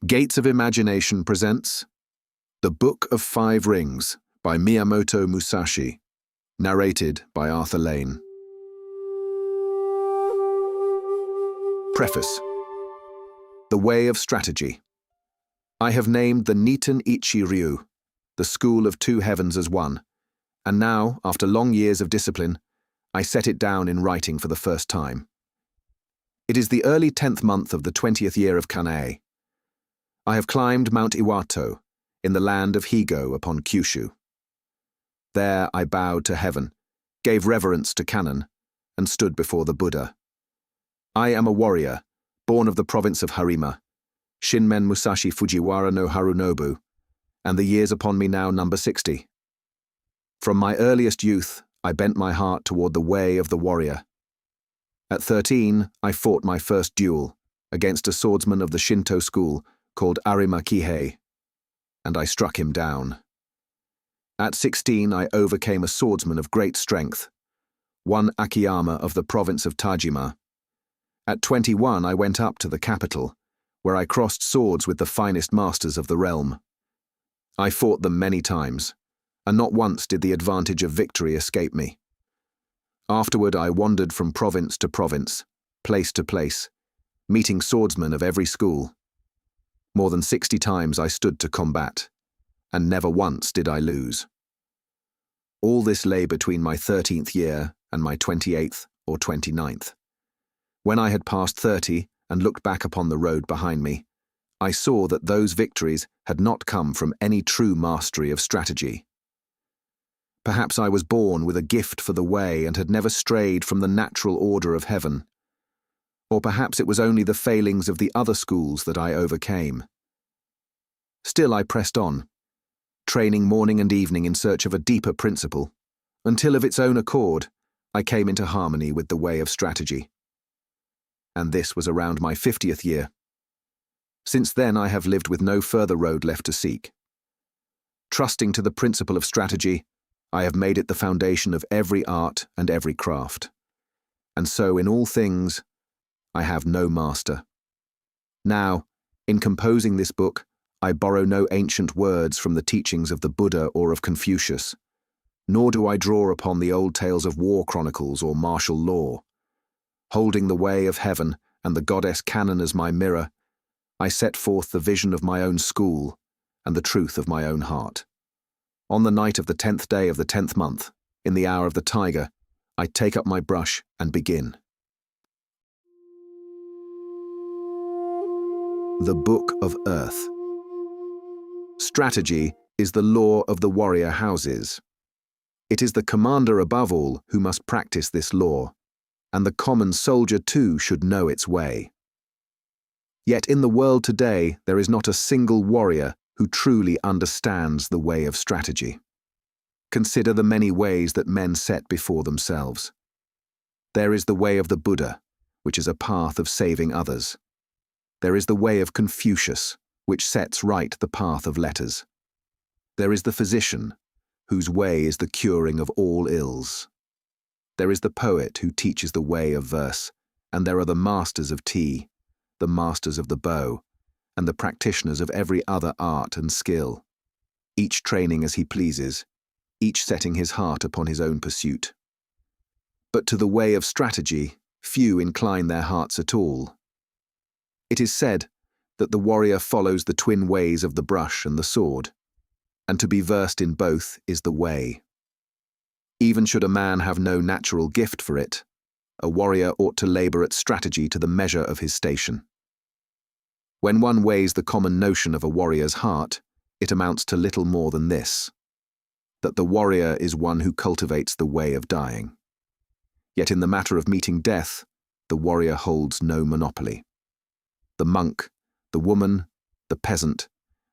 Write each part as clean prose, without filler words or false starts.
Gates of Imagination presents The Book of Five Rings by Miyamoto Musashi, narrated by Arthur Lane. Preface. The Way of Strategy. I have named the Niten Ichi Ryu, the School of Two Heavens as one, and now, after long years of discipline, I set it down in writing for the first time. It is the early 10th month of the 20th year of Kanae. I have climbed Mount Iwato, in the land of Higo upon Kyushu. There I bowed to heaven, gave reverence to Kannon, and stood before the Buddha. I am a warrior, born of the province of Harima, Shinmen Musashi Fujiwara no Harunobu, and the years upon me now number 60. From my earliest youth, I bent my heart toward the way of the warrior. At 13, I fought my first duel against a swordsman of the Shinto school called Arima Kihei, and I struck him down. At 16, I overcame a swordsman of great strength, one Akiyama of the province of Tajima. At 21, I went up to the capital, where I crossed swords with the finest masters of the realm. I fought them many times, and not once did the advantage of victory escape me. Afterward, I wandered from province to province, place to place, meeting swordsmen of every school. More than 60 times I stood to combat, and never once did I lose. All this lay between my 13th year and my 28th or 29th. When I had passed 30 and looked back upon the road behind me, I saw that those victories had not come from any true mastery of strategy. Perhaps I was born with a gift for the way and had never strayed from the natural order of heaven. Or perhaps it was only the failings of the other schools that I overcame. Still I pressed on, training morning and evening in search of a deeper principle, until of its own accord I came into harmony with the way of strategy. And this was around my 50th year. Since then I have lived with no further road left to seek. Trusting to the principle of strategy, I have made it the foundation of every art and every craft. And so in all things, I have no master. Now, in composing this book, I borrow no ancient words from the teachings of the Buddha or of Confucius, nor do I draw upon the old tales of war chronicles or martial law. Holding the way of heaven and the goddess Kannon as my mirror, I set forth the vision of my own school and the truth of my own heart. On the night of the 10th day of the 10th month, in the hour of the tiger, I take up my brush and begin. The Book of Earth. Strategy is the law of the warrior houses. It is the commander above all who must practice this law, and the common soldier too should know its way. Yet in the world today there is not a single warrior who truly understands the way of strategy. Consider the many ways that men set before themselves. There is the way of the Buddha, which is a path of saving others. There is the way of Confucius, which sets right the path of letters. There is the physician, whose way is the curing of all ills. There is the poet who teaches the way of verse, and there are the masters of tea, the masters of the bow, and the practitioners of every other art and skill, each training as he pleases, each setting his heart upon his own pursuit. But to the way of strategy, few incline their hearts at all. It is said that the warrior follows the twin ways of the brush and the sword, and to be versed in both is the way. Even should a man have no natural gift for it, a warrior ought to labor at strategy to the measure of his station. When one weighs the common notion of a warrior's heart, it amounts to little more than this: that the warrior is one who cultivates the way of dying. Yet in the matter of meeting death, the warrior holds no monopoly. The monk, the woman, the peasant,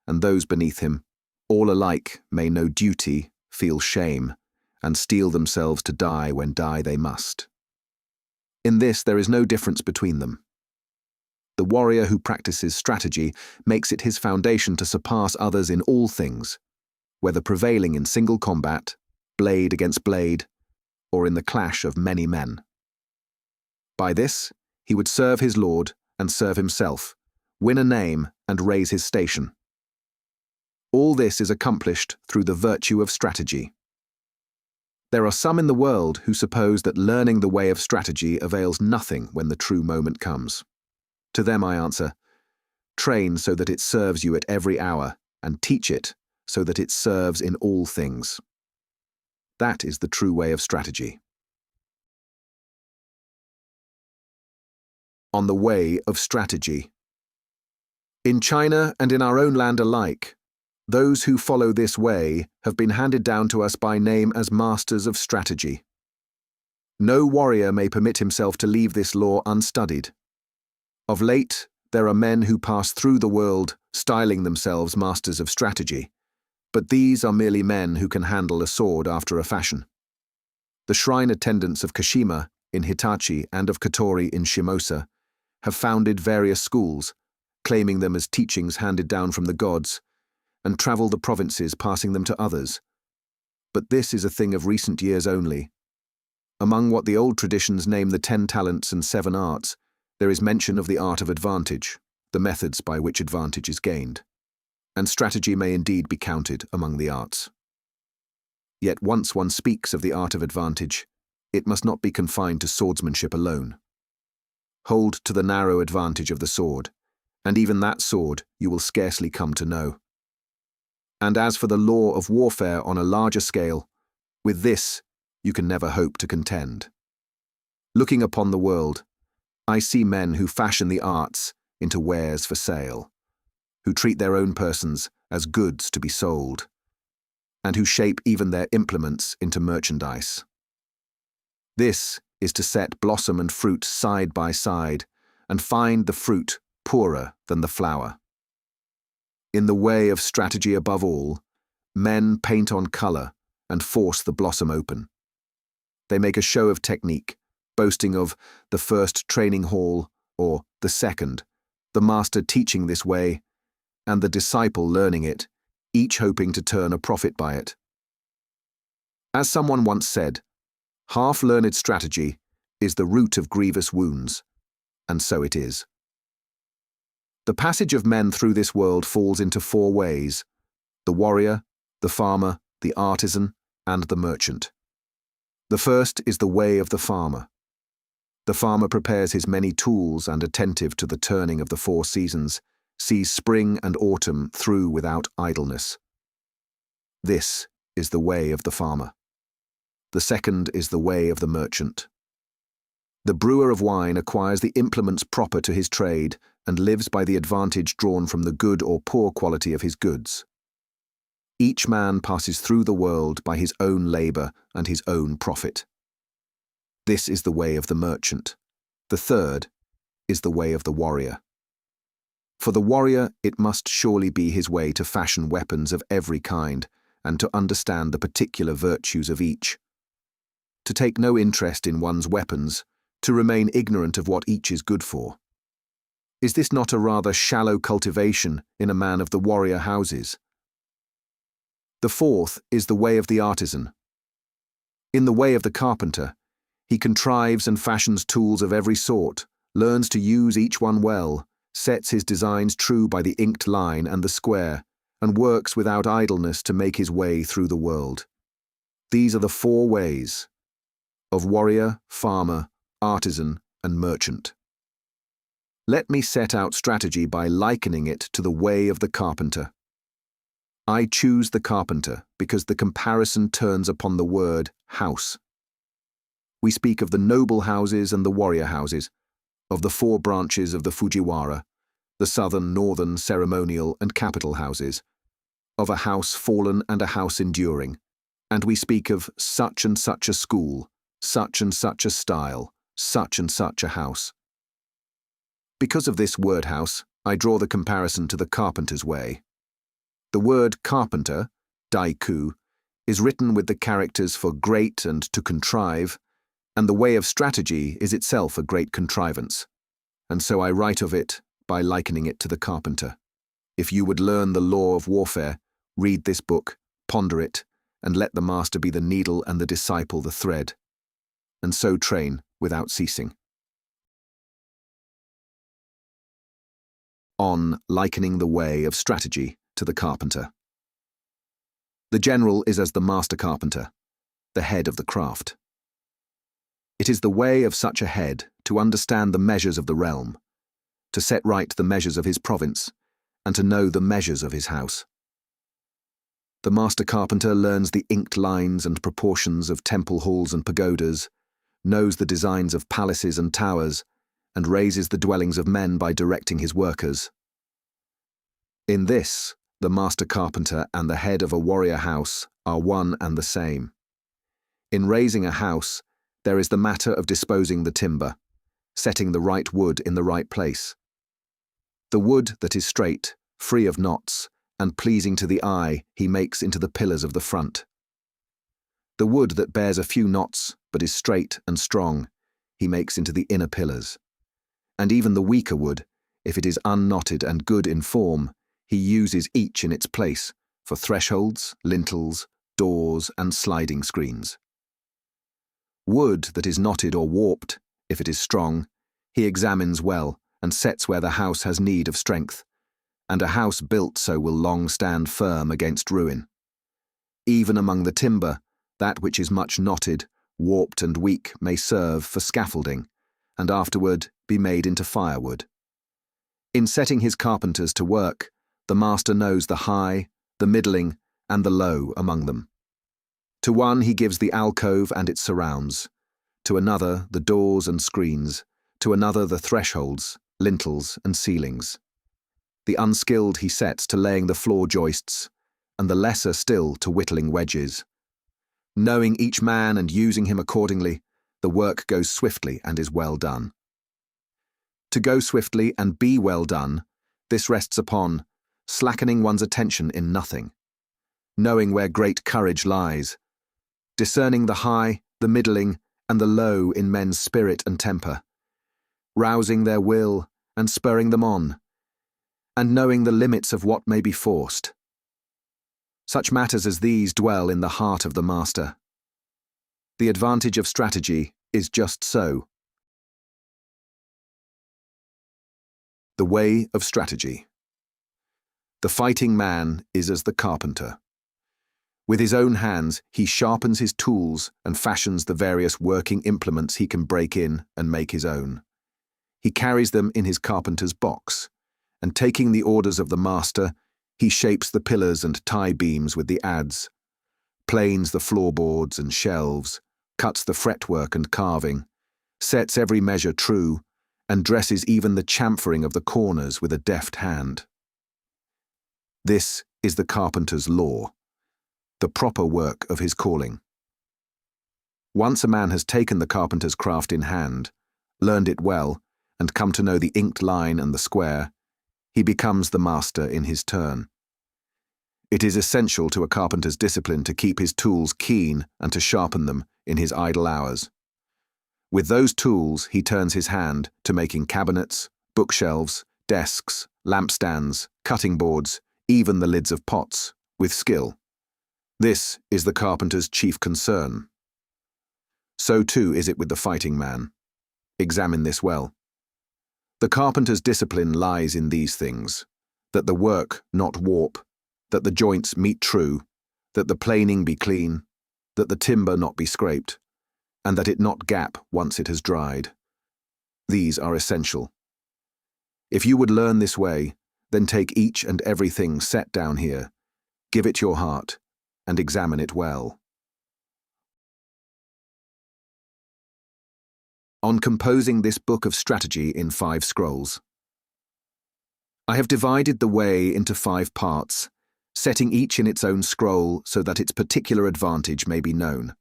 and those beneath him, all alike may know duty, feel shame, and steel themselves to die when die they must. In this there is no difference between them. The warrior who practices strategy makes it his foundation to surpass others in all things, whether prevailing in single combat, blade against blade, or in the clash of many men. By this, he would serve his lord and serve himself, win a name and raise his station. All this is accomplished through the virtue of strategy. There are some in the world who suppose that learning the way of strategy avails nothing when the true moment comes. To them I answer, train so that it serves you at every hour, and teach it so that it serves in all things. That is the true way of strategy. On the way of strategy. In China and in our own land alike, those who follow this way have been handed down to us by name as masters of strategy. No warrior may permit himself to leave this law unstudied. Of late, there are men who pass through the world styling themselves masters of strategy, but these are merely men who can handle a sword after a fashion. The shrine attendants of Kashima in Hitachi and of Katori in Shimosa have founded various schools, claiming them as teachings handed down from the gods, and travel the provinces passing them to others. But this is a thing of recent years only. Among what the old traditions name the 10 talents and 7 arts, there is mention of the art of advantage, the methods by which advantage is gained. And strategy may indeed be counted among the arts. Yet once one speaks of the art of advantage, it must not be confined to swordsmanship alone. Hold to the narrow advantage of the sword, and even that sword you will scarcely come to know. And as for the law of warfare on a larger scale, with this you can never hope to contend. Looking upon the world, I see men who fashion the arts into wares for sale, who treat their own persons as goods to be sold, and who shape even their implements into merchandise. This is to set blossom and fruit side by side, and find the fruit poorer than the flower. In the way of strategy above all, men paint on color and force the blossom open. They make a show of technique, boasting of the first training hall or the second, the master teaching this way, and the disciple learning it, each hoping to turn a profit by it. As someone once said, half-learned strategy is the root of grievous wounds, and so it is. The passage of men through this world falls into 4 ways: the warrior, the farmer, the artisan, and the merchant. The first is the way of the farmer. The farmer prepares his many tools and, attentive to the turning of the 4 seasons, sees spring and autumn through without idleness. This is the way of the farmer. The second is the way of the merchant. The brewer of wine acquires the implements proper to his trade and lives by the advantage drawn from the good or poor quality of his goods. Each man passes through the world by his own labor and his own profit. This is the way of the merchant. The third is the way of the warrior. For the warrior, it must surely be his way to fashion weapons of every kind and to understand the particular virtues of each. To take no interest in one's weapons, to remain ignorant of what each is good for. Is this not a rather shallow cultivation in a man of the warrior houses? The fourth is the way of the artisan. In the way of the carpenter, he contrives and fashions tools of every sort, learns to use each one well, sets his designs true by the inked line and the square, and works without idleness to make his way through the world. These are the 4 ways of warrior, farmer, artisan, and merchant. Let me set out strategy by likening it to the way of the carpenter. I choose the carpenter because the comparison turns upon the word house. We speak of the noble houses and the warrior houses, of the 4 branches of the Fujiwara, the southern, northern, ceremonial, and capital houses, of a house fallen and a house enduring, and we speak of such and such a school, such and such a style, such and such a house. Because of this word house, I draw the comparison to the carpenter's way. The word carpenter, daiku, is written with the characters for great and to contrive, and the way of strategy is itself a great contrivance, and so I write of it by likening it to the carpenter. If you would learn the law of warfare, read this book, ponder it, and let the master be the needle and the disciple the thread, and so train without ceasing. on likening the way of strategy to the carpenter. The general is as the master carpenter, the head of the craft. It is the way of such a head to understand the measures of the realm, to set right the measures of his province, and to know the measures of his house. The master carpenter learns the inked lines and proportions of temple halls and pagodas, knows the designs of palaces and towers, and raises the dwellings of men by directing his workers. In this, the master carpenter and the head of a warrior house are one and the same. In raising a house, there is the matter of disposing the timber, setting the right wood in the right place. The wood that is straight, free of knots, and pleasing to the eye he makes into the pillars of the front. The wood that bears a few knots, but is straight and strong, he makes into the inner pillars. And even the weaker wood, if it is unknotted and good in form, he uses each in its place for thresholds, lintels, doors, and sliding screens. Wood that is knotted or warped, if it is strong, he examines well and sets where the house has need of strength, and a house built so will long stand firm against ruin. Even among the timber, that which is much knotted, warped and weak may serve for scaffolding, and afterward be made into firewood. In setting his carpenters to work, the master knows the high, the middling, and the low among them. To one he gives the alcove and its surrounds, to another the doors and screens, to another the thresholds, lintels, and ceilings. The unskilled he sets to laying the floor joists, and the lesser still to whittling wedges. Knowing each man and using him accordingly, the work goes swiftly and is well done. To go swiftly and be well done, this rests upon slackening one's attention in nothing, knowing where great courage lies, discerning the high, the middling, and the low in men's spirit and temper, rousing their will and spurring them on, and knowing the limits of what may be forced. Such matters as these dwell in the heart of the master. The advantage of strategy is just so. The way of strategy. The fighting man is as the carpenter. With his own hands, he sharpens his tools and fashions the various working implements he can break in and make his own. He carries them in his carpenter's box, and taking the orders of the master, he shapes the pillars and tie beams with the adze, planes the floorboards and shelves, cuts the fretwork and carving, sets every measure true, and dresses even the chamfering of the corners with a deft hand. This is the carpenter's law, the proper work of his calling. Once a man has taken the carpenter's craft in hand, learned it well, and come to know the inked line and the square, he becomes the master in his turn. It is essential to a carpenter's discipline to keep his tools keen and to sharpen them in his idle hours. With those tools he turns his hand to making cabinets, bookshelves, desks, lampstands, cutting boards, even the lids of pots, with skill. This is the carpenter's chief concern. So too is it with the fighting man. Examine this well. The carpenter's discipline lies in these things, that the work not warp, that the joints meet true, that the planing be clean, that the timber not be scraped, and that it not gap once it has dried. These are essential. If you would learn this way, then take each and everything set down here, give it your heart, and examine it well. On composing this book of strategy in 5 scrolls. I have divided the way into 5 parts, setting each in its own scroll so that its particular advantage may be known.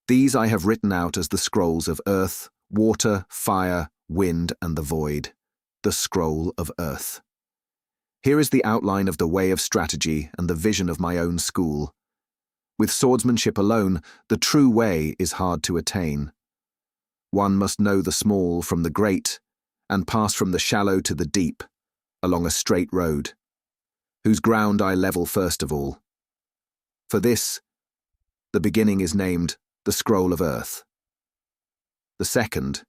These I have written out as the scrolls of earth, water, fire, wind, and the void, the scroll of earth. Here is the outline of the way of strategy and the vision of my own school. With swordsmanship alone, the true way is hard to attain. One must know the small from the great, and pass from the shallow to the deep, along a straight road, whose ground I level first of all. For this, the beginning is named the scroll of earth. The second,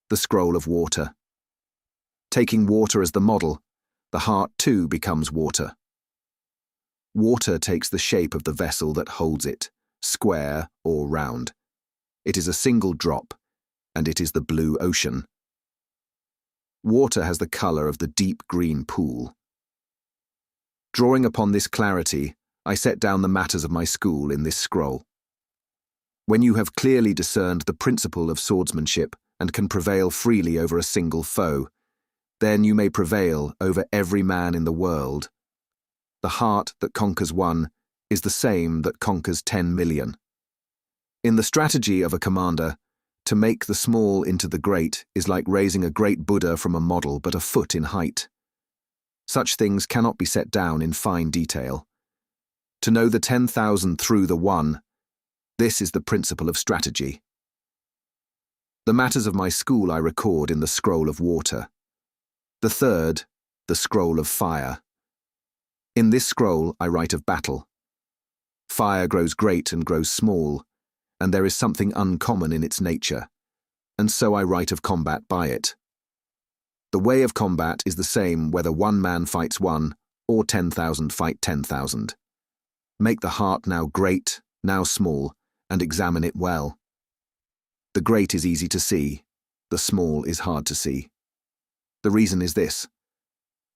the scroll of water. Taking water as the model, the heart too becomes water. Water takes the shape of the vessel that holds it, square or round. It is a single drop, and it is the blue ocean. Water has the color of the deep green pool. Drawing upon this clarity, I set down the matters of my school in this scroll. When you have clearly discerned the principle of swordsmanship and can prevail freely over a single foe, then you may prevail over every man in the world. The heart that conquers one is the same that conquers 10 million. In the strategy of a commander, to make the small into the great is like raising a great Buddha from a model but a foot in height. Such things cannot be set down in fine detail. To know the 10,000 through the one, this is the principle of strategy. The matters of my school I record in the scroll of water. The third, the scroll of fire. In this scroll I write of battle. Fire grows great and grows small, and there is something uncommon in its nature, and so I write of combat by it. The way of combat is the same whether one man fights one or 10,000 fight 10,000. Make the heart now great, now small, and examine it well. The great is easy to see, the small is hard to see. The reason is this: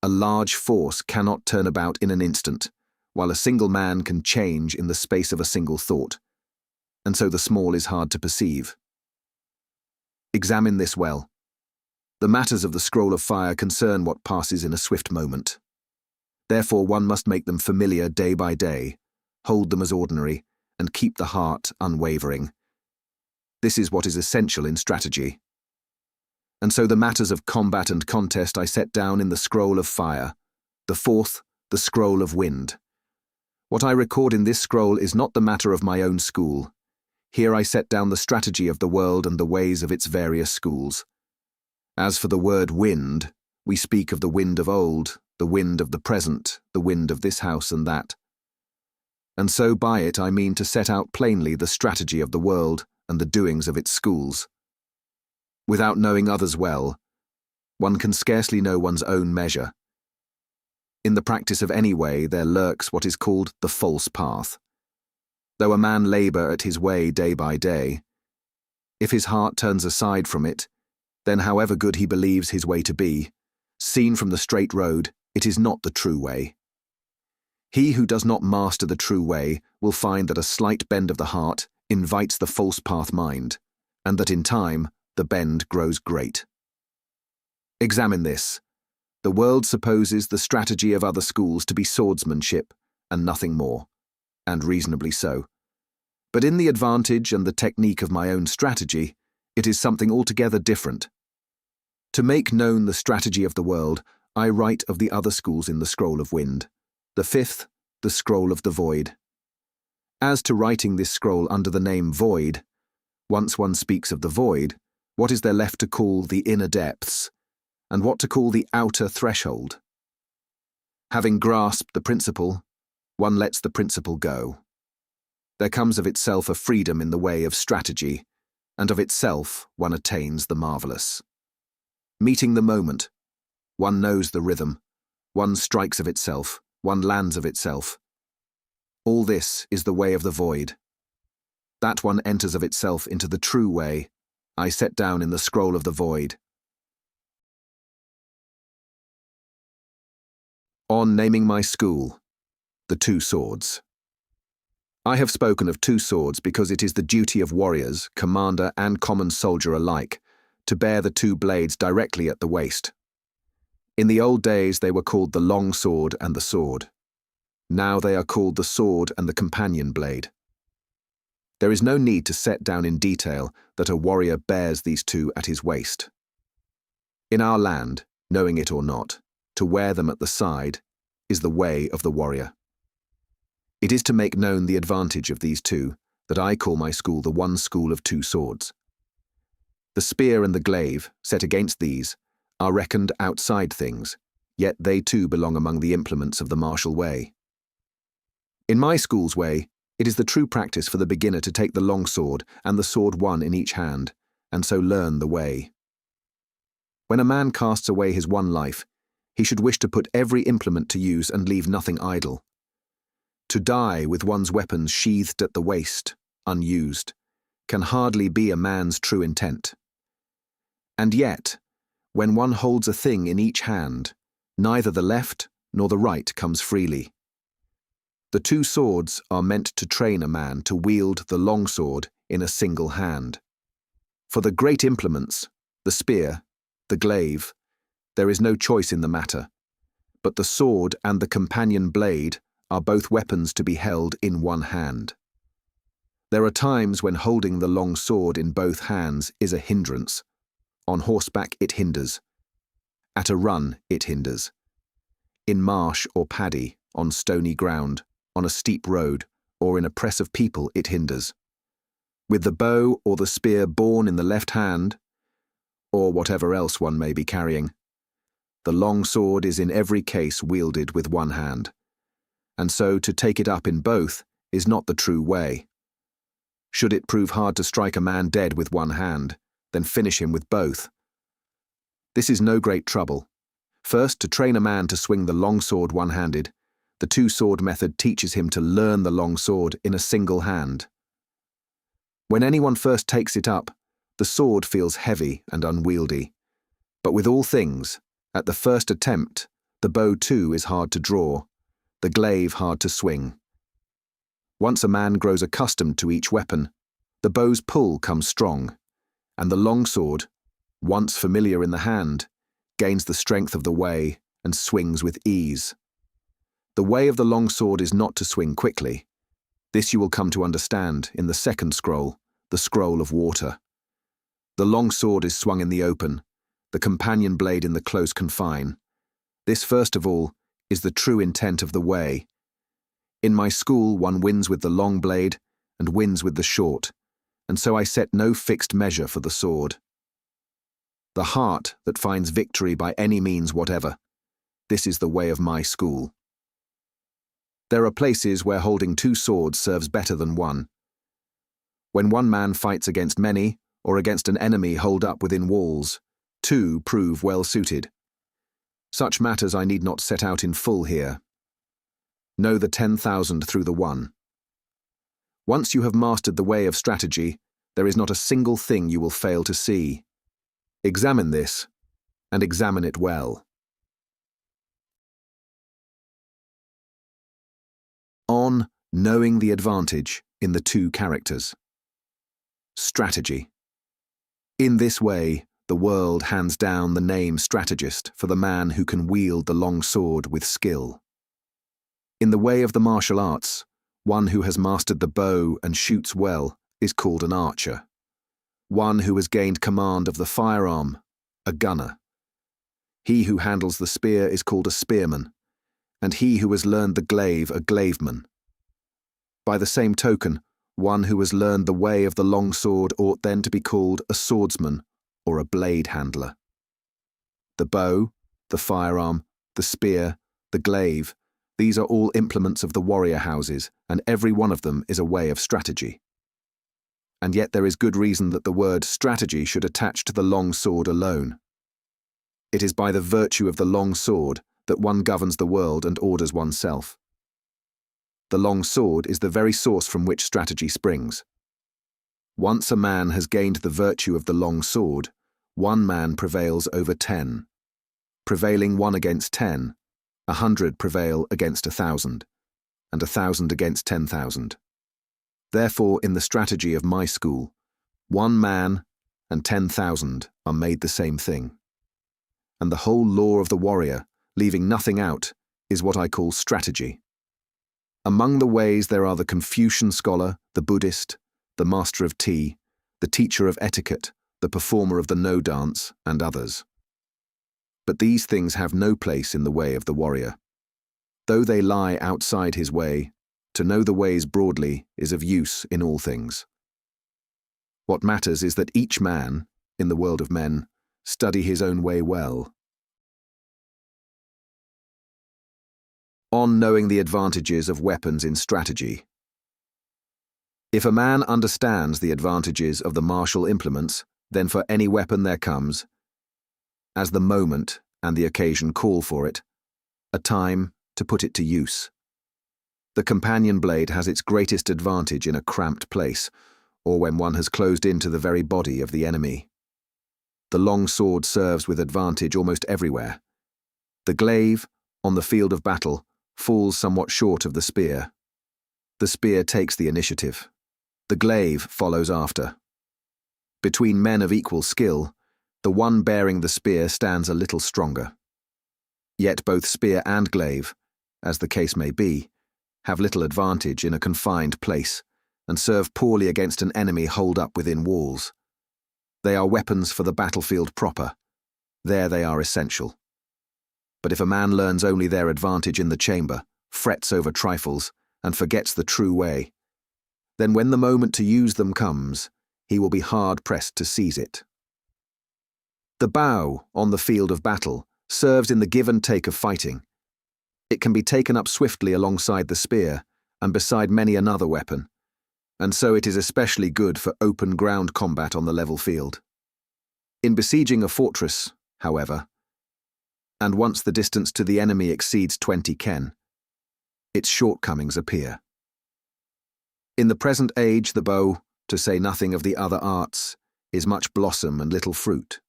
a large force cannot turn about in an instant, while a single man can change in the space of a single thought, and so the small is hard to perceive. Examine this well. The matters of the scroll of fire concern what passes in a swift moment. Therefore one must make them familiar day by day, hold them as ordinary, and keep the heart unwavering. This is what is essential in strategy. And so the matters of combat and contest I set down in the scroll of fire, the fourth, the scroll of wind. What I record in this scroll is not the matter of my own school. Here I set down the strategy of the world and the ways of its various schools. As for the word wind, we speak of the wind of old, the wind of the present, the wind of this house and that. And so by it I mean to set out plainly the strategy of the world and the doings of its schools. Without knowing others well, one can scarcely know one's own measure. In the practice of any way there lurks what is called the false path. Though a man labour at his way day by day, if his heart turns aside from it, then however good he believes his way to be, seen from the straight road, it is not the true way. He who does not master the true way will find that a slight bend of the heart invites the false path mind, and that in time the bend grows great. Examine this. The world supposes the strategy of other schools to be swordsmanship, and nothing more, and reasonably so. But in the advantage and the technique of my own strategy, it is something altogether different. To make known the strategy of the world, I write of the other schools in the scroll of wind. The fifth, the scroll of the void. As to writing this scroll under the name void, once one speaks of the void, what is there left to call the inner depths, and what to call the outer threshold? Having grasped the principle, one lets the principle go. There comes of itself a freedom in the way of strategy, and of itself one attains the marvellous. Meeting the moment, one knows the rhythm, one strikes of itself, one lands of itself. All this is the way of the void. That one enters of itself into the true way, I set down in the scroll of the void. On naming my school, the two swords. I have spoken of two swords because it is the duty of warriors, commander and common soldier alike, to bear the two blades directly at the waist. In the old days they were called the long sword and the sword. Now they are called the sword and the companion blade. There is no need to set down in detail that a warrior bears these two at his waist. In our land, knowing it or not, to wear them at the side is the way of the warrior. It is to make known the advantage of these two that I call my school the one school of two swords. The spear and the glaive, set against these, are reckoned outside things, yet they too belong among the implements of the martial way. In my school's way, it is the true practice for the beginner to take the long sword and the sword one in each hand, and so learn the way. When a man casts away his one life, he should wish to put every implement to use and leave nothing idle. To die with one's weapons sheathed at the waist, unused, can hardly be a man's true intent. And yet, when one holds a thing in each hand, neither the left nor the right comes freely. The two swords are meant to train a man to wield the long sword in a single hand. For the great implements, the spear, the glaive, there is no choice in the matter, but the sword and the companion blade are both weapons to be held in one hand. There are times when holding the long sword in both hands is a hindrance. On horseback it hinders. At a run it hinders. In marsh or paddy, on stony ground, on a steep road, or in a press of people it hinders. With the bow or the spear borne in the left hand, or whatever else one may be carrying, the long sword is in every case wielded with one hand, and so to take it up in both is not the true way. Should it prove hard to strike a man dead with one hand, then finish him with both. This is no great trouble. First, to train a man to swing the long sword one-handed, the two-sword method teaches him to learn the long sword in a single hand. When anyone first takes it up, the sword feels heavy and unwieldy. But with all things, at the first attempt, the bow too is hard to draw, the glaive hard to swing. Once a man grows accustomed to each weapon, the bow's pull comes strong, and the long sword, once familiar in the hand, gains the strength of the way and swings with ease. The way of the long sword is not to swing quickly. This you will come to understand in the second scroll, the scroll of water. The long sword is swung in the open, the companion blade in the close confine. This, first of all, is the true intent of the way. In my school one wins with the long blade and wins with the short, and so I set no fixed measure for the sword. The heart that finds victory by any means whatever. This is the way of my school. There are places where holding two swords serves better than one. When one man fights against many, or against an enemy holed up within walls, two prove well suited. Such matters I need not set out in full here. Know the 10,000 through the one. Once you have mastered the way of strategy, there is not a single thing you will fail to see. Examine this, and examine it well. On knowing the advantage in the two characters. Strategy. In this way, the world hands down the name strategist for the man who can wield the long sword with skill. In the way of the martial arts, one who has mastered the bow and shoots well is called an archer. One who has gained command of the firearm, a gunner. He who handles the spear is called a spearman, and he who has learned the glaive a glaiveman. By the same token, one who has learned the way of the long sword ought then to be called a swordsman or a blade handler. The bow, the firearm, the spear, the glaive, these are all implements of the warrior houses, and every one of them is a way of strategy. And yet there is good reason that the word strategy should attach to the long sword alone. It is by the virtue of the long sword that one governs the world and orders oneself. The long sword is the very source from which strategy springs. Once a man has gained the virtue of the long sword, one man prevails over 10. Prevailing 1 against 10, 100 prevail against 1,000, and 1,000 against 10,000. Therefore, in the strategy of my school, 1 man and 10,000 are made the same thing. And the whole law of the warrior, leaving nothing out, is what I call strategy. Among the ways there are the Confucian scholar, the Buddhist, the master of tea, the teacher of etiquette, the performer of the no dance, and others. But these things have no place in the way of the warrior. Though they lie outside his way, to know the ways broadly is of use in all things. What matters is that each man, in the world of men, study his own way well. On knowing the advantages of weapons in strategy. If a man understands the advantages of the martial implements, then for any weapon there comes, as the moment and the occasion call for it, a time to put it to use. The companion blade has its greatest advantage in a cramped place, or when one has closed into the very body of the enemy. The long sword serves with advantage almost everywhere. The glaive, on the field of battle, falls somewhat short of the spear. The spear takes the initiative. The glaive follows after. Between men of equal skill, the one bearing the spear stands a little stronger. Yet both spear and glaive, as the case may be, have little advantage in a confined place and serve poorly against an enemy holed up within walls. They are weapons for the battlefield proper. There they are essential. But if a man learns only their advantage in the chamber, frets over trifles, and forgets the true way, then when the moment to use them comes, he will be hard-pressed to seize it. The bow, on the field of battle, serves in the give and take of fighting. It can be taken up swiftly alongside the spear and beside many another weapon, and so it is especially good for open ground combat on the level field. In besieging a fortress, however, and once the distance to the enemy exceeds 20 ken, its shortcomings appear. In the present age, the bow, to say nothing of the other arts, is much blossom and little fruit.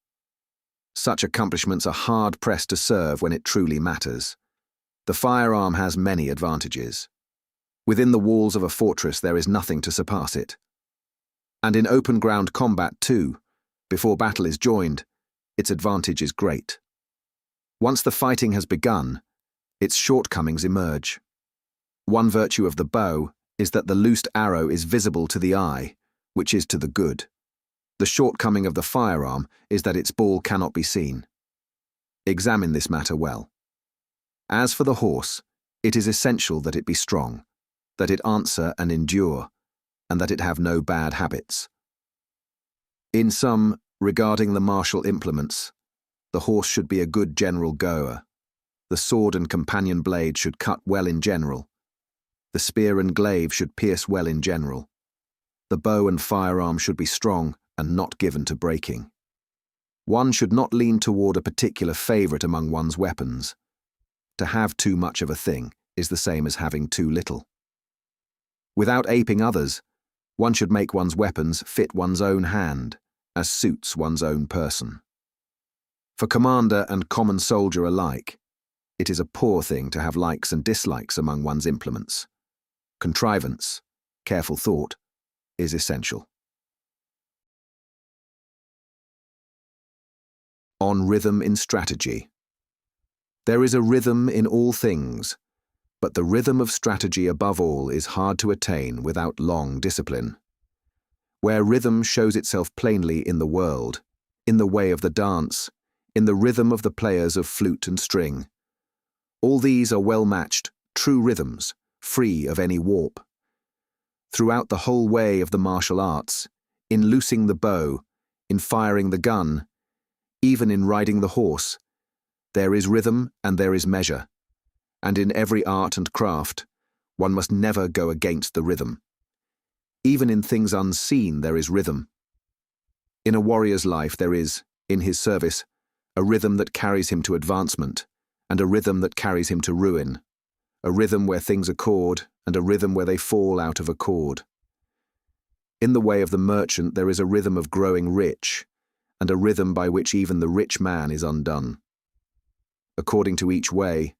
Such accomplishments are hard-pressed to serve when it truly matters. The firearm has many advantages. Within the walls of a fortress there is nothing to surpass it. And in open ground combat too, before battle is joined, its advantage is great. Once the fighting has begun, its shortcomings emerge. One virtue of the bow is that the loosed arrow is visible to the eye, which is to the good. The shortcoming of the firearm is that its ball cannot be seen. Examine this matter well. As for the horse, it is essential that it be strong, that it answer and endure, and that it have no bad habits. In sum, regarding the martial implements, the horse should be a good general goer. The sword and companion blade should cut well in general. The spear and glaive should pierce well in general. The bow and firearm should be strong and not given to breaking. One should not lean toward a particular favorite among one's weapons. To have too much of a thing is the same as having too little. Without aping others, one should make one's weapons fit one's own hand, as suits one's own person. For commander and common soldier alike, it is a poor thing to have likes and dislikes among one's implements. Contrivance, careful thought, is essential. On rhythm in strategy. There is a rhythm in all things, but the rhythm of strategy above all is hard to attain without long discipline. Where rhythm shows itself plainly in the world, in the way of the dance, in the rhythm of the players of flute and string. All these are well-matched, true rhythms, free of any warp. Throughout the whole way of the martial arts, in loosing the bow, in firing the gun, even in riding the horse, there is rhythm and there is measure, and in every art and craft, one must never go against the rhythm. Even in things unseen there is rhythm. In a warrior's life there is, in his service, a rhythm that carries him to advancement, and a rhythm that carries him to ruin, a rhythm where things accord, and a rhythm where they fall out of accord. In the way of the merchant there is a rhythm of growing rich, and a rhythm by which even the rich man is undone. According to each way,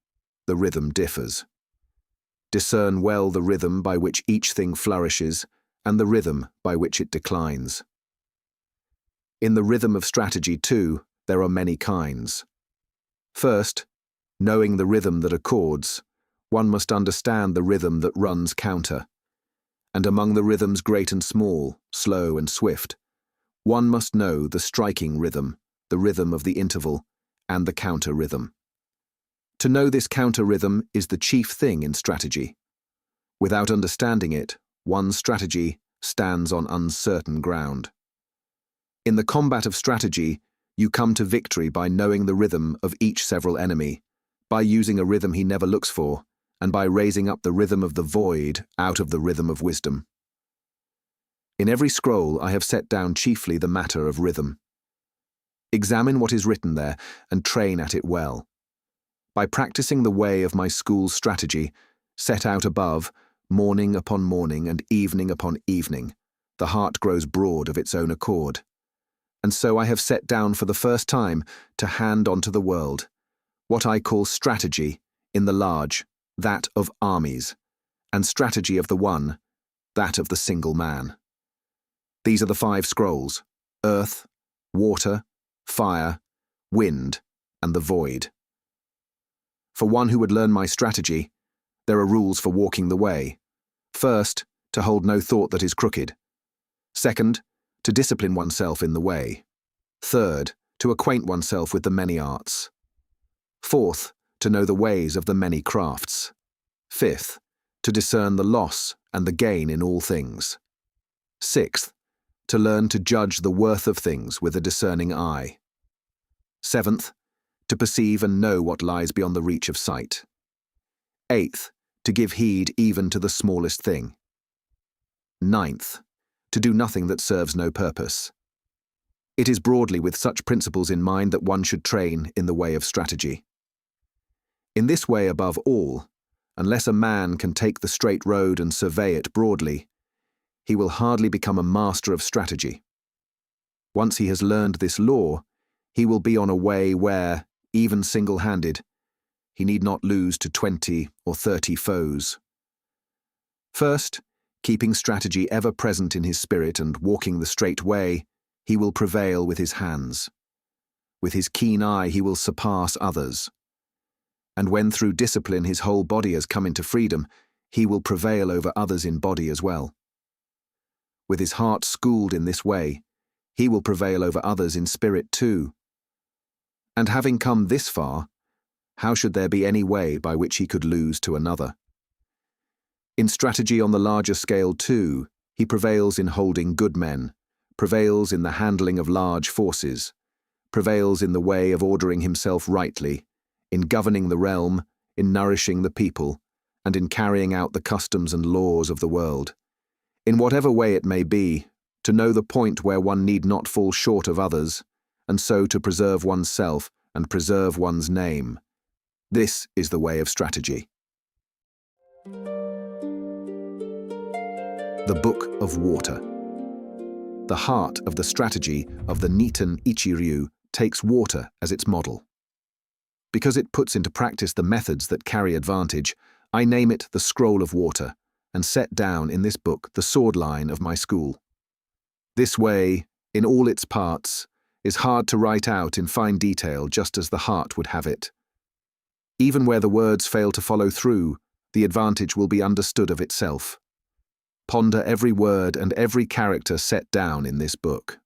the rhythm differs. Discern well the rhythm by which each thing flourishes, and the rhythm by which it declines. In the rhythm of strategy, too, there are many kinds. First, knowing the rhythm that accords, one must understand the rhythm that runs counter. And among the rhythms great and small, slow and swift, one must know the striking rhythm, the rhythm of the interval, and the counter rhythm. To know this counter rhythm is the chief thing in strategy. Without understanding it, one's strategy stands on uncertain ground. In the combat of strategy, you come to victory by knowing the rhythm of each several enemy, by using a rhythm he never looks for, and by raising up the rhythm of the void out of the rhythm of wisdom. In every scroll I have set down chiefly the matter of rhythm. Examine what is written there and train at it well. By practicing the way of my school's strategy, set out above, morning upon morning and evening upon evening, the heart grows broad of its own accord. And so I have set down for the first time to hand on to the world what I call strategy in the large, that of armies, and strategy of the one, that of the single man. These are the 5 scrolls: earth, water, fire, wind, and the void. For one who would learn my strategy, there are rules for walking the way. First, to hold no thought that is crooked. Second, to discipline oneself in the way. Third, to acquaint oneself with the many arts. Fourth, to know the ways of the many crafts. Fifth, to discern the loss and the gain in all things. Sixth, to learn to judge the worth of things with a discerning eye. Seventh, to perceive and know what lies beyond the reach of sight. Eighth, to give heed even to the smallest thing. Ninth, to do nothing that serves no purpose. It is broadly with such principles in mind that one should train in the way of strategy. In this way above all, unless a man can take the straight road and survey it broadly, he will hardly become a master of strategy. Once he has learned this law, he will be on a way where, even single-handed, he need not lose to 20 or 30 foes. First, keeping strategy ever present in his spirit and walking the straight way, he will prevail with his hands. With his keen eye he will surpass others. And when through discipline his whole body has come into freedom, he will prevail over others in body as well. With his heart schooled in this way, he will prevail over others in spirit too. And having come this far, how should there be any way by which he could lose to another? In strategy on the larger scale too, he prevails in holding good men, prevails in the handling of large forces, prevails in the way of ordering himself rightly, in governing the realm, in nourishing the people, and in carrying out the customs and laws of the world. In whatever way it may be, to know the point where one need not fall short of others, and so to preserve oneself and preserve one's name. This is the way of strategy. The Book of Water. The heart of the strategy of the Niiten Ichi-ryu takes water as its model. Because it puts into practice the methods that carry advantage, I name it the Scroll of Water, and set down in this book the sword line of my school. This way, in all its parts, is hard to write out in fine detail just as the heart would have it. Even where the words fail to follow through, the advantage will be understood of itself. Ponder every word and every character set down in this book.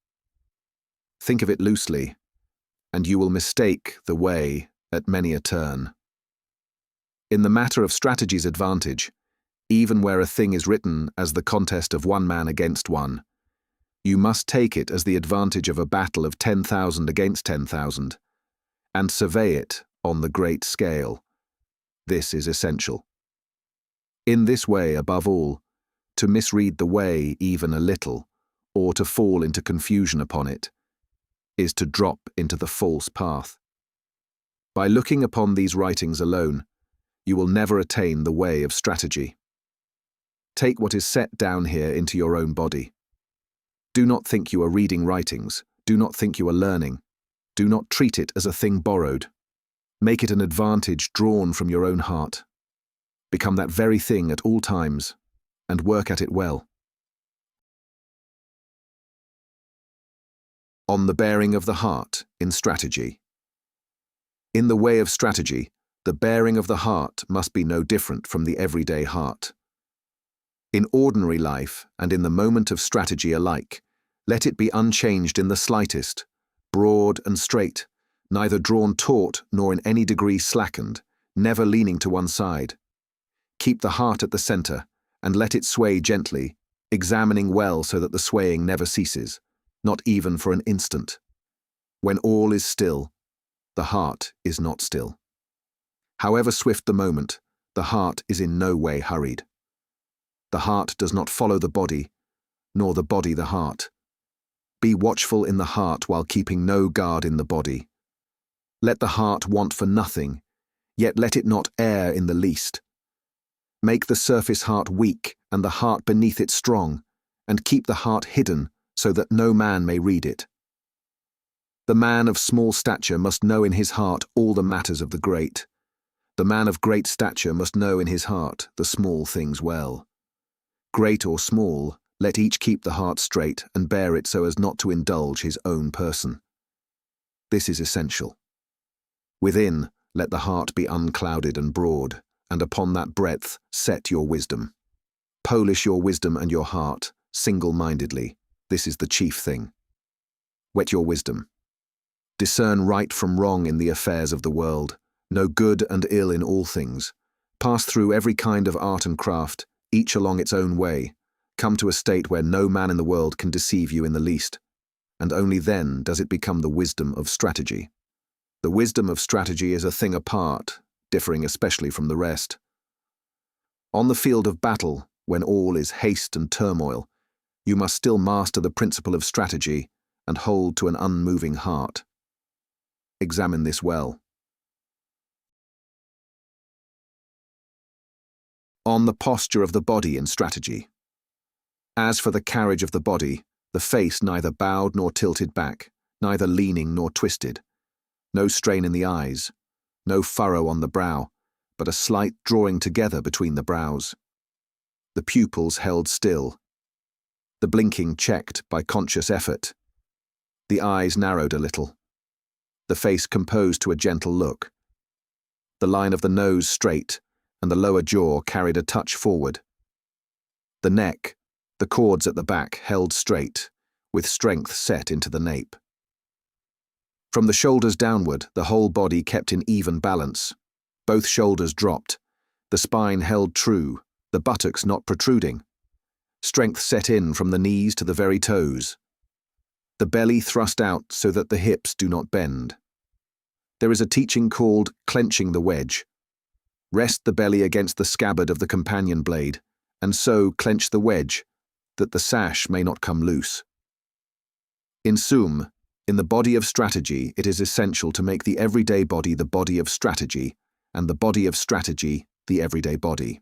Think of it loosely, and you will mistake the way at many a turn. In the matter of strategy's advantage, even where a thing is written as the contest of one man against one, you must take it as the advantage of a battle of 10,000 against 10,000, and survey it on the great scale. This is essential. In this way, above all, to misread the way even a little, or to fall into confusion upon it, is to drop into the false path. By looking upon these writings alone, you will never attain the way of strategy. Take what is set down here into your own body. Do not think you are reading writings. Do not think you are learning. Do not treat it as a thing borrowed. Make it an advantage drawn from your own heart. Become that very thing at all times, and work at it well. On the bearing of the heart in strategy. In the way of strategy, the bearing of the heart must be no different from the everyday heart. In ordinary life and in the moment of strategy alike, let it be unchanged in the slightest, broad and straight, neither drawn taut nor in any degree slackened, never leaning to one side. Keep the heart at the center, and let it sway gently, examining well so that the swaying never ceases, not even for an instant. When all is still, the heart is not still. However swift the moment, the heart is in no way hurried. The heart does not follow the body, nor the body the heart. Be watchful in the heart while keeping no guard in the body. Let the heart want for nothing, yet let it not err in the least. Make the surface heart weak and the heart beneath it strong, and keep the heart hidden so that no man may read it. The man of small stature must know in his heart all the matters of the great. The man of great stature must know in his heart the small things well. Great or small, let each keep the heart straight and bear it so as not to indulge his own person. This is essential. Within, let the heart be unclouded and broad, and upon that breadth set your wisdom. Polish your wisdom and your heart, single-mindedly. This is the chief thing. Whet your wisdom. Discern right from wrong in the affairs of the world. Know good and ill in all things. Pass through every kind of art and craft, each along its own way. Come to a state where no man in the world can deceive you in the least. And only then does it become the wisdom of strategy. The wisdom of strategy is a thing apart, differing especially from the rest. On the field of battle, when all is haste and turmoil, you must still master the principle of strategy and hold to an unmoving heart. Examine this well. On the posture of the body in strategy. As for the carriage of the body, the face neither bowed nor tilted back, neither leaning nor twisted. No strain in the eyes, no furrow on the brow, but a slight drawing together between the brows. The pupils held still, the blinking checked by conscious effort. The eyes narrowed a little, the face composed to a gentle look. The line of the nose straight, and the lower jaw carried a touch forward. The neck, the cords at the back held straight, with strength set into the nape. From the shoulders downward, the whole body kept in even balance. Both shoulders dropped, the spine held true, the buttocks not protruding. Strength set in from the knees to the very toes. The belly thrust out so that the hips do not bend. There is a teaching called clenching the wedge. Rest the belly against the scabbard of the companion blade, and so clench the wedge, that the sash may not come loose. In sum, in the body of strategy, it is essential to make the everyday body the body of strategy, and the body of strategy the everyday body.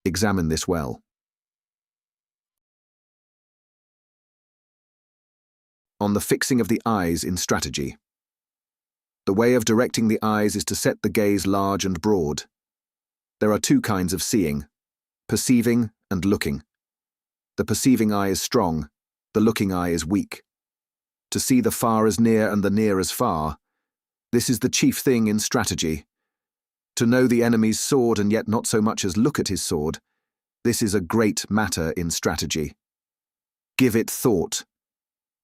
Examine this well. On the fixing of the eyes in strategy. The way of directing the eyes is to set the gaze large and broad. There are two kinds of seeing, perceiving and looking. The perceiving eye is strong, the looking eye is weak. To see the far as near and the near as far, this is the chief thing in strategy. To know the enemy's sword and yet not so much as look at his sword, this is a great matter in strategy. Give it thought.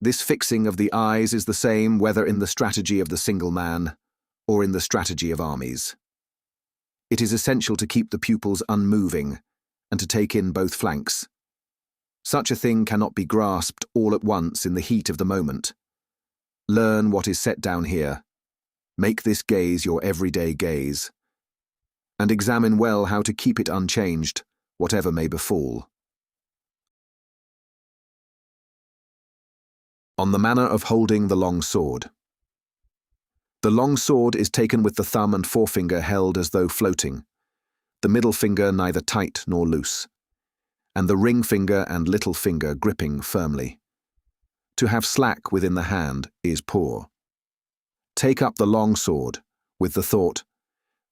This fixing of the eyes is the same whether in the strategy of the single man or in the strategy of armies. It is essential to keep the pupils unmoving and to take in both flanks. Such a thing cannot be grasped all at once in the heat of the moment. Learn what is set down here. Make this gaze your everyday gaze. And examine well how to keep it unchanged, whatever may befall. On the manner of holding the long sword. The long sword is taken with the thumb and forefinger held as though floating, the middle finger neither tight nor loose, and the ring finger and little finger gripping firmly. To have slack within the hand is poor. Take up the long sword with the thought,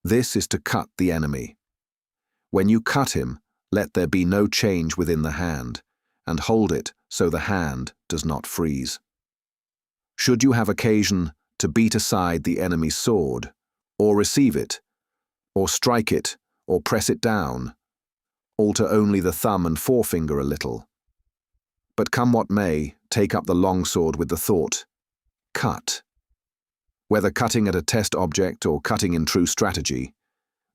this is to cut the enemy. When you cut him, let there be no change within the hand, and hold it so the hand does not freeze. Should you have occasion to beat aside the enemy's sword, or receive it, or strike it, or press it down, alter only the thumb and forefinger a little. But come what may, take up the long sword with the thought, cut. Whether cutting at a test object or cutting in true strategy,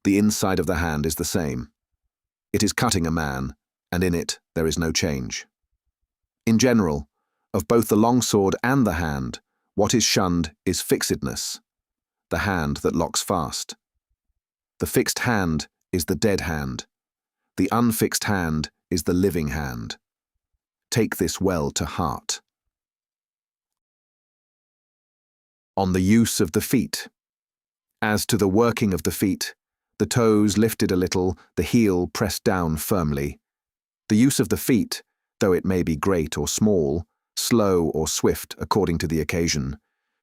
the inside of the hand is the same. It is cutting a man, and in it there is no change. In general, of both the long sword and the hand, what is shunned is fixedness, the hand that locks fast. The fixed hand is the dead hand. The unfixed hand is the living hand. Take this well to heart. On the use of the feet. As to the working of the feet, the toes lifted a little, the heel pressed down firmly. The use of the feet, though it may be great or small, slow or swift according to the occasion,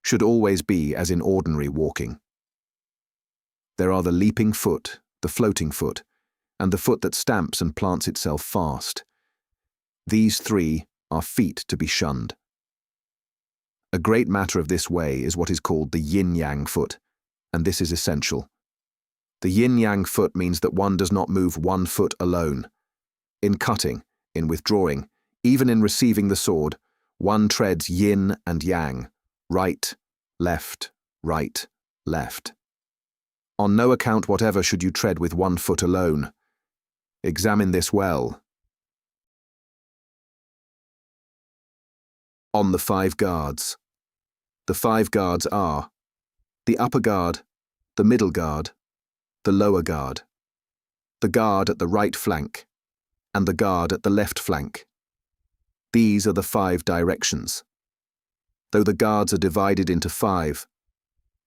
should always be as in ordinary walking. There are the leaping foot, the floating foot, and the foot that stamps and plants itself fast. These three are feet to be shunned. A great matter of this way is what is called the yin-yang foot, and this is essential. The yin-yang foot means that one does not move one foot alone. In cutting, in withdrawing, even in receiving the sword, one treads yin and yang, right, left, right, left. On no account whatever should you tread with one foot alone. Examine this well. On the 5 guards. The 5 guards are the upper guard, the middle guard, the lower guard, the guard at the right flank, and the guard at the left flank. These are the 5 directions. Though the guards are divided into 5,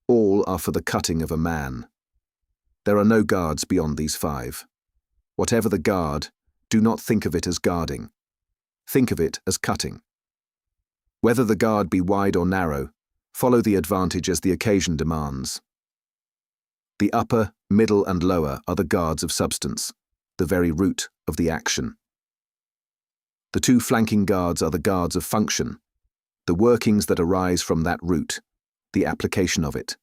all are for the cutting of a man. There are no guards beyond these 5. Whatever the guard, do not think of it as guarding. Think of it as cutting. Whether the guard be wide or narrow, follow the advantage as the occasion demands. The upper, middle, and lower are the guards of substance, the very root of the action. The 2 flanking guards are the guards of function, the workings that arise from that root, the application of it.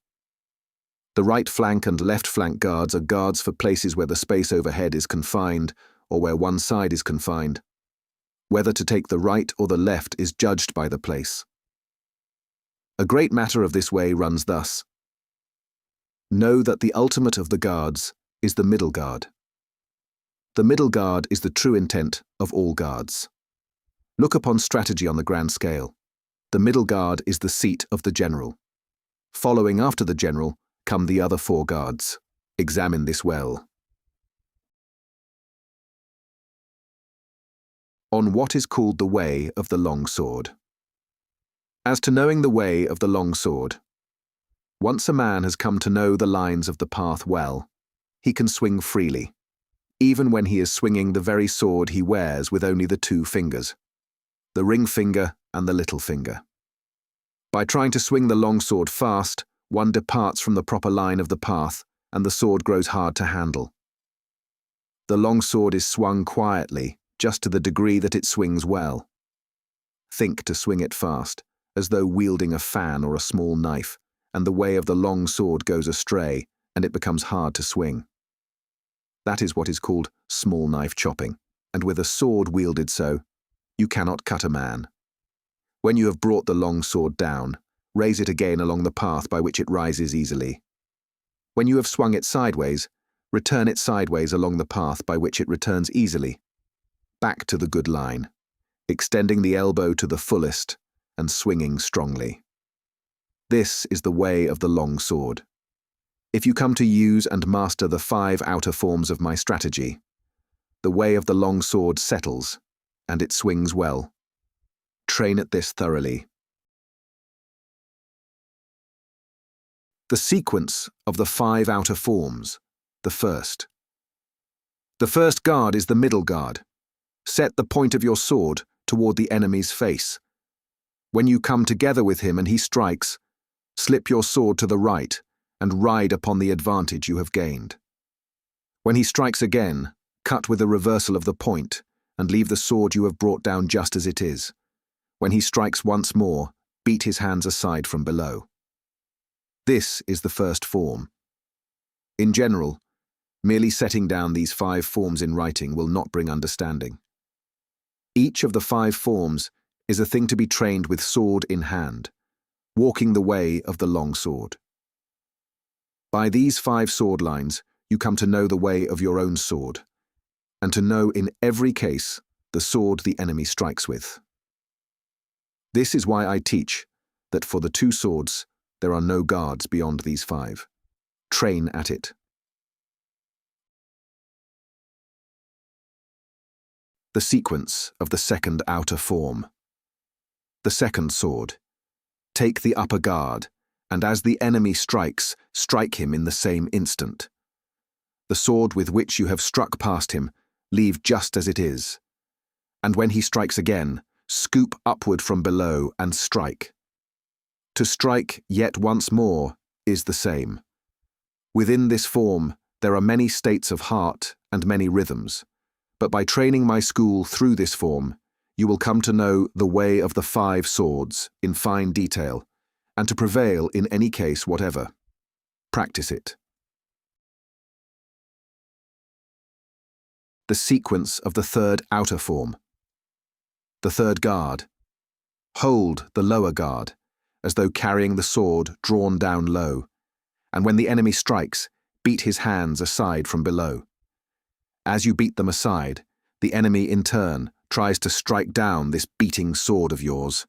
The right flank and left flank guards are guards for places where the space overhead is confined or where one side is confined. Whether to take the right or the left is judged by the place. A great matter of this way runs thus. Know that the ultimate of the guards is the middle guard. The middle guard is the true intent of all guards. Look upon strategy on the grand scale. The middle guard is the seat of the general. Following after the general come the other 4 guards. Examine this well. On what is called the way of the long sword. As to knowing the way of the long sword, once a man has come to know the lines of the path well, he can swing freely, even when he is swinging the very sword he wears with only the 2 fingers, the ring finger and the little finger. By trying to swing the long sword fast, one departs from the proper line of the path, and the sword grows hard to handle. The long sword is swung quietly, just to the degree that it swings well. Think to swing it fast, as though wielding a fan or a small knife, and the way of the long sword goes astray, and it becomes hard to swing. That is what is called small knife chopping, and with a sword wielded so, you cannot cut a man. When you have brought the long sword down, raise it again along the path by which it rises easily. When you have swung it sideways, return it sideways along the path by which it returns easily. Back to the good line, extending the elbow to the fullest and swinging strongly. This is the way of the long sword. If you come to use and master the 5 outer forms of my strategy, the way of the long sword settles, and it swings well. Train at this thoroughly. The sequence of the 5 outer forms, the first. The first guard is the middle guard. Set the point of your sword toward the enemy's face. When you come together with him and he strikes, slip your sword to the right and ride upon the advantage you have gained. When he strikes again, cut with a reversal of the point and leave the sword you have brought down just as it is. When he strikes once more, beat his hands aside from below. This is the first form. In general, merely setting down these 5 forms in writing will not bring understanding. Each of the 5 forms is a thing to be trained with sword in hand, walking the way of the long sword. By these 5 sword lines, you come to know the way of your own sword, and to know in every case the sword the enemy strikes with. This is why I teach that for the 2 swords, there are no guards beyond these 5. Train at it. The sequence of the second outer form. The second sword. Take the upper guard, and as the enemy strikes, strike him in the same instant. The sword with which you have struck past him, leave just as it is. And when he strikes again, scoop upward from below and strike. To strike yet once more is the same. Within this form, there are many states of heart and many rhythms, but by training my school through this form, you will come to know the way of the 5 swords in fine detail, and to prevail in any case whatever. Practice it. The sequence of the third outer form. The third guard. Hold the lower guard, as though carrying the sword drawn down low, and when the enemy strikes, beat his hands aside from below. As you beat them aside, the enemy in turn tries to strike down this beating sword of yours,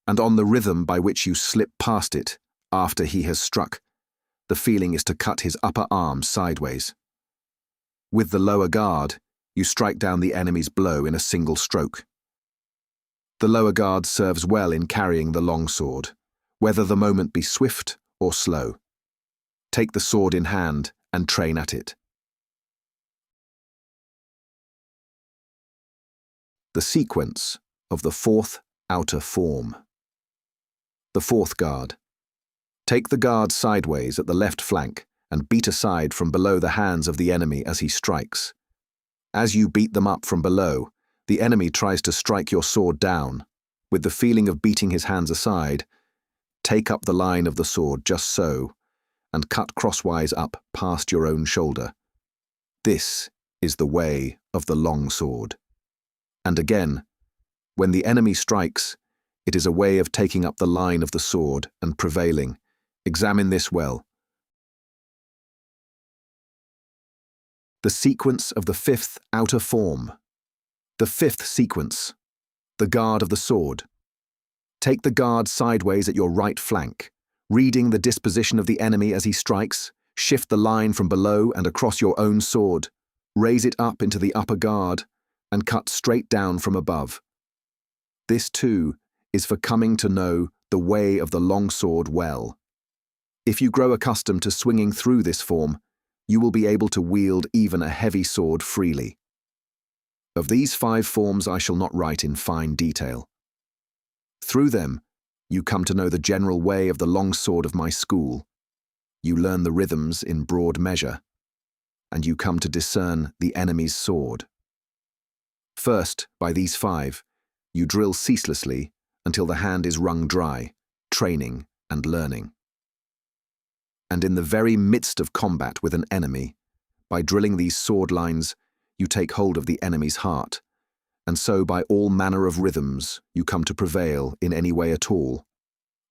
and on the rhythm by which you slip past it after he has struck, the feeling is to cut his upper arm sideways. With the lower guard, you strike down the enemy's blow in a single stroke. The lower guard serves well in carrying the long sword, whether the moment be swift or slow. Take the sword in hand and train at it. The sequence of the fourth outer form. The fourth guard. Take the guard sideways at the left flank and beat aside from below the hands of the enemy as he strikes. As you beat them up from below, the enemy tries to strike your sword down. With the feeling of beating his hands aside, take up the line of the sword just so, and cut crosswise up past your own shoulder. This is the way of the long sword. And again, when the enemy strikes, it is a way of taking up the line of the sword and prevailing. Examine this well. The sequence of the fifth outer form. The fifth sequence. The guard of the sword. Take the guard sideways at your right flank, reading the disposition of the enemy as he strikes, shift the line from below and across your own sword, raise it up into the upper guard, and cut straight down from above. This, too, is for coming to know the way of the long sword well. If you grow accustomed to swinging through this form, you will be able to wield even a heavy sword freely. Of these 5 forms I shall not write in fine detail. Through them, you come to know the general way of the long sword of my school. You learn the rhythms in broad measure, and you come to discern the enemy's sword. First, by these 5, you drill ceaselessly until the hand is wrung dry, training and learning. And in the very midst of combat with an enemy, by drilling these sword lines, you take hold of the enemy's heart, and so by all manner of rhythms you come to prevail in any way at all.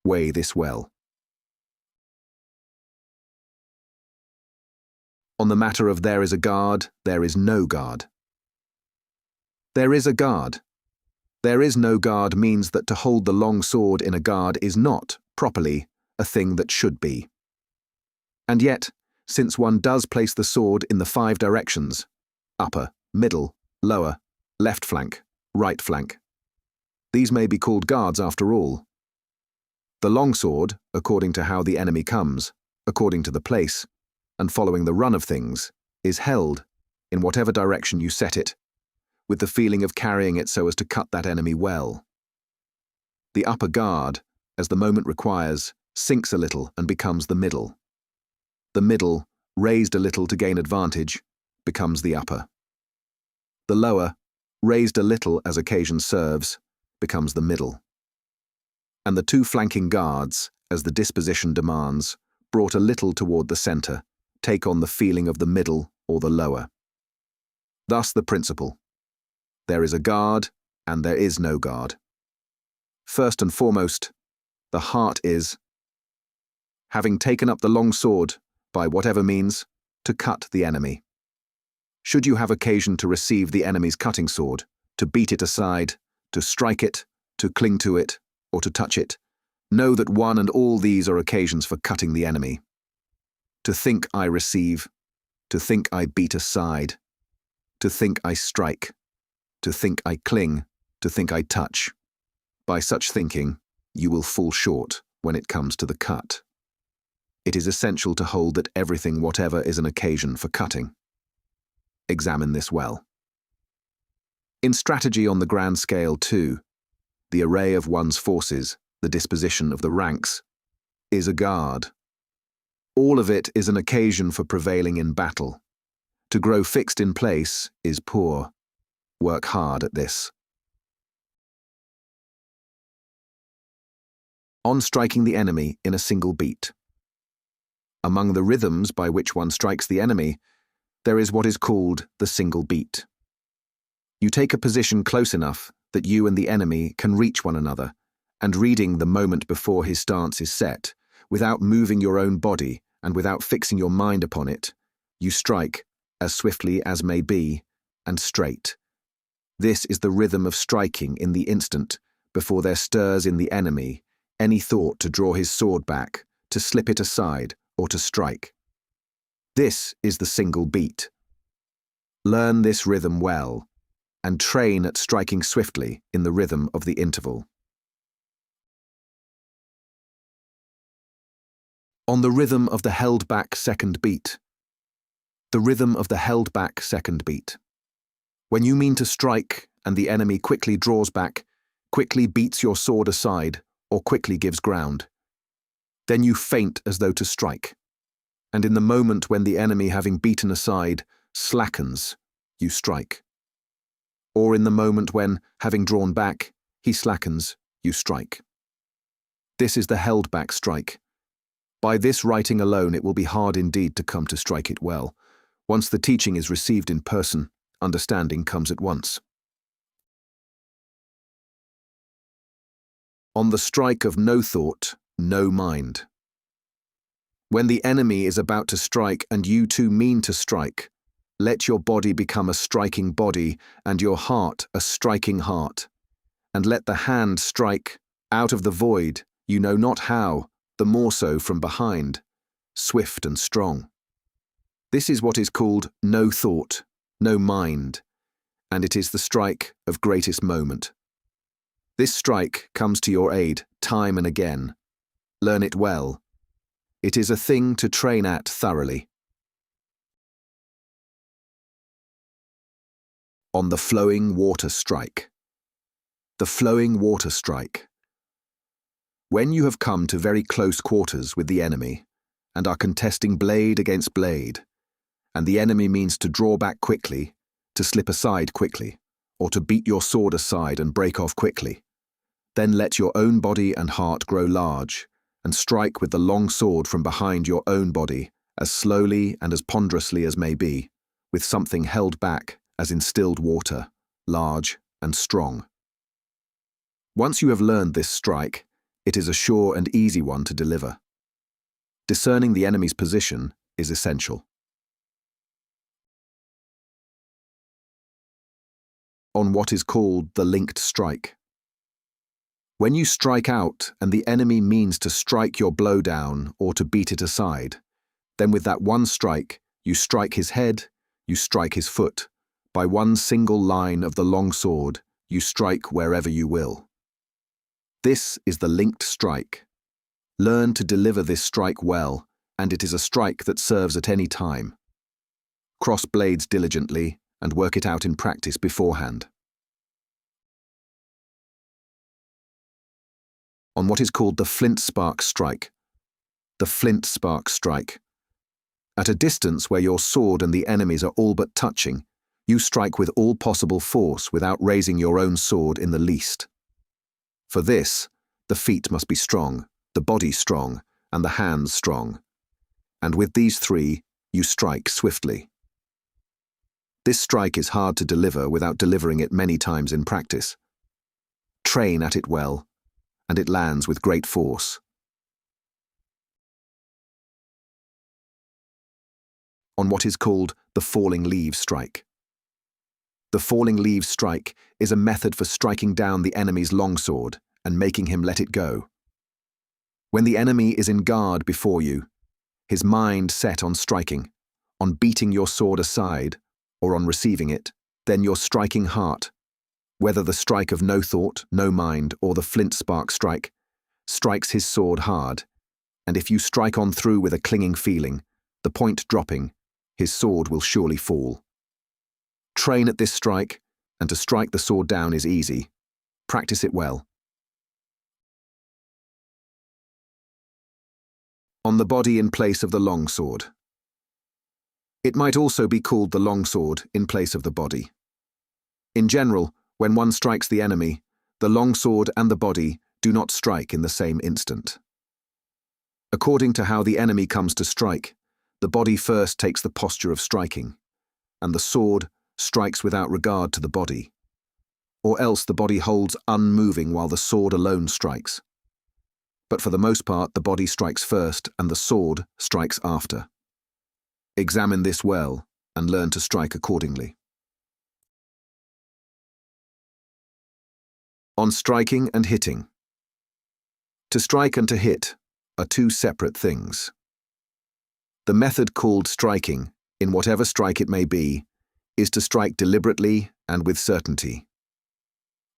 Weigh this well. On the matter of there is a guard, there is no guard. There is a guard. There is no guard means that to hold the long sword in a guard is not, properly, a thing that should be. And yet, since one does place the sword in the 5 directions, upper, middle, lower, left flank, right flank, these may be called guards after all. The long sword, according to how the enemy comes, according to the place, and following the run of things, is held, in whatever direction you set it, with the feeling of carrying it so as to cut that enemy well. The upper guard, as the moment requires, sinks a little and becomes the middle. The middle, raised a little to gain advantage, becomes the upper. The lower, raised a little as occasion serves, becomes the middle. And the 2 flanking guards, as the disposition demands, brought a little toward the center, take on the feeling of the middle or the lower. Thus the principle. There is a guard, and there is no guard. First and foremost, the heart is, having taken up the long sword, by whatever means, to cut the enemy. Should you have occasion to receive the enemy's cutting sword, to beat it aside, to strike it, to cling to it, or to touch it, know that one and all these are occasions for cutting the enemy. To think I receive, to think I beat aside, to think I strike, to think I cling, to think I touch. By such thinking, you will fall short when it comes to the cut. It is essential to hold that everything whatever is an occasion for cutting. Examine this well. In strategy on the grand scale too, the array of one's forces, the disposition of the ranks, is a guard. All of it is an occasion for prevailing in battle. To grow fixed in place is poor. Work hard at this. On striking the enemy in a single beat. Among the rhythms by which one strikes the enemy, there is what is called the single beat. You take a position close enough that you and the enemy can reach one another, and reading the moment before his stance is set, without moving your own body and without fixing your mind upon it, you strike, as swiftly as may be, and straight. This is the rhythm of striking in the instant, before there stirs in the enemy any thought to draw his sword back, to slip it aside, or to strike. This is the single beat. Learn this rhythm well, and train at striking swiftly in the rhythm of the interval. On the rhythm of the held-back second beat. The rhythm of the held-back second beat. When you mean to strike and the enemy quickly draws back, quickly beats your sword aside, or quickly gives ground. Then you feint as though to strike, and in the moment when the enemy, having beaten aside, slackens, you strike. Or in the moment when, having drawn back, he slackens, you strike. This is the held-back strike. By this writing alone it will be hard indeed to come to strike it well. Once the teaching is received in person, understanding comes at once. On the strike of no thought, no mind. When the enemy is about to strike and you too mean to strike, let your body become a striking body and your heart a striking heart. And let the hand strike, out of the void, you know not how, the more so from behind, swift and strong. This is what is called no thought, no mind, and it is the strike of greatest moment. This strike comes to your aid time and again. Learn it well. It is a thing to train at thoroughly. On the flowing water strike. The flowing water strike. When you have come to very close quarters with the enemy, and are contesting blade against blade, and the enemy means to draw back quickly, to slip aside quickly, or to beat your sword aside and break off quickly, then let your own body and heart grow large, and strike with the long sword from behind your own body, as slowly and as ponderously as may be, with something held back as in stilled water, large and strong. Once you have learned this strike, it is a sure and easy one to deliver. Discerning the enemy's position is essential. On what is called the linked strike. When you strike out and the enemy means to strike your blow down or to beat it aside, then with that one strike, you strike his head, you strike his foot. By one single line of the long sword, you strike wherever you will. This is the linked strike. Learn to deliver this strike well, and it is a strike that serves at any time. Cross blades diligently and work it out in practice beforehand. On what is called the flint spark strike. The flint spark strike. At a distance where your sword and the enemy's are all but touching, you strike with all possible force without raising your own sword in the least. For this, the feet must be strong, the body strong, and the hands strong. And with these three, you strike swiftly. This strike is hard to deliver without delivering it many times in practice. Train at it well, and it lands with great force. On what is called the falling leaves strike. The falling leaves strike is a method for striking down the enemy's longsword and making him let it go. When the enemy is in guard before you, his mind set on striking, on beating your sword aside, or on receiving it, then your striking heart, Whether the strike of no thought, no mind, or the flint spark strike, strikes his sword hard, and if you strike on through with a clinging feeling, the point dropping, his sword will surely fall. Train at this strike, and to strike the sword down is easy. Practice it well. On the body in place of the long sword. It might also be called the long sword in place of the body. In general, when one strikes the enemy, the long sword and the body do not strike in the same instant. According to how the enemy comes to strike, the body first takes the posture of striking, and the sword strikes without regard to the body, or else the body holds unmoving while the sword alone strikes. But for the most part, the body strikes first and the sword strikes after. Examine this well and learn to strike accordingly. On striking and hitting. To strike and to hit are two separate things. The method called striking, in whatever strike it may be, is to strike deliberately and with certainty.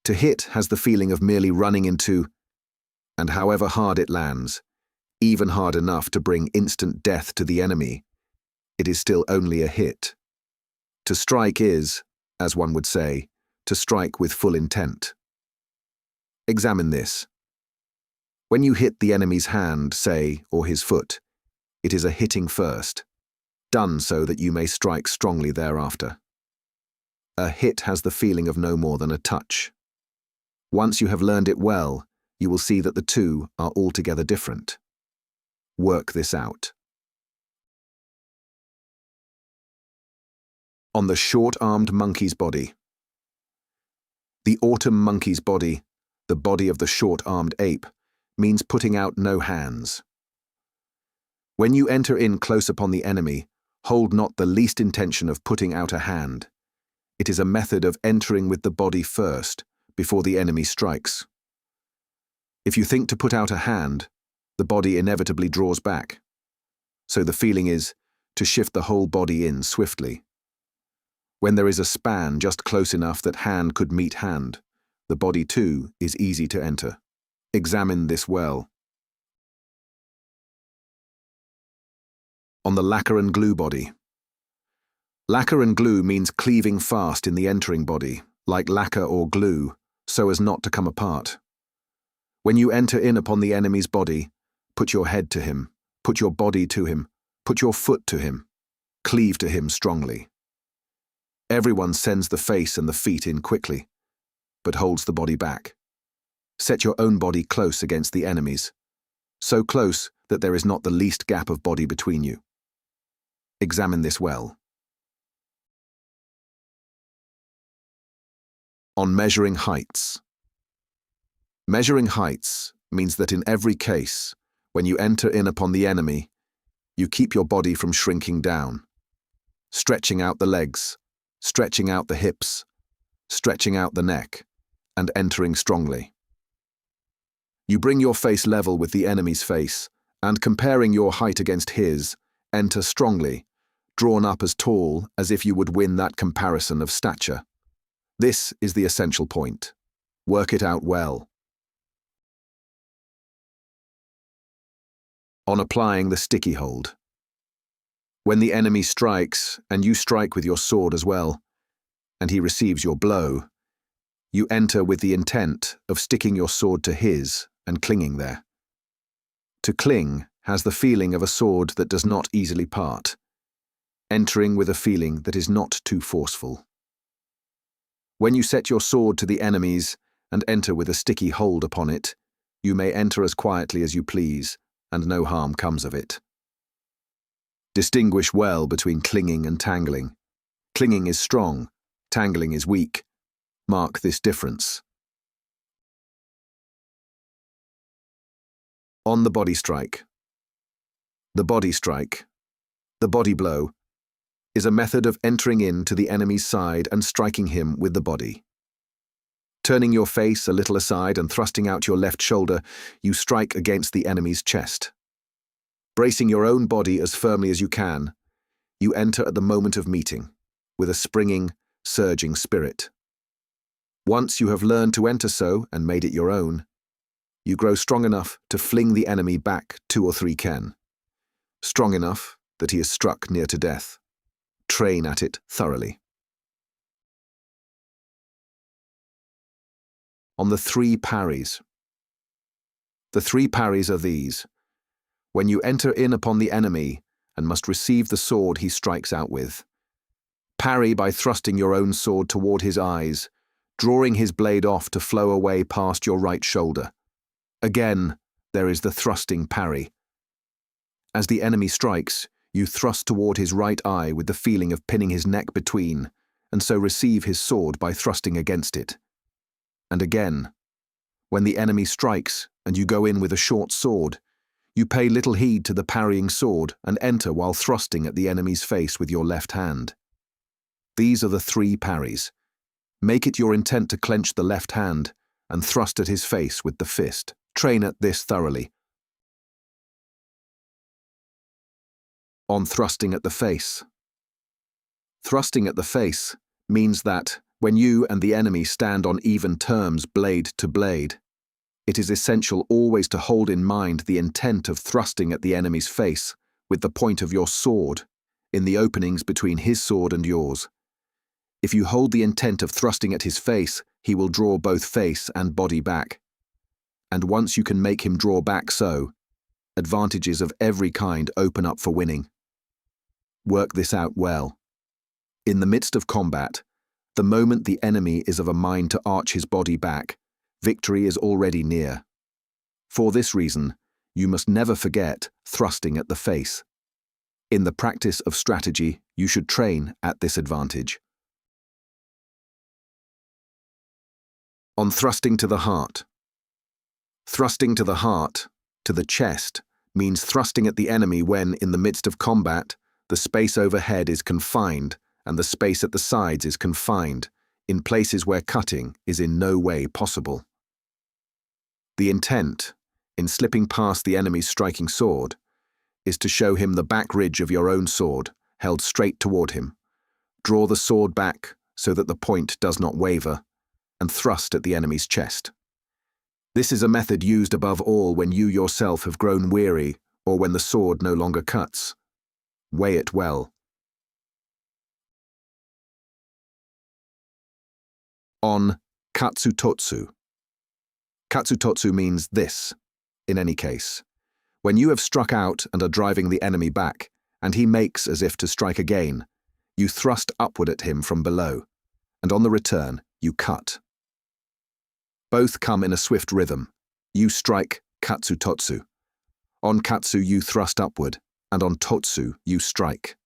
To hit has the feeling of merely running into, and however hard it lands, even hard enough to bring instant death to the enemy, it is still only a hit. To strike is, as one would say, to strike with full intent. Examine this. When you hit the enemy's hand, say, or his foot, it is a hitting first, done so that you may strike strongly thereafter. A hit has the feeling of no more than a touch. Once you have learned it well, you will see that the two are altogether different. Work this out. On the short-armed monkey's body. The autumn monkey's body, the body of the short-armed ape, means putting out no hands. When you enter in close upon the enemy, hold not the least intention of putting out a hand. It is a method of entering with the body first, before the enemy strikes. If you think to put out a hand, the body inevitably draws back. So the feeling is to shift the whole body in swiftly. When there is a span just close enough that hand could meet hand, the body too is easy to enter. Examine this well. On the lacquer and glue body. Lacquer and glue means cleaving fast in the entering body, like lacquer or glue, so as not to come apart. When you enter in upon the enemy's body, put your head to him, put your body to him, put your foot to him, cleave to him strongly. Everyone sends the face and the feet in quickly, but holds the body back. Set your own body close against the enemy's, so close that there is not the least gap of body between you. Examine this well. On measuring heights. Measuring heights means that in every case, when you enter in upon the enemy, you keep your body from shrinking down, stretching out the legs, stretching out the hips, stretching out the neck, and entering strongly. You bring your face level with the enemy's face, and comparing your height against his, enter strongly, drawn up as tall as if you would win that comparison of stature. This is the essential point. Work it out well. On applying the sticky hold. When the enemy strikes, and you strike with your sword as well, and he receives your blow, you enter with the intent of sticking your sword to his and clinging there. To cling has the feeling of a sword that does not easily part, entering with a feeling that is not too forceful. When you set your sword to the enemy's and enter with a sticky hold upon it, you may enter as quietly as you please, and no harm comes of it. Distinguish well between clinging and tangling. Clinging is strong, tangling is weak. Mark this difference. On the body strike. The body strike, the body blow, is a method of entering in to the enemy's side and striking him with the body. Turning your face a little aside and thrusting out your left shoulder, you strike against the enemy's chest. Bracing your own body as firmly as you can, you enter at the moment of meeting, with a springing, surging spirit. Once you have learned to enter so and made it your own, you grow strong enough to fling the enemy back 2 or 3 ken. Strong enough that he is struck near to death. Train at it thoroughly. On the 3 parries. The 3 parries are these. When you enter in upon the enemy and must receive the sword he strikes out with. Parry by thrusting your own sword toward his eyes, drawing his blade off to flow away past your right shoulder. Again, there is the thrusting parry. As the enemy strikes, you thrust toward his right eye with the feeling of pinning his neck between, and so receive his sword by thrusting against it. And again, when the enemy strikes and you go in with a short sword, you pay little heed to the parrying sword and enter while thrusting at the enemy's face with your left hand. These are the 3 parries. Make it your intent to clench the left hand and thrust at his face with the fist. Train at this thoroughly. On thrusting at the face. Thrusting at the face means that, when you and the enemy stand on even terms blade to blade, it is essential always to hold in mind the intent of thrusting at the enemy's face with the point of your sword in the openings between his sword and yours. If you hold the intent of thrusting at his face, he will draw both face and body back. And once you can make him draw back so, advantages of every kind open up for winning. Work this out well. In the midst of combat, the moment the enemy is of a mind to arch his body back, victory is already near. For this reason, you must never forget thrusting at the face. In the practice of strategy, you should train at this advantage. On thrusting to the heart. Thrusting to the heart, to the chest, means thrusting at the enemy when, in the midst of combat, the space overhead is confined and the space at the sides is confined, in places where cutting is in no way possible. The intent, in slipping past the enemy's striking sword, is to show him the back ridge of your own sword, held straight toward him. Draw the sword back so that the point does not waver, and thrust at the enemy's chest. This is a method used above all when you yourself have grown weary or when the sword no longer cuts. Weigh it well. On katsutotsu. Katsutotsu means this, in any case. When you have struck out and are driving the enemy back, and he makes as if to strike again, you thrust upward at him from below, and on the return, you cut. Both come in a swift rhythm. You strike katsutotsu. On katsu you thrust upward, and on totsu you strike.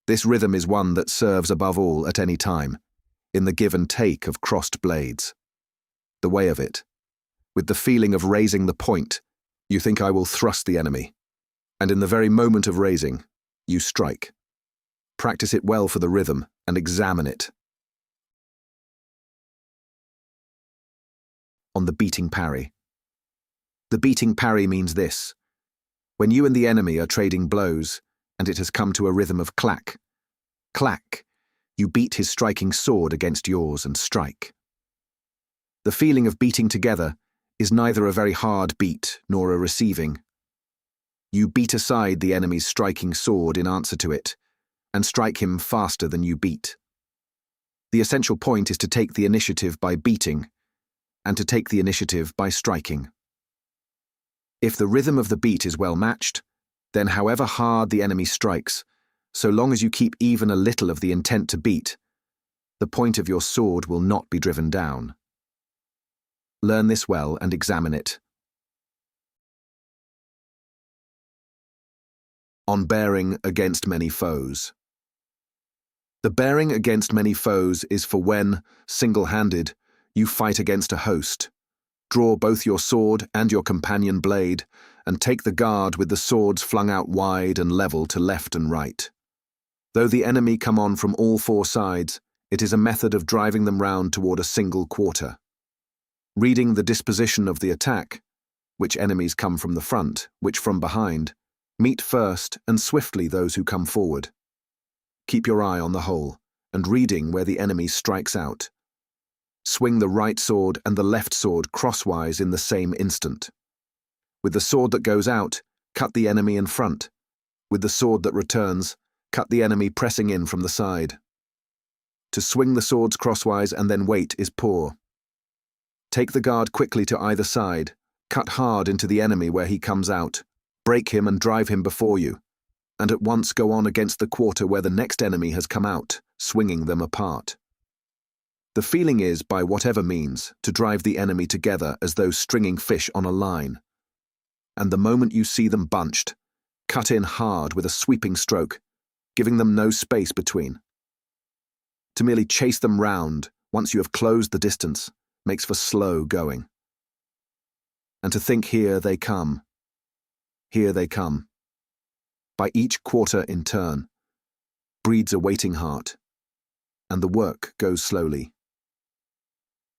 This rhythm is one that serves above all at any time, in the give and take of crossed blades. The way of it, with the feeling of raising the point, you think I will thrust the enemy, and in the very moment of raising, you strike. Practice it well for the rhythm and examine it. On the beating parry. The beating parry means this. When you and the enemy are trading blows, and it has come to a rhythm of clack, clack, you beat his striking sword against yours and strike. The feeling of beating together is neither a very hard beat nor a receiving. You beat aside the enemy's striking sword in answer to it, and strike him faster than you beat. The essential point is to take the initiative by beating, and to take the initiative by striking. If the rhythm of the beat is well matched, then however hard the enemy strikes, so long as you keep even a little of the intent to beat, the point of your sword will not be driven down. Learn this well and examine it. On bearing against many foes. The bearing against many foes is for when, single-handed, you fight against a host. Draw both your sword and your companion blade, and take the guard with the swords flung out wide and level to left and right. Though the enemy come on from all 4 sides, it is a method of driving them round toward a single quarter. Reading the disposition of the attack, which enemies come from the front, which from behind, meet first and swiftly those who come forward. Keep your eye on the whole, and reading where the enemy strikes out. Swing the right sword and the left sword crosswise in the same instant. With the sword that goes out, cut the enemy in front. With the sword that returns, cut the enemy pressing in from the side. To swing the swords crosswise and then wait is poor. Take the guard quickly to either side, cut hard into the enemy where he comes out, break him and drive him before you, and at once go on against the quarter where the next enemy has come out, swinging them apart. The feeling is, by whatever means, to drive the enemy together as though stringing fish on a line. And the moment you see them bunched, cut in hard with a sweeping stroke, giving them no space between. To merely chase them round, once you have closed the distance, makes for slow going. And to think, here they come. Here they come. By each quarter in turn, breeds a waiting heart, and the work goes slowly.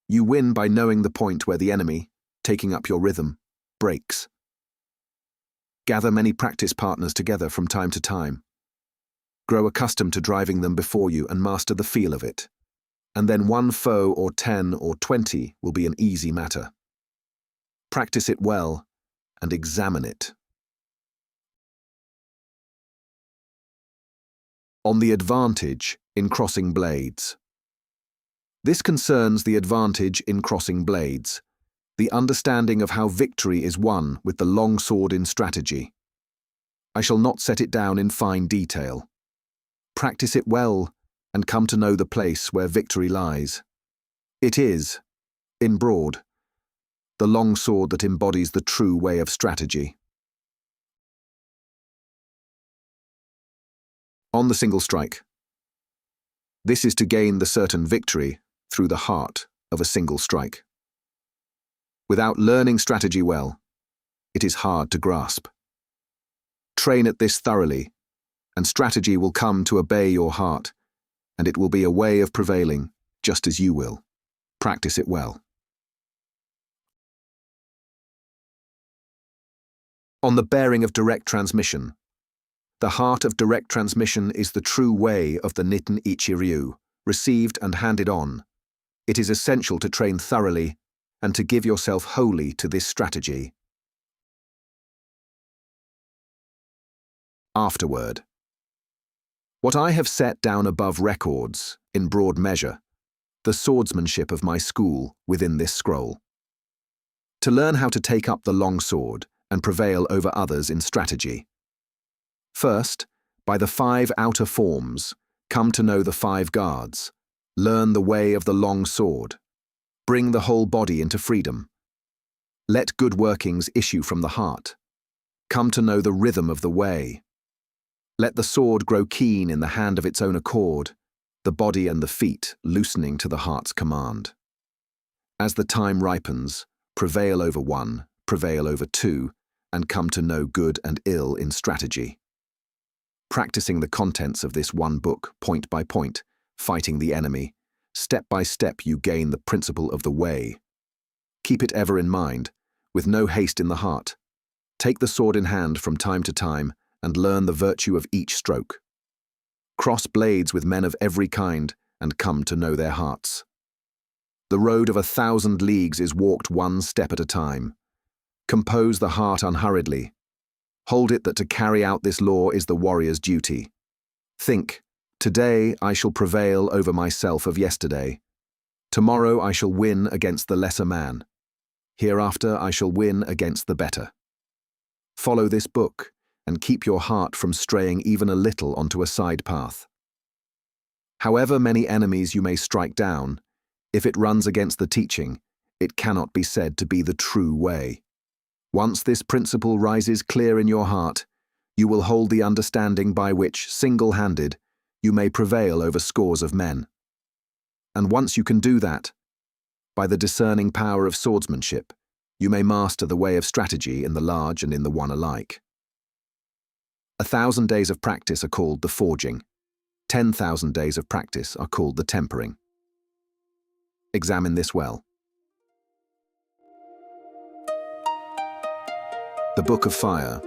You win by knowing the point where the enemy, taking up your rhythm, breaks. Gather many practice partners together from time to time. Grow accustomed to driving them before you and master the feel of it. And then one foe or 10 or 20 will be an easy matter. Practice it well and examine it. On the advantage in crossing blades. This concerns the advantage in crossing blades, the understanding of how victory is won with the long sword in strategy. I shall not set it down in fine detail. Practice it well and come to know the place where victory lies. It is, in broad, the long sword that embodies the true way of strategy. On the single strike. This is to gain the certain victory through the heart of a single strike. Without learning strategy well, it is hard to grasp. Train at this thoroughly, and strategy will come to obey your heart, and it will be a way of prevailing, just as you will. Practice it well. On the bearing of direct transmission. The heart of direct transmission is the true way of the Nitten Ichi-ryu, received and handed on. It is essential to train thoroughly and to give yourself wholly to this strategy. Afterword. What I have set down above records, in broad measure, the swordsmanship of my school within this scroll. To learn how to take up the long sword and prevail over others in strategy. First, by the 5 outer forms, come to know the 5 guards, learn the way of the long sword, bring the whole body into freedom. Let good workings issue from the heart. Come to know the rhythm of the way. Let the sword grow keen in the hand of its own accord, the body and the feet loosening to the heart's command. As the time ripens, prevail over 1, prevail over 2, and come to know good and ill in strategy. Practicing the contents of this one book, point by point, fighting the enemy, step by step you gain the principle of the way. Keep it ever in mind, with no haste in the heart. Take the sword in hand from time to time and learn the virtue of each stroke. Cross blades with men of every kind and come to know their hearts. The road of 1,000 leagues is walked one step at a time. Compose the heart unhurriedly. Hold it that to carry out this law is the warrior's duty. Think, today I shall prevail over myself of yesterday. Tomorrow I shall win against the lesser man. Hereafter I shall win against the better. Follow this book and keep your heart from straying even a little onto a side path. However many enemies you may strike down, if it runs against the teaching, it cannot be said to be the true way. Once this principle rises clear in your heart, you will hold the understanding by which, single-handed, you may prevail over scores of men. And once you can do that, by the discerning power of swordsmanship, you may master the way of strategy in the large and in the one alike. 1,000 days of practice are called the forging. 10,000 days of practice are called the tempering. Examine this well. The Book of Fire.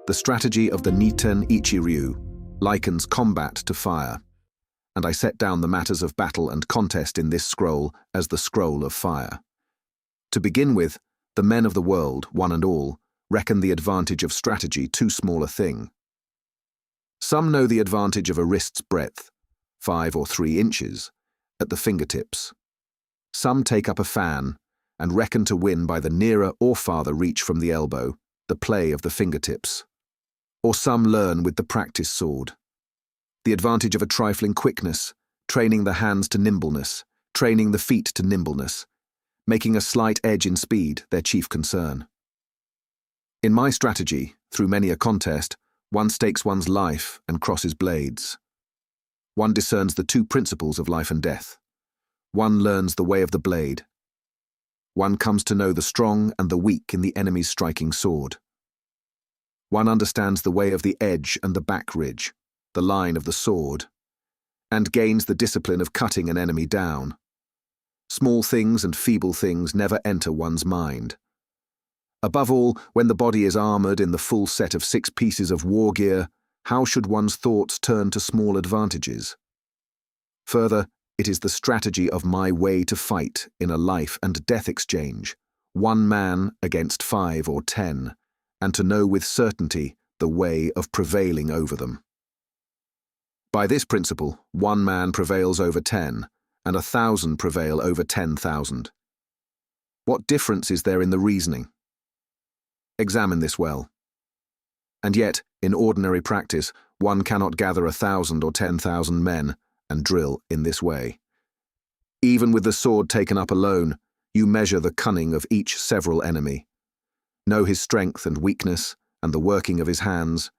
The strategy of the Nitten Ichi-ryu likens combat to fire, and I set down the matters of battle and contest in this scroll as the scroll of fire. To begin with, the men of the world, one and all, reckon the advantage of strategy too small a thing. Some know the advantage of a wrist's breadth, 5 or 3 inches, at the fingertips. Some take up a fan and reckon to win by the nearer or farther reach from the elbow, the play of the fingertips. Or some learn with the practice sword. The advantage of a trifling quickness, training the hands to nimbleness, training the feet to nimbleness, making a slight edge in speed their chief concern. In my strategy, through many a contest, one stakes one's life and crosses blades. One discerns the 2 principles of life and death. One learns the way of the blade. One comes to know the strong and the weak in the enemy's striking sword. One understands the way of the edge and the back ridge, the line of the sword, and gains the discipline of cutting an enemy down. Small things and feeble things never enter one's mind. Above all, when the body is armoured in the full set of 6 pieces of war gear, how should one's thoughts turn to small advantages? Further, it is the strategy of my way to fight in a life and death exchange, 1 man against 5 or 10, and to know with certainty the way of prevailing over them. By this principle, 1 man prevails over 10, and 1,000 prevail over 10,000. What difference is there in the reasoning? Examine this well. And yet, in ordinary practice, one cannot gather 1,000 or 10,000 men and drill in this way. Even with the sword taken up alone, you measure the cunning of each several enemy, know his strength and weakness and the working of his hands,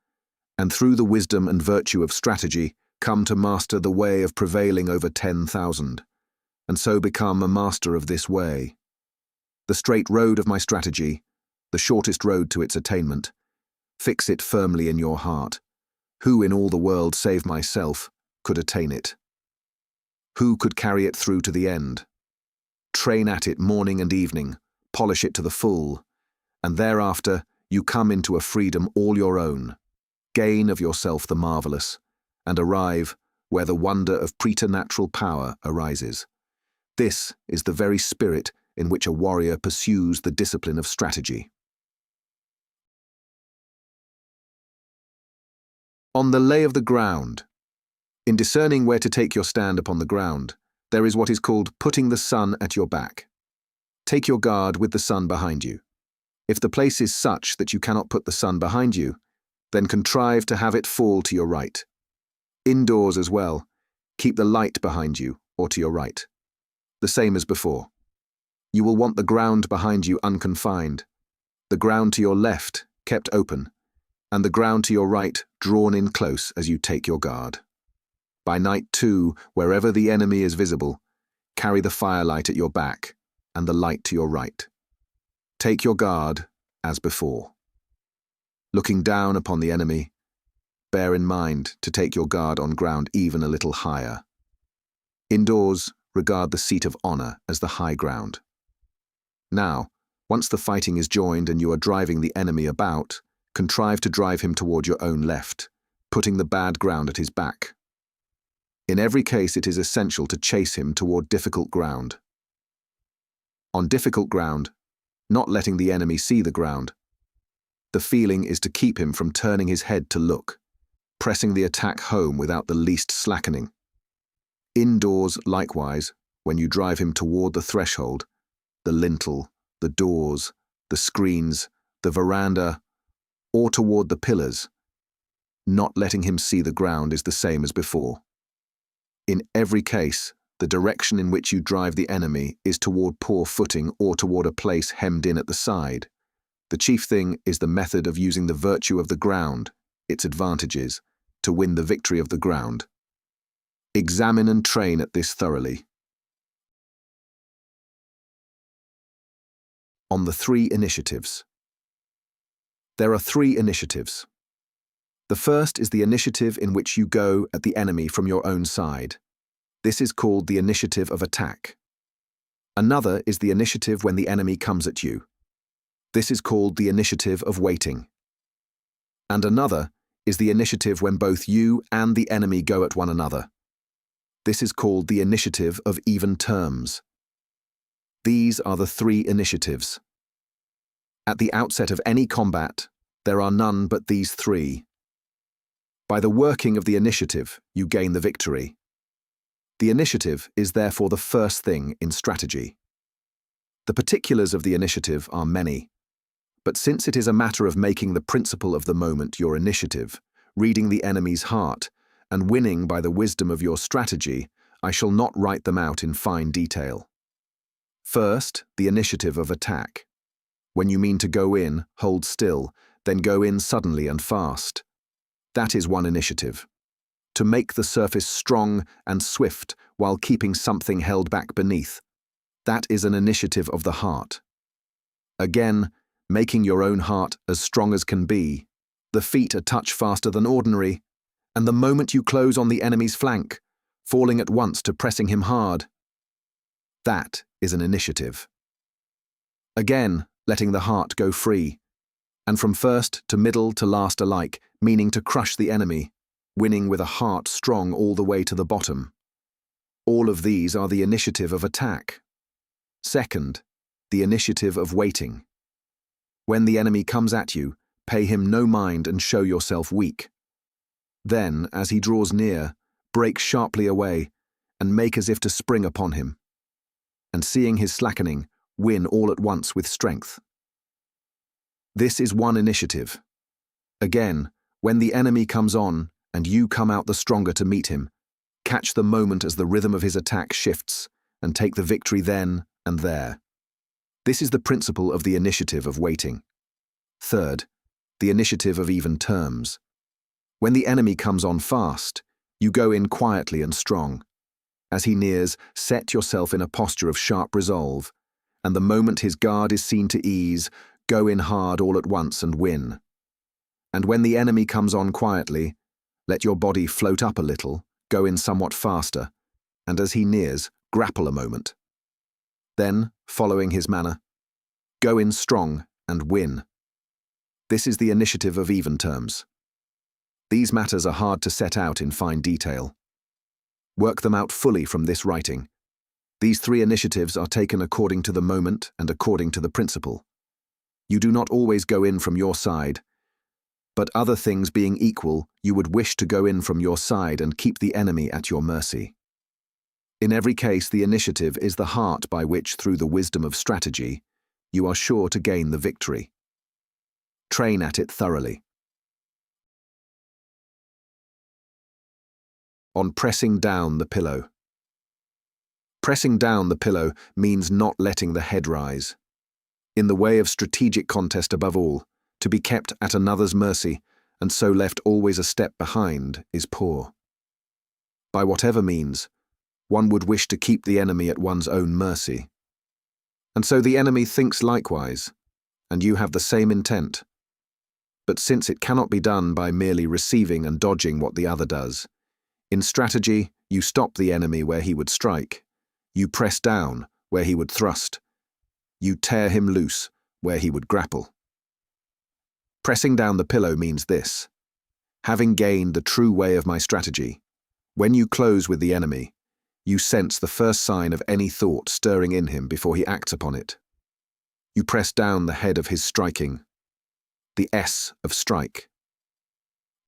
and through the wisdom and virtue of strategy come to master the way of prevailing over 10,000, and so become a master of this way. The straight road of my strategy, the shortest road to its attainment, fix it firmly in your heart. Who in all the world save myself could attain it? Who could carry it through to the end? Train at it morning and evening, polish it to the full, and thereafter you come into a freedom all your own, gain of yourself the marvellous, and arrive where the wonder of preternatural power arises. This is the very spirit in which a warrior pursues the discipline of strategy. On the lay of the ground. In discerning where to take your stand upon the ground, there is what is called putting the sun at your back. Take your guard with the sun behind you. If the place is such that you cannot put the sun behind you, then contrive to have it fall to your right. Indoors as well, keep the light behind you or to your right. The same as before. You will want the ground behind you unconfined, the ground to your left kept open, and the ground to your right drawn in close as you take your guard. By night too, wherever the enemy is visible, carry the firelight at your back and the light to your right. Take your guard as before. Looking down upon the enemy, bear in mind to take your guard on ground even a little higher. Indoors, regard the seat of honor as the high ground. Now, once the fighting is joined and you are driving the enemy about, contrive to drive him toward your own left, putting the bad ground at his back. In every case, it is essential to chase him toward difficult ground. On difficult ground, not letting the enemy see the ground, the feeling is to keep him from turning his head to look, pressing the attack home without the least slackening. Indoors, likewise, when you drive him toward the threshold, the lintel, the doors, the screens, the veranda, or toward the pillars, not letting him see the ground is the same as before. In every case, the direction in which you drive the enemy is toward poor footing or toward a place hemmed in at the side. The chief thing is the method of using the virtue of the ground, its advantages, to win the victory of the ground. Examine and train at this thoroughly. On the 3 initiatives. There are 3 initiatives. The first is the initiative in which you go at the enemy from your own side. This is called the initiative of attack. Another is the initiative when the enemy comes at you. This is called the initiative of waiting. And another is the initiative when both you and the enemy go at one another. This is called the initiative of even terms. These are the three initiatives. At the outset of any combat, there are none but these three. By the working of the initiative, you gain the victory. The initiative is therefore the first thing in strategy. The particulars of the initiative are many, but since it is a matter of making the principle of the moment your initiative, reading the enemy's heart, and winning by the wisdom of your strategy, I shall not write them out in fine detail. First, the initiative of attack. When you mean to go in, hold still, then go in suddenly and fast. That is one initiative. To make the surface strong and swift while keeping something held back beneath. That is an initiative of the heart. Again, making your own heart as strong as can be, the feet a touch faster than ordinary, and the moment you close on the enemy's flank, falling at once to pressing him hard. That is an initiative. Again, letting the heart go free, and from first to middle to last alike, meaning to crush the enemy, winning with a heart strong all the way to the bottom. All of these are the initiative of attack. Second, the initiative of waiting. When the enemy comes at you, pay him no mind and show yourself weak. Then, as he draws near, break sharply away and make as if to spring upon him. And seeing his slackening, win all at once with strength. This is one initiative. Again, when the enemy comes on and you come out the stronger to meet him, catch the moment as the rhythm of his attack shifts and take the victory then and there. This is the principle of the initiative of waiting. Third, the initiative of even terms. When the enemy comes on fast, you go in quietly and strong. As he nears, set yourself in a posture of sharp resolve, and the moment his guard is seen to ease, go in hard all at once and win. And when the enemy comes on quietly, let your body float up a little, go in somewhat faster, and as he nears, grapple a moment. Then, following his manner, go in strong and win. This is the initiative of even terms. These matters are hard to set out in fine detail. Work them out fully from this writing. These three initiatives are taken according to the moment and according to the principle. You do not always go in from your side, but other things being equal, you would wish to go in from your side and keep the enemy at your mercy. In every case, the initiative is the heart by which, through the wisdom of strategy, you are sure to gain the victory. Train at it thoroughly. On pressing down the pillow. Pressing down the pillow means not letting the head rise. In the way of strategic contest above all, to be kept at another's mercy and so left always a step behind is poor. By whatever means, one would wish to keep the enemy at one's own mercy. And so the enemy thinks likewise, and you have the same intent. But since it cannot be done by merely receiving and dodging what the other does, in strategy you stop the enemy where he would strike, you press down where he would thrust, you tear him loose where he would grapple. Pressing down the pillow means this: having gained the true way of my strategy, when you close with the enemy, you sense the first sign of any thought stirring in him before he acts upon it. You press down the head of his striking, the S of strike,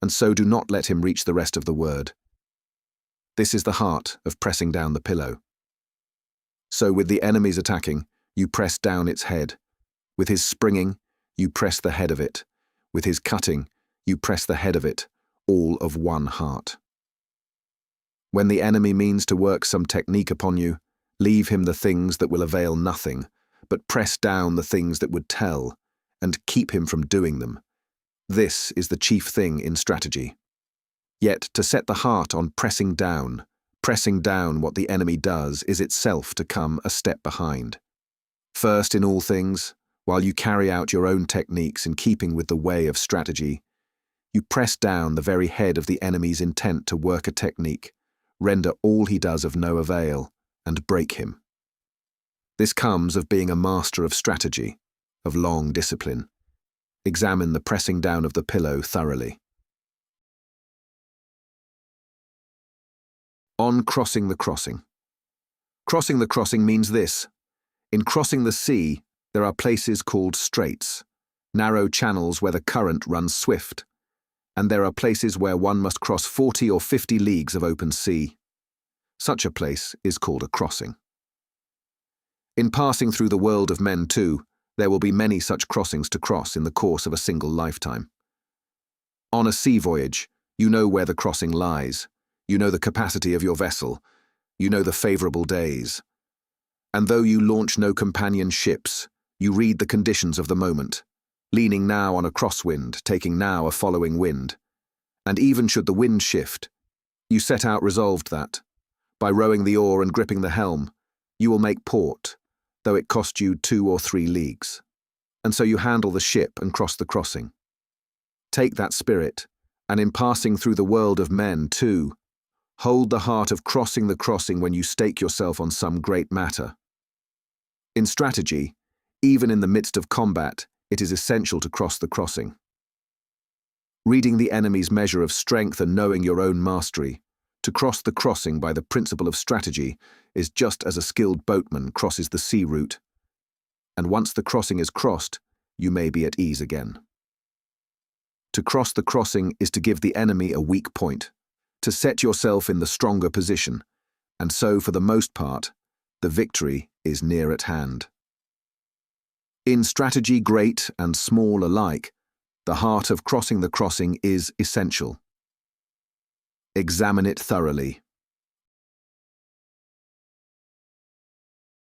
and so do not let him reach the rest of the word. This is the heart of pressing down the pillow. So with the enemy's attacking, you press down its head. With his springing, you press the head of it. With his cutting, you press the head of it, all of one heart. When the enemy means to work some technique upon you, leave him the things that will avail nothing, but press down the things that would tell, and keep him from doing them. This is the chief thing in strategy. Yet to set the heart on pressing down what the enemy does is itself to come a step behind. First in all things, while you carry out your own techniques in keeping with the way of strategy, you press down the very head of the enemy's intent to work a technique, render all he does of no avail, and break him. This comes of being a master of strategy, of long discipline. Examine the pressing down of the pillow thoroughly. On crossing the crossing. Crossing the crossing means this. In crossing the sea, there are places called straits, narrow channels where the current runs swift, and there are places where one must cross 40 or 50 leagues of open sea. Such a place is called a crossing. In passing through the world of men too, there will be many such crossings to cross in the course of a single lifetime. On a sea voyage, you know where the crossing lies, you know the capacity of your vessel, you know the favourable days. And though you launch no companion ships, you read the conditions of the moment, leaning now on a crosswind, taking now a following wind. And even should the wind shift, you set out resolved that, by rowing the oar and gripping the helm, you will make port, though it cost you 2 or 3 leagues. And so you handle the ship and cross the crossing. Take that spirit, and in passing through the world of men too, hold the heart of crossing the crossing when you stake yourself on some great matter. In strategy, even in the midst of combat, it is essential to cross the crossing. Reading the enemy's measure of strength and knowing your own mastery, to cross the crossing by the principle of strategy is just as a skilled boatman crosses the sea route. And once the crossing is crossed, you may be at ease again. To cross the crossing is to give the enemy a weak point, to set yourself in the stronger position, and so, for the most part, the victory is near at hand. In strategy, great and small alike, the heart of crossing the crossing is essential. Examine it thoroughly.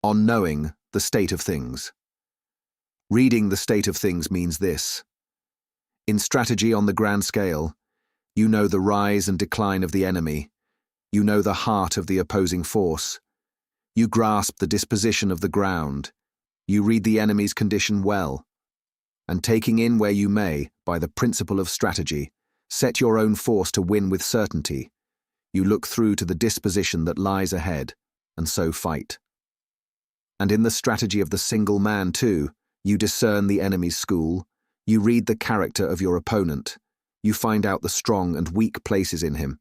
On knowing the state of things. Reading the state of things means this. In strategy on the grand scale, you know the rise and decline of the enemy. You know the heart of the opposing force. You grasp the disposition of the ground. You read the enemy's condition well. And taking in where you may, by the principle of strategy, set your own force to win with certainty. You look through to the disposition that lies ahead, and so fight. And in the strategy of the single man too, you discern the enemy's school, you read the character of your opponent, you find out the strong and weak places in him.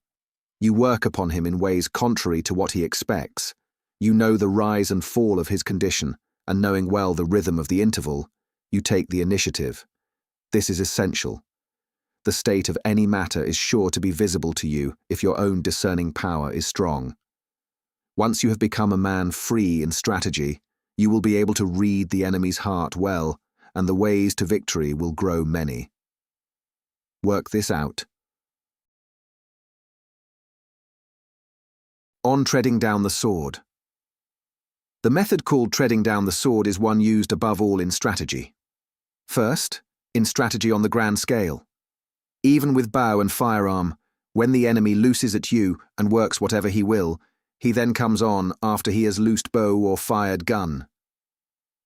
You work upon him in ways contrary to what he expects. You know the rise and fall of his condition, and knowing well the rhythm of the interval, you take the initiative. This is essential. The state of any matter is sure to be visible to you if your own discerning power is strong. Once you have become a man free in strategy, you will be able to read the enemy's heart well, and the ways to victory will grow many. Work this out. On treading down the sword. The method called treading down the sword is one used above all in strategy. First, in strategy on the grand scale. Even with bow and firearm, when the enemy looses at you and works whatever he will, he then comes on after he has loosed bow or fired gun.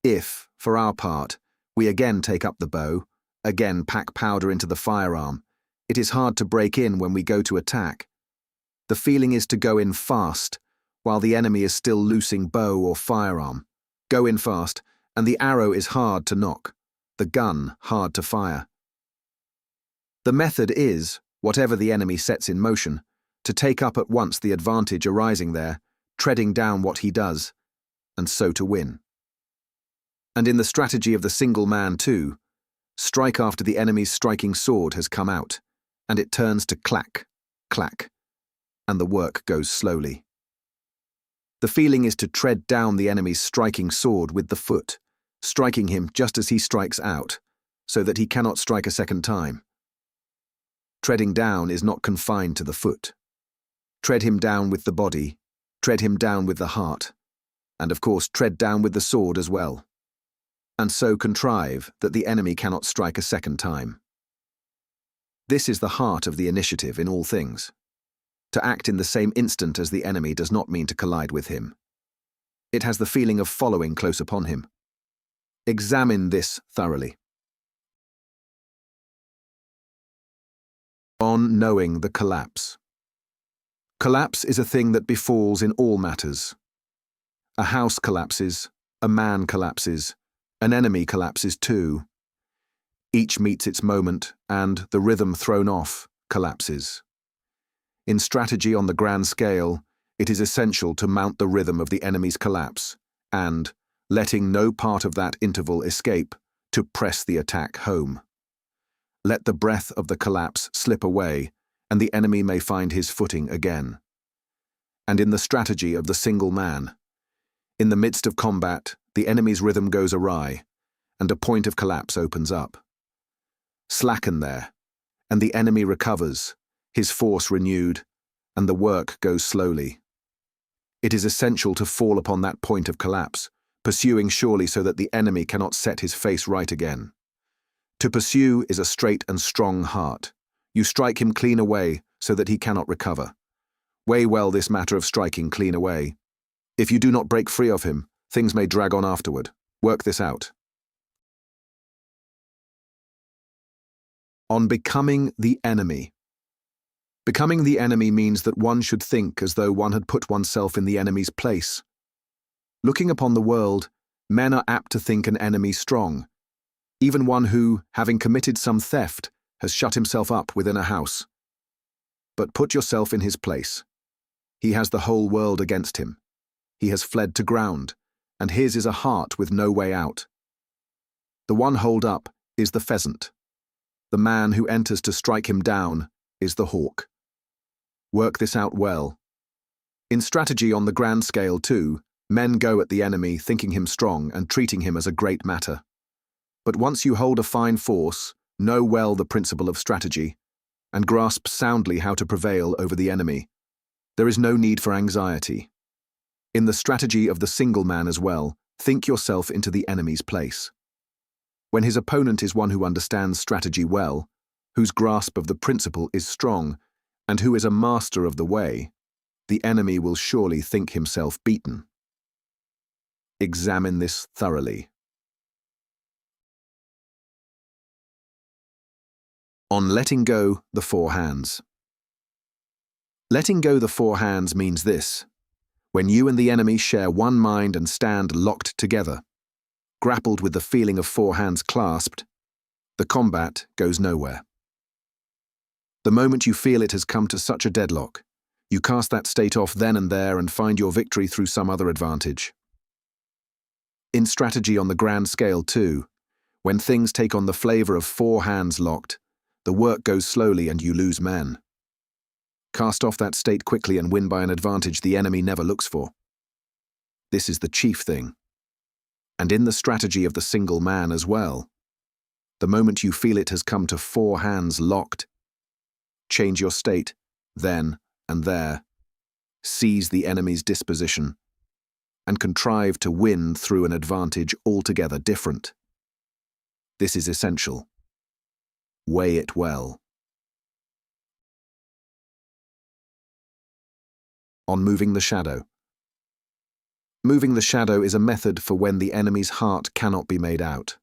If, for our part, we again take up the bow, again pack powder into the firearm, it is hard to break in when we go to attack. The feeling is to go in fast, while the enemy is still loosing bow or firearm. Go in fast, and the arrow is hard to knock, the gun hard to fire. The method is, whatever the enemy sets in motion, to take up at once the advantage arising there, treading down what he does, and so to win. And in the strategy of the single man too, strike after the enemy's striking sword has come out, and it turns to clack, clack, and the work goes slowly. The feeling is to tread down the enemy's striking sword with the foot, striking him just as he strikes out, so that he cannot strike a second time. Treading down is not confined to the foot. Tread him down with the body, tread him down with the heart, and of course tread down with the sword as well. And so contrive that the enemy cannot strike a second time. This is the heart of the initiative in all things. To act in the same instant as the enemy does not mean to collide with him. It has the feeling of following close upon him. Examine this thoroughly. On knowing the collapse. Collapse is a thing that befalls in all matters. A house collapses, a man collapses, an enemy collapses too. Each meets its moment, and the rhythm thrown off collapses. In strategy on the grand scale, It is essential to mount the rhythm of the enemy's collapse and, letting no part of that interval escape, to press the attack home. Let the breath of the collapse slip away, and the enemy may find his footing again. And in the strategy of the single man, in the midst of combat, the enemy's rhythm goes awry, and a point of collapse opens up. Slacken there, and the enemy recovers, his force renewed, and the work goes slowly. It is essential to fall upon that point of collapse, pursuing surely so that the enemy cannot set his face right again. To pursue is a straight and strong heart. You strike him clean away so that he cannot recover. Weigh well this matter of striking clean away. If you do not break free of him, things may drag on afterward. Work this out. On becoming the enemy. Becoming the enemy means that one should think as though one had put oneself in the enemy's place. Looking upon the world, men are apt to think an enemy strong, even one who, having committed some theft, has shut himself up within a house. But put yourself in his place. He has the whole world against him. He has fled to ground, and his is a heart with no way out. The one holed up is the pheasant. The man who enters to strike him down is the hawk. Work this out well. In strategy on the grand scale too, men go at the enemy thinking him strong and treating him as a great matter. But once you hold a fine force, know well the principle of strategy, and grasp soundly how to prevail over the enemy, there is no need for anxiety. In the strategy of the single man as well, think yourself into the enemy's place. When his opponent is one who understands strategy well, whose grasp of the principle is strong, and who is a master of the way, the enemy will surely think himself beaten. Examine this thoroughly. On letting go the four hands. Letting go the four hands means this: when you and the enemy share one mind and stand locked together, grappled with the feeling of four hands clasped, the combat goes nowhere. The moment you feel it has come to such a deadlock, you cast that state off then and there and find your victory through some other advantage. In strategy on the grand scale too, when things take on the flavor of four hands locked, the work goes slowly and you lose men. Cast off that state quickly and win by an advantage the enemy never looks for. This is the chief thing. And in the strategy of the single man as well, the moment you feel it has come to four hands locked, change your state, then and there, seize the enemy's disposition, and contrive to win through an advantage altogether different. This is essential. Weigh it well. On moving the shadow. Moving the shadow is a method for when the enemy's heart cannot be made out.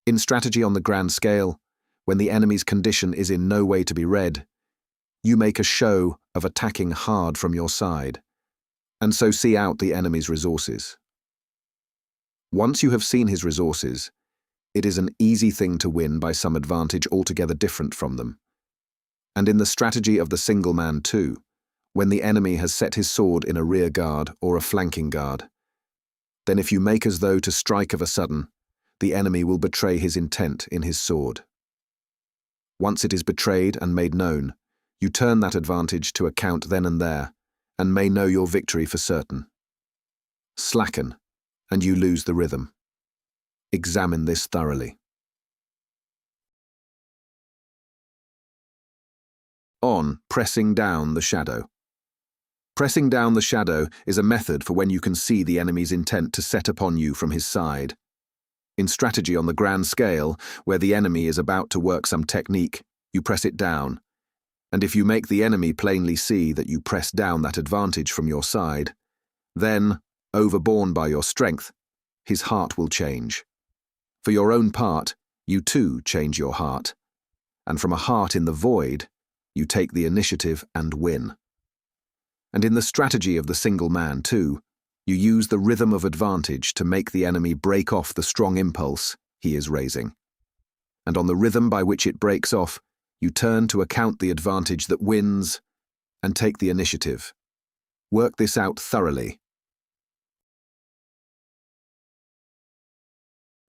In strategy on the grand scale, when the enemy's condition is in no way to be read, you make a show of attacking hard from your side, and so see out the enemy's resources. Once you have seen his resources, it is an easy thing to win by some advantage altogether different from them. And in the strategy of the single man too, when the enemy has set his sword in a rear guard or a flanking guard, then if you make as though to strike of a sudden, the enemy will betray his intent in his sword. Once it is betrayed and made known, you turn that advantage to account then and there, and may know your victory for certain. Slacken, and you lose the rhythm. Examine this thoroughly. On pressing down the shadow. Pressing down the shadow is a method for when you can see the enemy's intent to set upon you from his side. In strategy on the grand scale, where the enemy is about to work some technique, you press it down. And if you make the enemy plainly see that you press down that advantage from your side, then, overborne by your strength, his heart will change. For your own part, you too change your heart. And from a heart in the void, you take the initiative and win. And in the strategy of the single man too, you use the rhythm of advantage to make the enemy break off the strong impulse he is raising. And on the rhythm by which it breaks off, you turn to account the advantage that wins and take the initiative. Work this out thoroughly.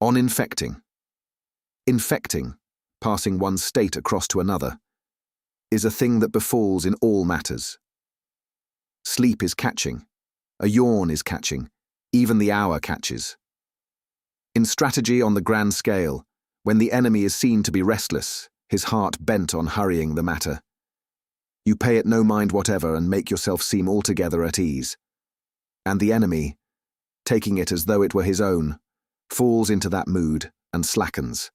On infecting. Infecting, passing one state across to another, is a thing that befalls in all matters. Sleep is catching, a yawn is catching, even the hour catches. In strategy on the grand scale, when the enemy is seen to be restless, his heart bent on hurrying the matter, you pay it no mind whatever and make yourself seem altogether at ease. And the enemy, taking it as though it were his own, falls into that mood and slackens.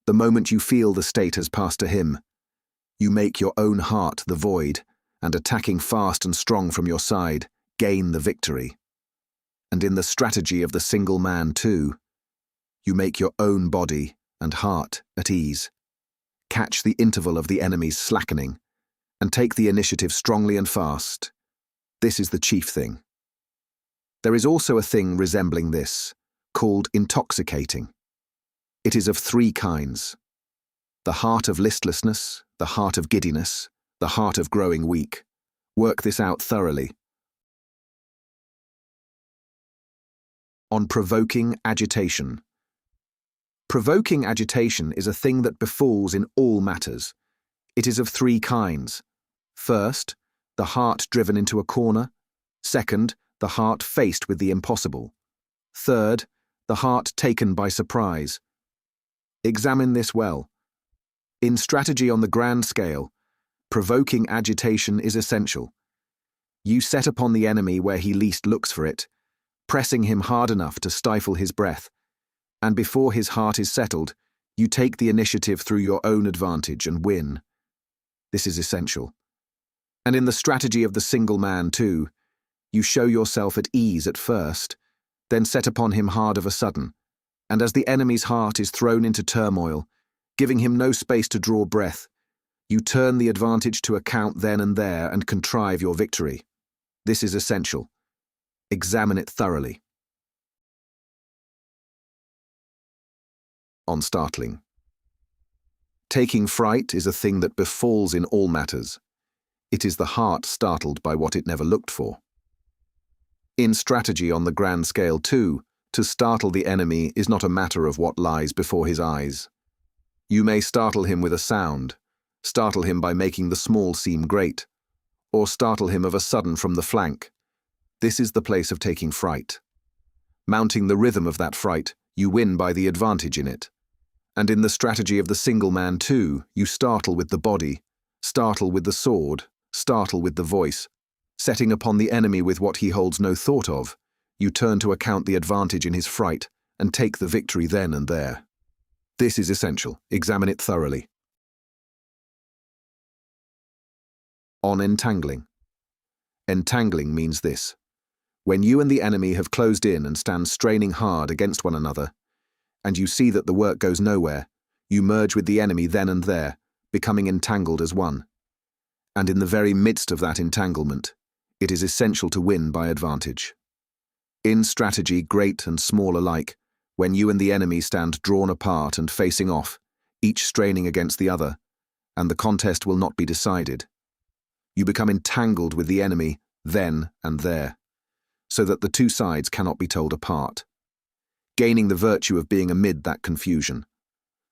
The moment you feel the state has passed to him, you make your own heart the void, and attacking fast and strong from your side, gain the victory. And in the strategy of the single man too, you make your own body and heart at ease, catch the interval of the enemy's slackening, and take the initiative strongly and fast. This is the chief thing. There is also a thing resembling this, called intoxicating. It is of three kinds: the heart of listlessness, the heart of giddiness, the heart of growing weak. Work this out thoroughly. On provoking agitation. Provoking agitation is a thing that befalls in all matters. It is of three kinds. First, the heart driven into a corner. Second, the heart faced with the impossible. Third, the heart taken by surprise. Examine this well. In strategy on the grand scale, provoking agitation is essential. You set upon the enemy where he least looks for it, pressing him hard enough to stifle his breath, and before his heart is settled, you take the initiative through your own advantage and win. This is essential. And in the strategy of the single man too, you show yourself at ease at first, then set upon him hard of a sudden, and as the enemy's heart is thrown into turmoil, giving him no space to draw breath, you turn the advantage to account then and there and contrive your victory. This is essential. Examine it thoroughly. On startling. Taking fright is a thing that befalls in all matters. It is the heart startled by what it never looked for. In strategy on the grand scale too, to startle the enemy is not a matter of what lies before his eyes. You may startle him with a sound, startle him by making the small seem great, or startle him of a sudden from the flank. This is the place of taking fright. Mounting the rhythm of that fright, you win by the advantage in it. And in the strategy of the single man too, you startle with the body, startle with the sword, startle with the voice. Setting upon the enemy with what he holds no thought of, you turn to account the advantage in his fright and take the victory then and there. This is essential. Examine it thoroughly. On entangling. Entangling means this: when you and the enemy have closed in and stand straining hard against one another, and you see that the work goes nowhere, you merge with the enemy then and there, becoming entangled as one. And in the very midst of that entanglement, it is essential to win by advantage. In strategy, great and small alike, when you and the enemy stand drawn apart and facing off, each straining against the other, and the contest will not be decided, you become entangled with the enemy then and there, so that the two sides cannot be told apart, gaining the virtue of being amid that confusion,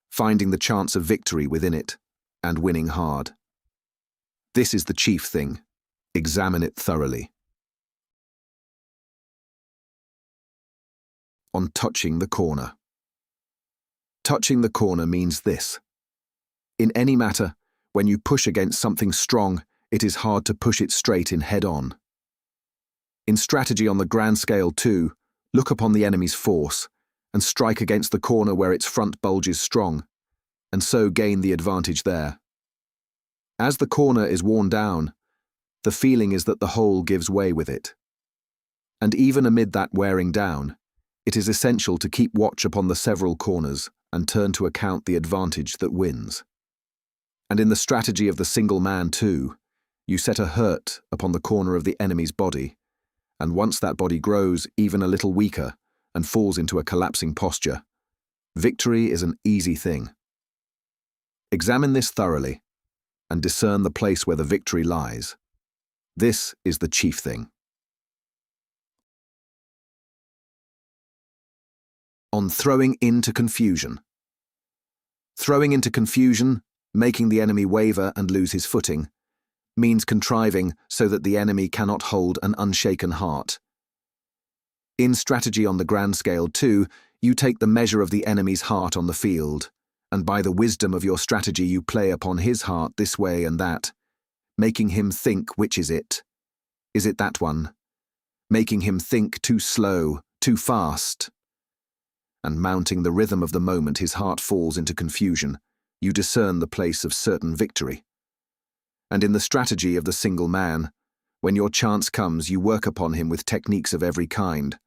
finding the chance of victory within it, and winning hard. This is the chief thing. Examine it thoroughly. On touching the corner. Touching the corner means this: in any matter, when you push against something strong, it is hard to push it straight in head-on. In strategy on the grand scale too, look upon the enemy's force, and strike against the corner where its front bulges strong, and so gain the advantage there. As the corner is worn down, the feeling is that the whole gives way with it. And even amid that wearing down, it is essential to keep watch upon the several corners and turn to account the advantage that wins. And in the strategy of the single man too, you set a hurt upon the corner of the enemy's body, and once that body grows even a little weaker and falls into a collapsing posture, victory is an easy thing. Examine this thoroughly, and discern the place where the victory lies. This is the chief thing. On throwing into confusion. Throwing into confusion, making the enemy waver and lose his footing, means contriving so that the enemy cannot hold an unshaken heart. In strategy on the grand scale too, you take the measure of the enemy's heart on the field, and by the wisdom of your strategy you play upon his heart this way and that, making him think which is it. Is it that one? Making him think too slow, too fast. And mounting the rhythm of the moment his heart falls into confusion, you discern the place of certain victory. And in the strategy of the single man, when your chance comes, you work upon him with techniques of every kind,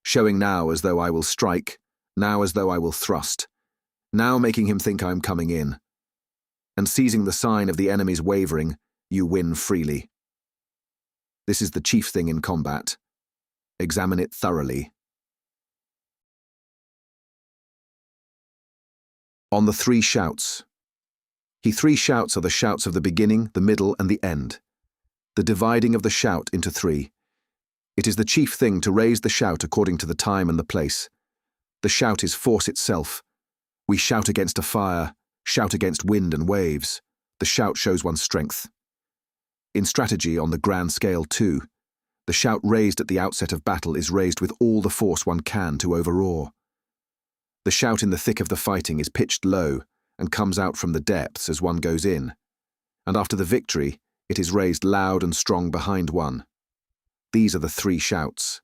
showing now as though I will strike, now as though I will thrust, now making him think I am coming in. And seizing the sign of the enemy's wavering, you win freely. This is the chief thing in combat. Examine it thoroughly. On the three shouts. Three shouts are the shouts of the beginning, the middle, and the end. The dividing of the shout into three. It is the chief thing to raise the shout according to the time and the place. The shout is force itself. We shout against a fire, shout against wind and waves. The shout shows one's strength. In strategy on the grand scale too, the shout raised at the outset of battle is raised with all the force one can to overawe. The shout in the thick of the fighting is pitched low and comes out from the depths as one goes in, and after the victory, it is raised loud and strong behind one. These are the three shouts.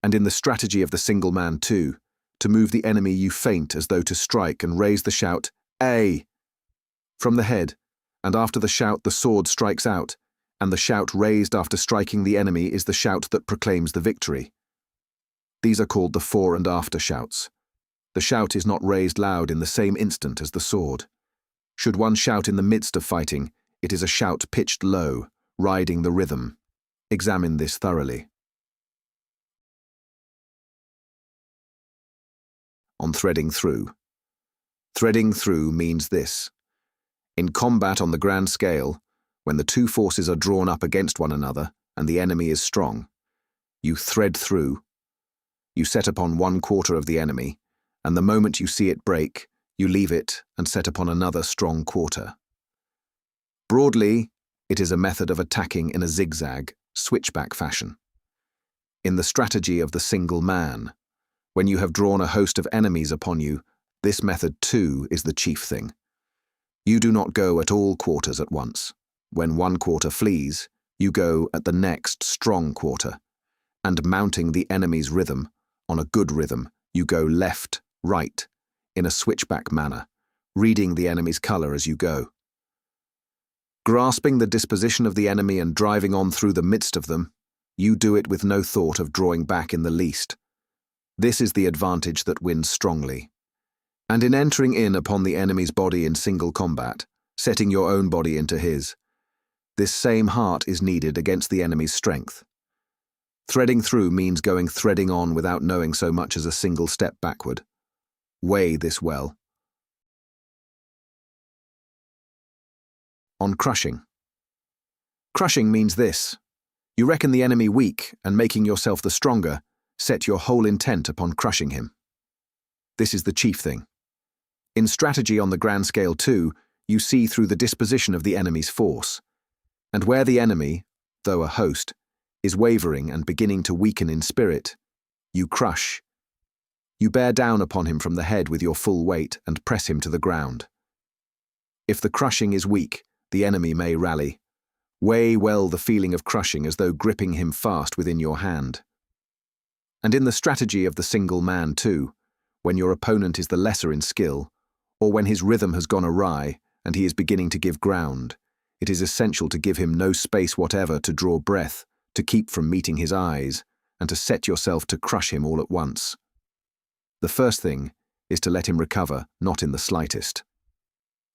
And in the strategy of the single man too, to move the enemy you feint as though to strike and raise the shout, "Ay!" from the head, and after the shout the sword strikes out, and the shout raised after striking the enemy is the shout that proclaims the victory. These are called the fore and after shouts. The shout is not raised loud in the same instant as the sword. Should one shout in the midst of fighting, it is a shout pitched low, riding the rhythm. Examine this thoroughly. On threading through. Threading through means this. In combat on the grand scale, when the two forces are drawn up against one another and the enemy is strong, you thread through. You set upon one quarter of the enemy, and the moment you see it break, you leave it and set upon another strong quarter. Broadly, it is a method of attacking in a zigzag, switchback fashion. In the strategy of the single man, when you have drawn a host of enemies upon you, this method too is the chief thing. You do not go at all quarters at once. When one quarter flees, you go at the next strong quarter, and mounting the enemy's rhythm, on a good rhythm, you go left, right, in a switchback manner, reading the enemy's colour as you go. Grasping the disposition of the enemy and driving on through the midst of them, you do it with no thought of drawing back in the least. This is the advantage that wins strongly. And in entering in upon the enemy's body in single combat, setting your own body into his, this same heart is needed against the enemy's strength. Threading through means going threading on without knowing so much as a single step backward. Weigh this well. On crushing. Crushing means this. You reckon the enemy weak, and making yourself the stronger, set your whole intent upon crushing him. This is the chief thing. In strategy on the grand scale too, you see through the disposition of the enemy's force. And where the enemy, though a host, is wavering and beginning to weaken in spirit, you crush. You bear down upon him from the head with your full weight and press him to the ground. If the crushing is weak, the enemy may rally. Weigh well the feeling of crushing as though gripping him fast within your hand. And in the strategy of the single man too, when your opponent is the lesser in skill, or when his rhythm has gone awry and he is beginning to give ground, it is essential to give him no space whatever to draw breath, to keep from meeting his eyes, and to set yourself to crush him all at once. The first thing is to let him recover, not in the slightest.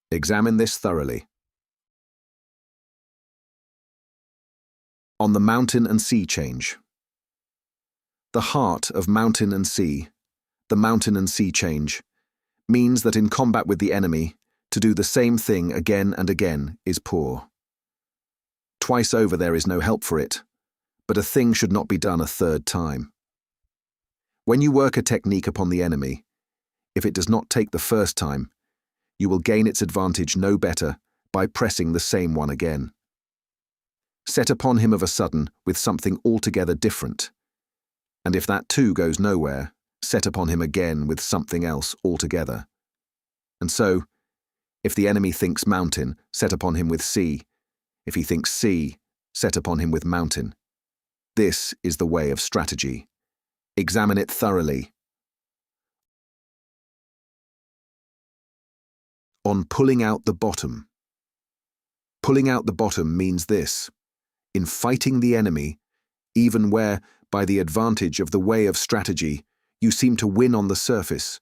Examine this thoroughly. On the mountain and sea change. The heart of mountain and sea, the mountain and sea change, means that in combat with the enemy, to do the same thing again and again is poor. Twice over there is no help for it, but a thing should not be done a third time. When you work a technique upon the enemy, if it does not take the first time, you will gain its advantage no better by pressing the same one again. Set upon him of a sudden with something altogether different, and if that too goes nowhere, set upon him again with something else altogether. And so, if the enemy thinks mountain, set upon him with sea. If he thinks sea, set upon him with mountain. This is the way of strategy. Examine it thoroughly. On pulling out the bottom. Pulling out the bottom means this: in fighting the enemy, even where, by the advantage of the way of strategy, you seem to win on the surface,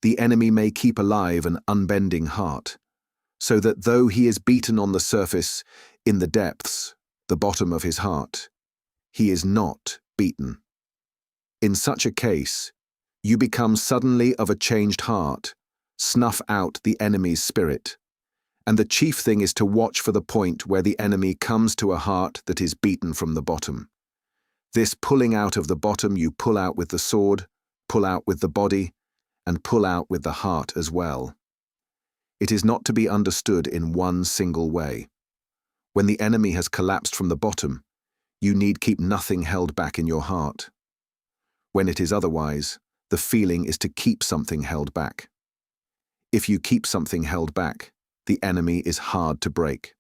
the enemy may keep alive an unbending heart, so that though he is beaten on the surface, in the depths, the bottom of his heart, he is not beaten. In such a case, you become suddenly of a changed heart, snuff out the enemy's spirit, and the chief thing is to watch for the point where the enemy comes to a heart that is beaten from the bottom. This pulling out of the bottom you pull out with the sword, pull out with the body, and pull out with the heart as well. It is not to be understood in one single way. When the enemy has collapsed from the bottom, you need keep nothing held back in your heart. When it is otherwise, the feeling is to keep something held back. If you keep something held back, the enemy is hard to break.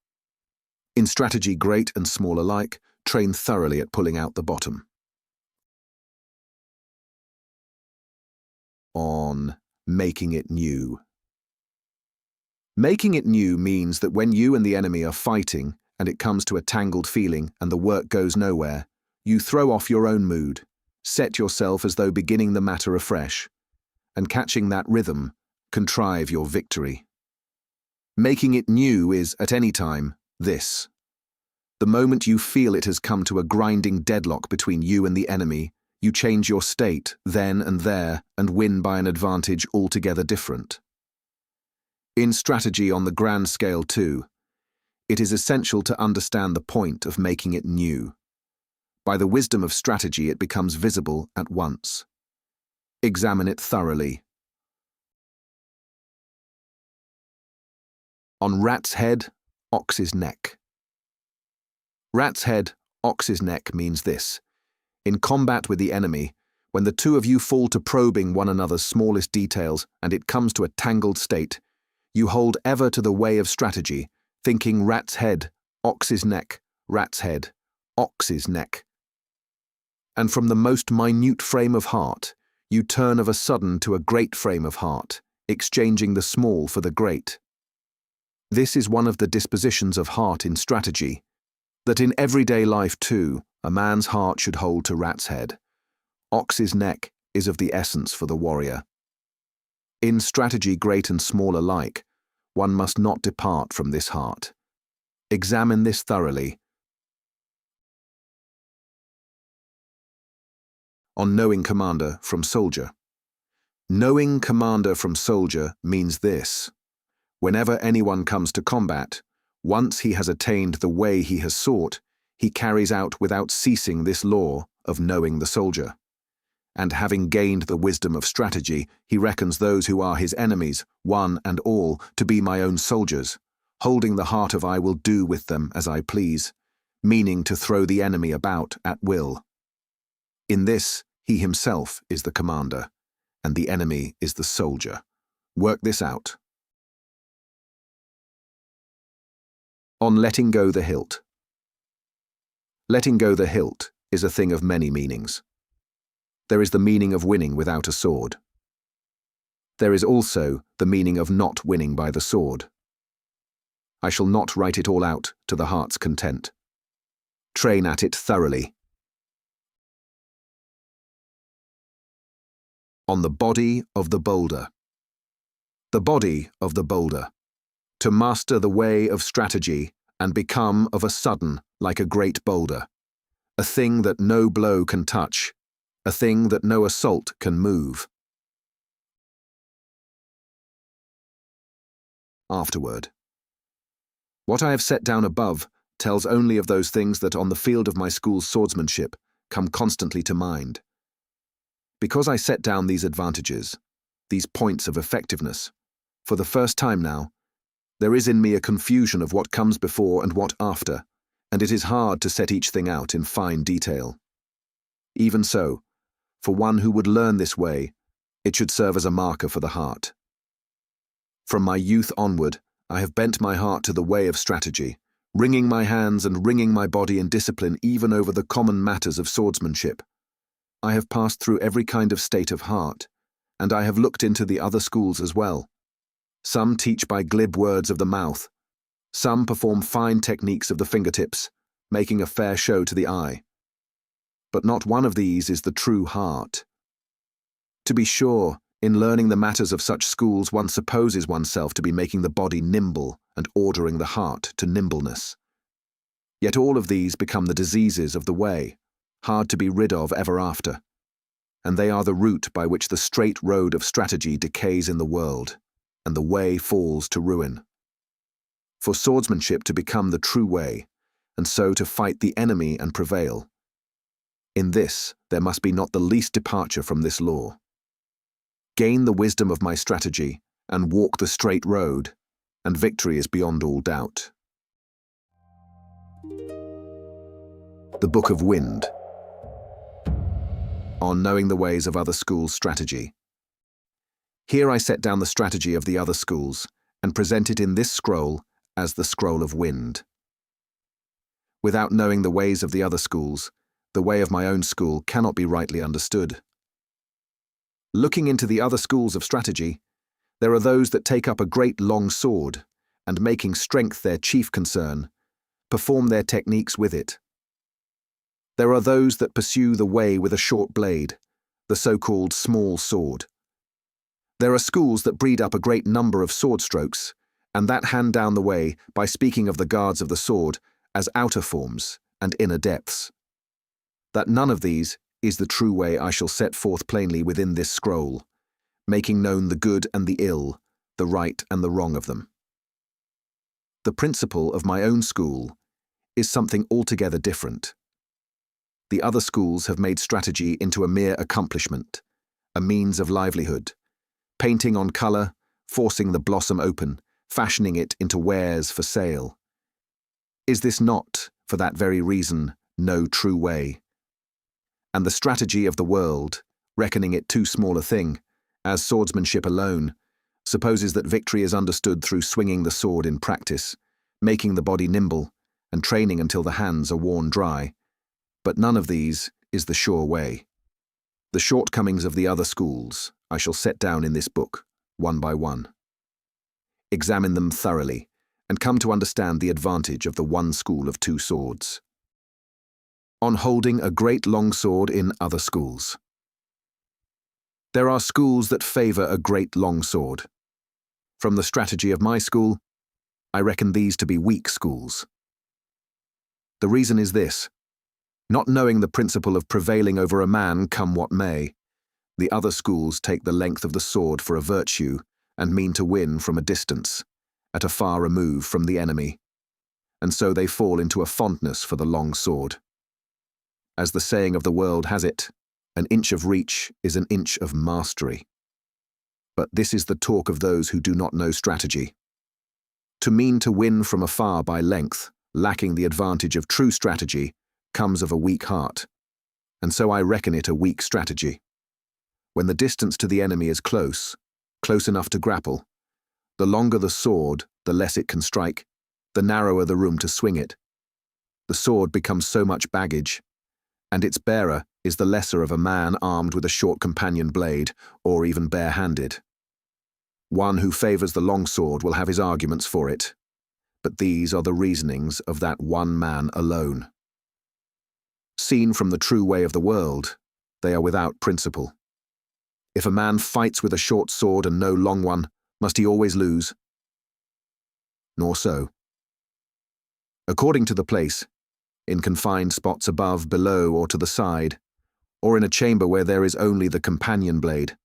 In strategy, great and small alike, train thoroughly at pulling out the bottom. On making it new. Making it new means that when you and the enemy are fighting and it comes to a tangled feeling and the work goes nowhere, you throw off your own mood, set yourself as though beginning the matter afresh, and catching that rhythm, contrive your victory. Making it new is, at any time, this. The moment you feel it has come to a grinding deadlock between you and the enemy, you change your state then and there and win by an advantage altogether different. In strategy on the grand scale too, it is essential to understand the point of making it new. By the wisdom of strategy it becomes visible at once. Examine it thoroughly. On rat's head, ox's neck. Rat's head, ox's neck means this. In combat with the enemy, when the two of you fall to probing one another's smallest details and it comes to a tangled state, you hold ever to the way of strategy, thinking rat's head, ox's neck, rat's head, ox's neck. And from the most minute frame of heart, you turn of a sudden to a great frame of heart, exchanging the small for the great. This is one of the dispositions of heart in strategy, that in everyday life too, a man's heart should hold to rat's head. Ox's neck is of the essence for the warrior. In strategy, great and small alike, one must not depart from this heart. Examine this thoroughly. On knowing commander from soldier. Knowing commander from soldier means this. Whenever anyone comes to combat, once he has attained the way he has sought, he carries out without ceasing this law of knowing the soldier. And having gained the wisdom of strategy, he reckons those who are his enemies, one and all, to be my own soldiers, holding the heart of I will do with them as I please, meaning to throw the enemy about at will. In this, he himself is the commander, and the enemy is the soldier. Work this out. On letting go the hilt. Letting go the hilt is a thing of many meanings. There is the meaning of winning without a sword. There is also the meaning of not winning by the sword. I shall not write it all out to the heart's content. Train at it thoroughly. On the body of the boulder. The body of the boulder. To master the way of strategy and become of a sudden like a great boulder, a thing that no blow can touch, a thing that no assault can move. Afterword. What I have set down above tells only of those things that on the field of my school's swordsmanship come constantly to mind. Because I set down these advantages, these points of effectiveness, for the first time now, there is in me a confusion of what comes before and what after, and it is hard to set each thing out in fine detail. Even so, for one who would learn this way, it should serve as a marker for the heart. From my youth onward, I have bent my heart to the way of strategy, wringing my hands and wringing my body in discipline even over the common matters of swordsmanship. I have passed through every kind of state of heart, and I have looked into the other schools as well. Some teach by glib words of the mouth. Some perform fine techniques of the fingertips, making a fair show to the eye. But not one of these is the true heart. To be sure, in learning the matters of such schools, one supposes oneself to be making the body nimble and ordering the heart to nimbleness. Yet all of these become the diseases of the way, hard to be rid of ever after, and they are the route by which the straight road of strategy decays in the world, and the way falls to ruin. For swordsmanship to become the true way, and so to fight the enemy and prevail, in this there must be not the least departure from this law. Gain the wisdom of my strategy, and walk the straight road, and victory is beyond all doubt. The Book of Wind. On knowing the ways of other schools' strategy. Here I set down the strategy of the other schools, and present it in this scroll as the Scroll of Wind. Without knowing the ways of the other schools, the way of my own school cannot be rightly understood. Looking into the other schools of strategy, there are those that take up a great long sword, and making strength their chief concern, perform their techniques with it. There are those that pursue the way with a short blade, the so-called small sword. There are schools that breed up a great number of sword strokes, and that hand down the way by speaking of the guards of the sword as outer forms and inner depths. That none of these is the true way I shall set forth plainly within this scroll, making known the good and the ill, the right and the wrong of them. The principle of my own school is something altogether different. The other schools have made strategy into a mere accomplishment, a means of livelihood, painting on colour, forcing the blossom open, fashioning it into wares for sale. Is this not, for that very reason, no true way? And the strategy of the world, reckoning it too small a thing, as swordsmanship alone, supposes that victory is understood through swinging the sword in practice, making the body nimble, and training until the hands are worn dry. But none of these is the sure way. The shortcomings of the other schools I shall set down in this book, one by one. Examine them thoroughly, and come to understand the advantage of the one school of two swords. On holding a great long sword in other schools. There are schools that favour a great long sword. From the strategy of my school, I reckon these to be weak schools. The reason is this: not knowing the principle of prevailing over a man come what may, the other schools take the length of the sword for a virtue and mean to win from a distance, at a far remove from the enemy, and so they fall into a fondness for the long sword. As the saying of the world has it, an inch of reach is an inch of mastery. But this is the talk of those who do not know strategy. To mean to win from afar by length, lacking the advantage of true strategy, comes of a weak heart, and so I reckon it a weak strategy. When the distance to the enemy is close enough to grapple, the longer the sword, the less it can strike, the narrower the room to swing it. The sword becomes so much baggage, and its bearer is the lesser of a man armed with a short companion blade, or even bare-handed. One who favours the long sword will have his arguments for it, but these are the reasonings of that one man alone. Seen from the true way of the world, they are without principle. If a man fights with a short sword and no long one, must he always lose? Nor so. According to the place, in confined spots above, below, or to the side, or in a chamber where there is only the companion blade,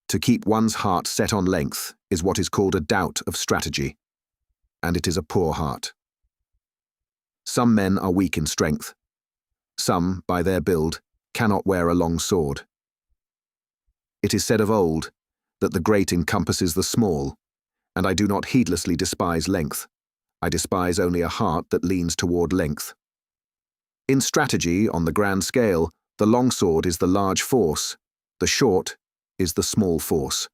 to keep one's heart set on length is what is called a doubt of strategy, and it is a poor heart. Some men are weak in strength. Some, by their build, cannot wear a long sword. It is said of old that the great encompasses the small, and I do not heedlessly despise length. I despise only a heart that leans toward length. In strategy, on the grand scale, the long sword is the large force, the short is the small force.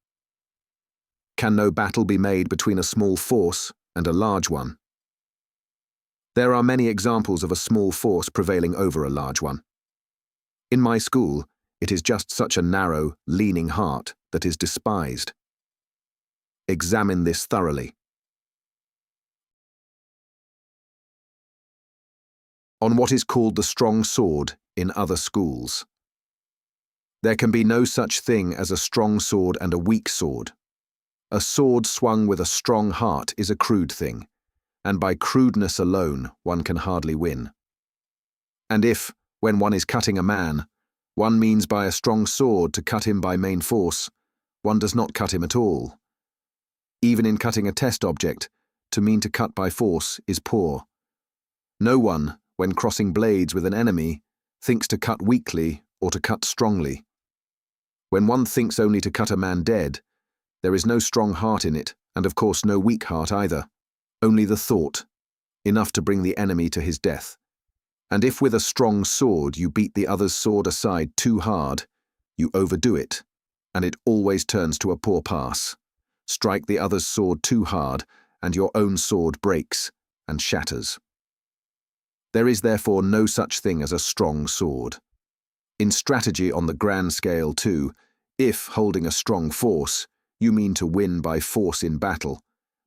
Can no battle be made between a small force and a large one? There are many examples of a small force prevailing over a large one. In my school, it is just such a narrow, leaning heart that is despised. Examine this thoroughly. On what is called the strong sword in other schools. There can be no such thing as a strong sword and a weak sword. A sword swung with a strong heart is a crude thing, and by crudeness alone one can hardly win. And if, when one is cutting a man, one means by a strong sword to cut him by main force, one does not cut him at all. Even in cutting a test object, to mean to cut by force is poor. No one, when crossing blades with an enemy, thinks to cut weakly or to cut strongly. When one thinks only to cut a man dead, there is no strong heart in it, and of course no weak heart either. Only the thought, enough to bring the enemy to his death. And if with a strong sword you beat the other's sword aside too hard, you overdo it, and it always turns to a poor pass. Strike the other's sword too hard, and your own sword breaks and shatters. There is therefore no such thing as a strong sword. In strategy on the grand scale too, if, holding a strong force, you mean to win by force in battle,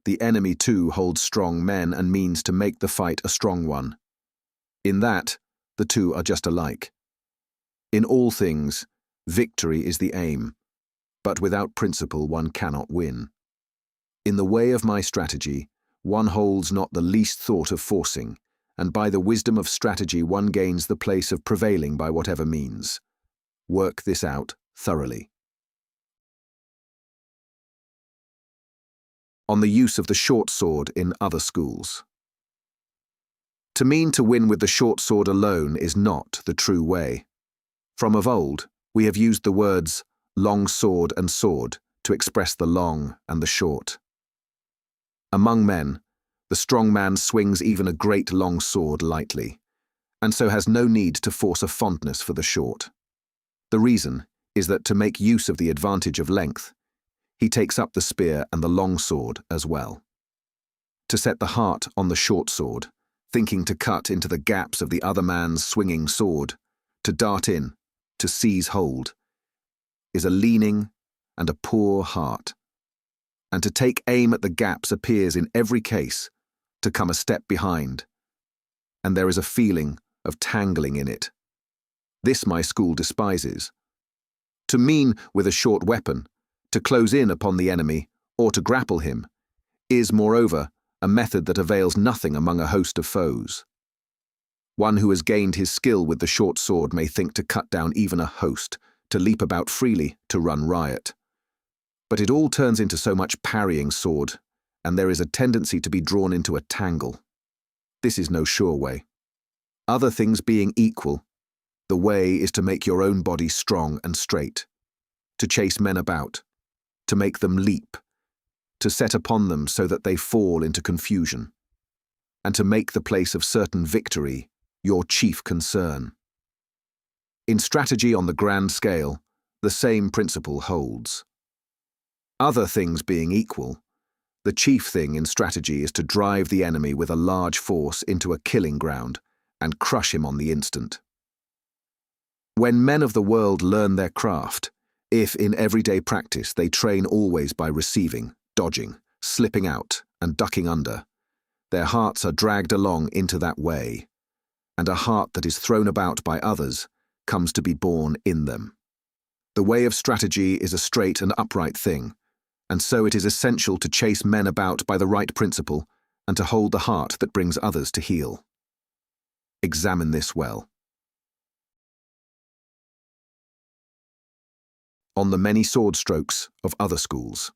the enemy too holds strong men and means to make the fight a strong one. In that, the two are just alike. In all things, victory is the aim, but without principle one cannot win. In the way of my strategy, one holds not the least thought of forcing, and by the wisdom of strategy one gains the place of prevailing by whatever means. Work this out thoroughly. On the use of the short sword in other schools. To mean to win with the short sword alone is not the true way. From of old, we have used the words long sword and sword to express the long and the short. Among men, the strong man swings even a great long sword lightly, and so has no need to force a fondness for the short. The reason is that to make use of the advantage of length, he takes up the spear and the long sword as well. To set the heart on the short sword, thinking to cut into the gaps of the other man's swinging sword, to dart in, to seize hold, is a leaning and a poor heart. And to take aim at the gaps appears in every case to come a step behind, and there is a feeling of tangling in it. This my school despises. To mean with a short weapon, to close in upon the enemy, or to grapple him, is, moreover, a method that avails nothing among a host of foes. One who has gained his skill with the short sword may think to cut down even a host, to leap about freely, to run riot. But it all turns into so much parrying sword, and there is a tendency to be drawn into a tangle. This is no sure way. Other things being equal, the way is to make your own body strong and straight, to chase men about, to make them leap, to set upon them so that they fall into confusion, and to make the place of certain victory your chief concern. In strategy on the grand scale, the same principle holds. Other things being equal, the chief thing in strategy is to drive the enemy with a large force into a killing ground and crush him on the instant. When men of the world learn their craft, if in everyday practice they train always by receiving, dodging, slipping out, and ducking under, their hearts are dragged along into that way, and a heart that is thrown about by others comes to be born in them. The way of strategy is a straight and upright thing, and so it is essential to chase men about by the right principle and to hold the heart that brings others to heel. Examine this well. On the many sword strokes of other schools.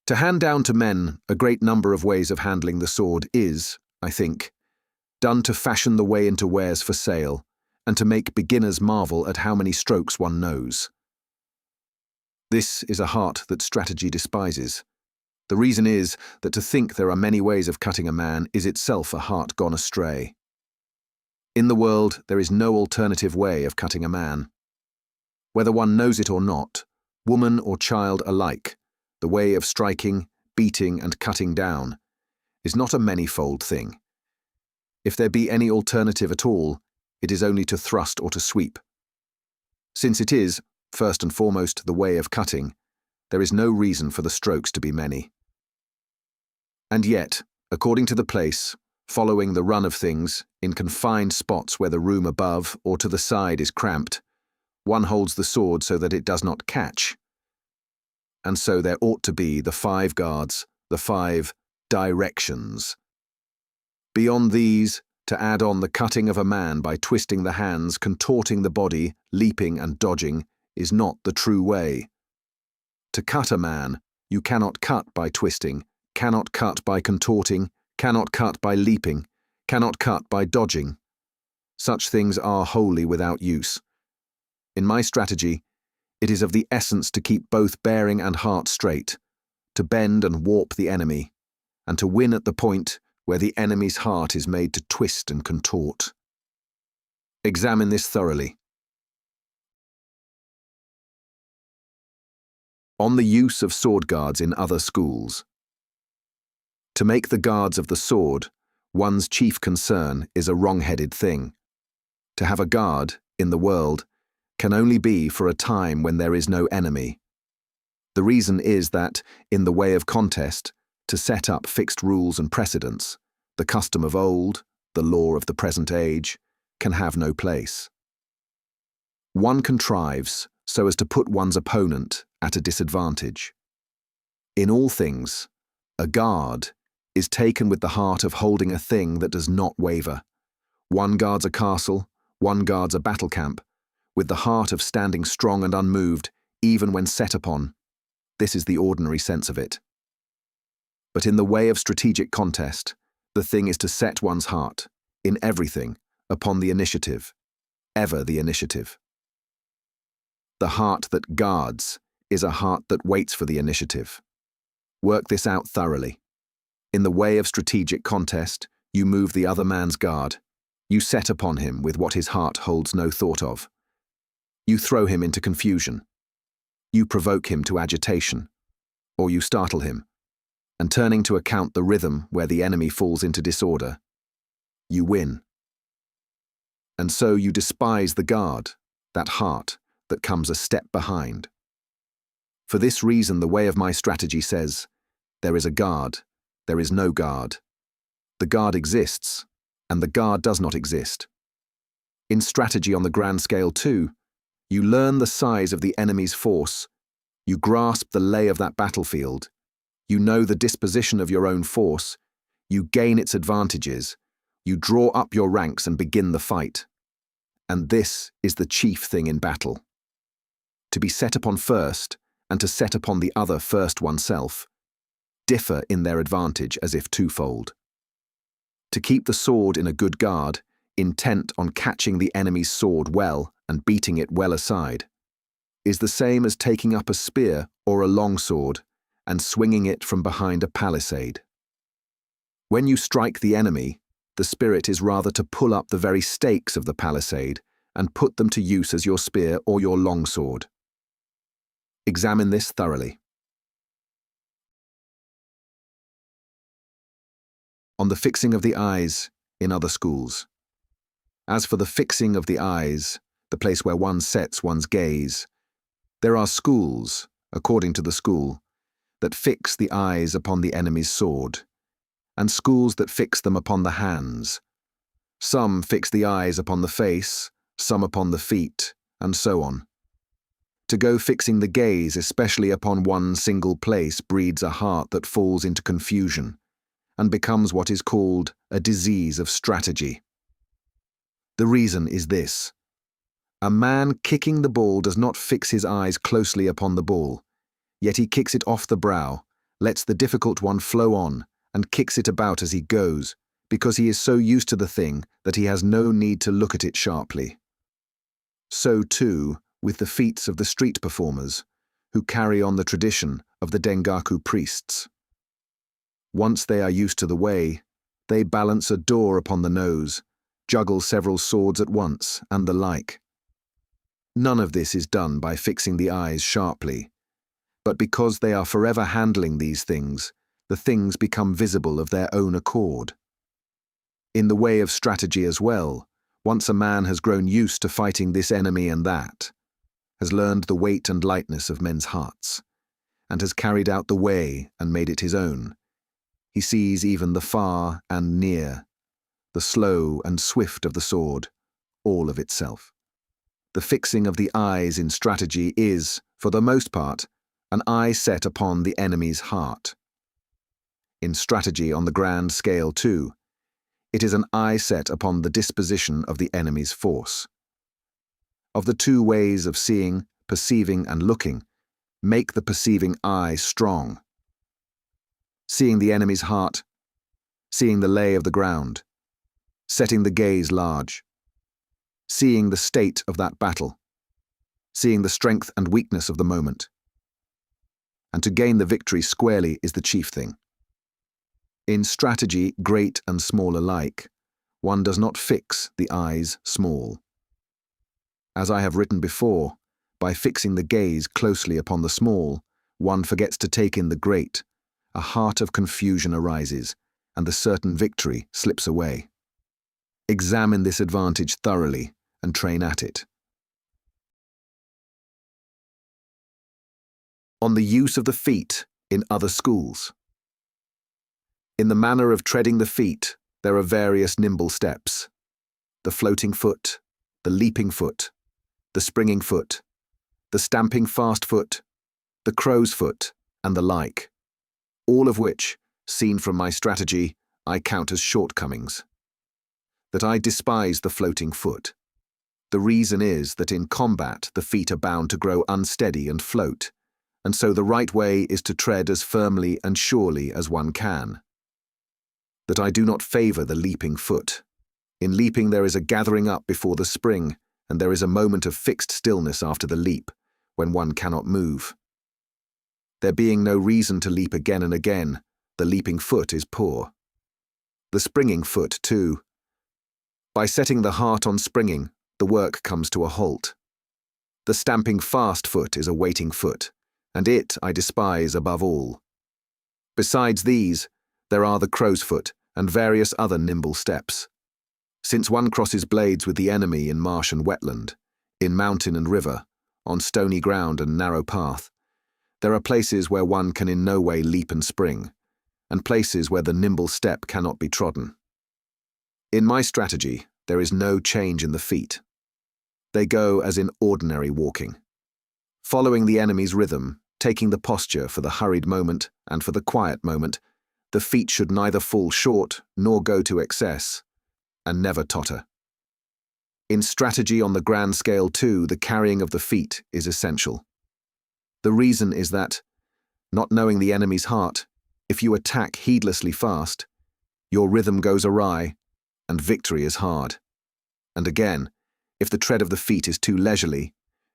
To hand down to men a great number of ways of handling the sword is, I think, done to fashion the way into wares for sale, and to make beginners marvel at how many strokes one knows. This is a heart that strategy despises. The reason is that to think there are many ways of cutting a man is itself a heart gone astray. In the world, there is no alternative way of cutting a man. Whether one knows it or not, woman or child alike, the way of striking, beating, and cutting down is not a many-fold thing. If there be any alternative at all, it is only to thrust or to sweep. Since it is, first and foremost, the way of cutting, there is no reason for the strokes to be many. And yet, according to the place, following the run of things, in confined spots where the room above or to the side is cramped, one holds the sword so that it does not catch. And so there ought to be the 5 guards, the 5 directions. Beyond these, to add on the cutting of a man by twisting the hands, contorting the body, leaping and dodging, is not the true way. To cut a man, you cannot cut by twisting, cannot cut by contorting, cannot cut by leaping, cannot cut by dodging. Such things are wholly without use. In my strategy, it is of the essence to keep both bearing and heart straight, to bend and warp the enemy, and to win at the point where the enemy's heart is made to twist and contort. Examine this thoroughly. On the use of sword guards in other schools. To make the guards of the sword, one's chief concern is a wrong-headed thing. To have a guard, in the world, can only be for a time when there is no enemy. The reason is that, in the way of contest, to set up fixed rules and precedents, the custom of old, the law of the present age, can have no place. One contrives so as to put one's opponent at a disadvantage. In all things, a guard is taken with the heart of holding a thing that does not waver. One guards a castle, one guards a battle camp, with the heart of standing strong and unmoved, even when set upon. This is the ordinary sense of it. But in the way of strategic contest, the thing is to set one's heart, in everything, upon the initiative, ever the initiative. The heart that guards is a heart that waits for the initiative. Work this out thoroughly. In the way of strategic contest, you move the other man's guard. You set upon him with what his heart holds no thought of. You throw him into confusion. You provoke him to agitation, or you startle him, and turning to account the rhythm where the enemy falls into disorder, you win. And so you despise the guard, that heart that comes a step behind. For this reason, the way of my strategy says, there is a guard, there is no guard. The guard exists, and the guard does not exist. In strategy on the grand scale too, you learn the size of the enemy's force, you grasp the lay of that battlefield, you know the disposition of your own force, you gain its advantages, you draw up your ranks and begin the fight. And this is the chief thing in battle. To be set upon first, and to set upon the other first oneself, differ in their advantage as if twofold. To keep the sword in a good guard, intent on catching the enemy's sword well and beating it well aside, is the same as taking up a spear or a long sword and swinging it from behind a palisade. When you strike the enemy, the spirit is rather to pull up the very stakes of the palisade and put them to use as your spear or your long sword. Examine this thoroughly. On the fixing of the eyes in other schools. As for the fixing of the eyes, the place where one sets one's gaze, there are schools, according to the school, that fix the eyes upon the enemy's sword, and schools that fix them upon the hands. Some fix the eyes upon the face, some upon the feet, and so on. To go fixing the gaze especially upon one single place breeds a heart that falls into confusion, and becomes what is called a disease of strategy. The reason is this. A man kicking the ball does not fix his eyes closely upon the ball, yet he kicks it off the brow, lets the difficult one flow on, and kicks it about as he goes, because he is so used to the thing that he has no need to look at it sharply. So too with the feats of the street performers, who carry on the tradition of the Dengaku priests. Once they are used to the way, they balance a door upon the nose, juggle several swords at once, and the like. None of this is done by fixing the eyes sharply, but because they are forever handling these things, the things become visible of their own accord. In the way of strategy as well, once a man has grown used to fighting this enemy and that, has learned the weight and lightness of men's hearts, and has carried out the way and made it his own, he sees even the far and near, the slow and swift of the sword, all of itself. The fixing of the eyes in strategy is, for the most part, an eye set upon the enemy's heart. In strategy on the grand scale too, it is an eye set upon the disposition of the enemy's force. Of the two ways of seeing, perceiving, and looking, make the perceiving eye strong. Seeing the enemy's heart, seeing the lay of the ground, setting the gaze large, seeing the state of that battle, seeing the strength and weakness of the moment. And to gain the victory squarely is the chief thing. In strategy, great and small alike, one does not fix the eyes small. As I have written before, by fixing the gaze closely upon the small, one forgets to take in the great, a heart of confusion arises, and the certain victory slips away. Examine this advantage thoroughly and train at it. On the use of the feet in other schools. In the manner of treading the feet, there are various nimble steps: the floating foot, the leaping foot, the springing foot, the stamping fast foot, the crow's foot, and the like, all of which, seen from my strategy, I count as shortcomings. That I despise the floating foot. The reason is that in combat the feet are bound to grow unsteady and float, and so the right way is to tread as firmly and surely as one can. That I do not favor the leaping foot. In leaping there is a gathering up before the spring, and there is a moment of fixed stillness after the leap, when one cannot move. There being no reason to leap again and again, the leaping foot is poor. The springing foot, too. By setting the heart on springing, the work comes to a halt. The stamping fast foot is a waiting foot, and it I despise above all. Besides these, there are the crow's foot and various other nimble steps. Since one crosses blades with the enemy in marsh and wetland, in mountain and river, on stony ground and narrow path, there are places where one can in no way leap and spring, and places where the nimble step cannot be trodden. In my strategy, there is no change in the feet. They go as in ordinary walking, following the enemy's rhythm, taking the posture for the hurried moment and for the quiet moment. The feet should neither fall short nor go to excess, and never totter. In strategy on the grand scale too, the carrying of the feet is essential. The reason is that, not knowing the enemy's heart, if you attack heedlessly fast, your rhythm goes awry, and victory is hard. And again, if the tread of the feet is too leisurely,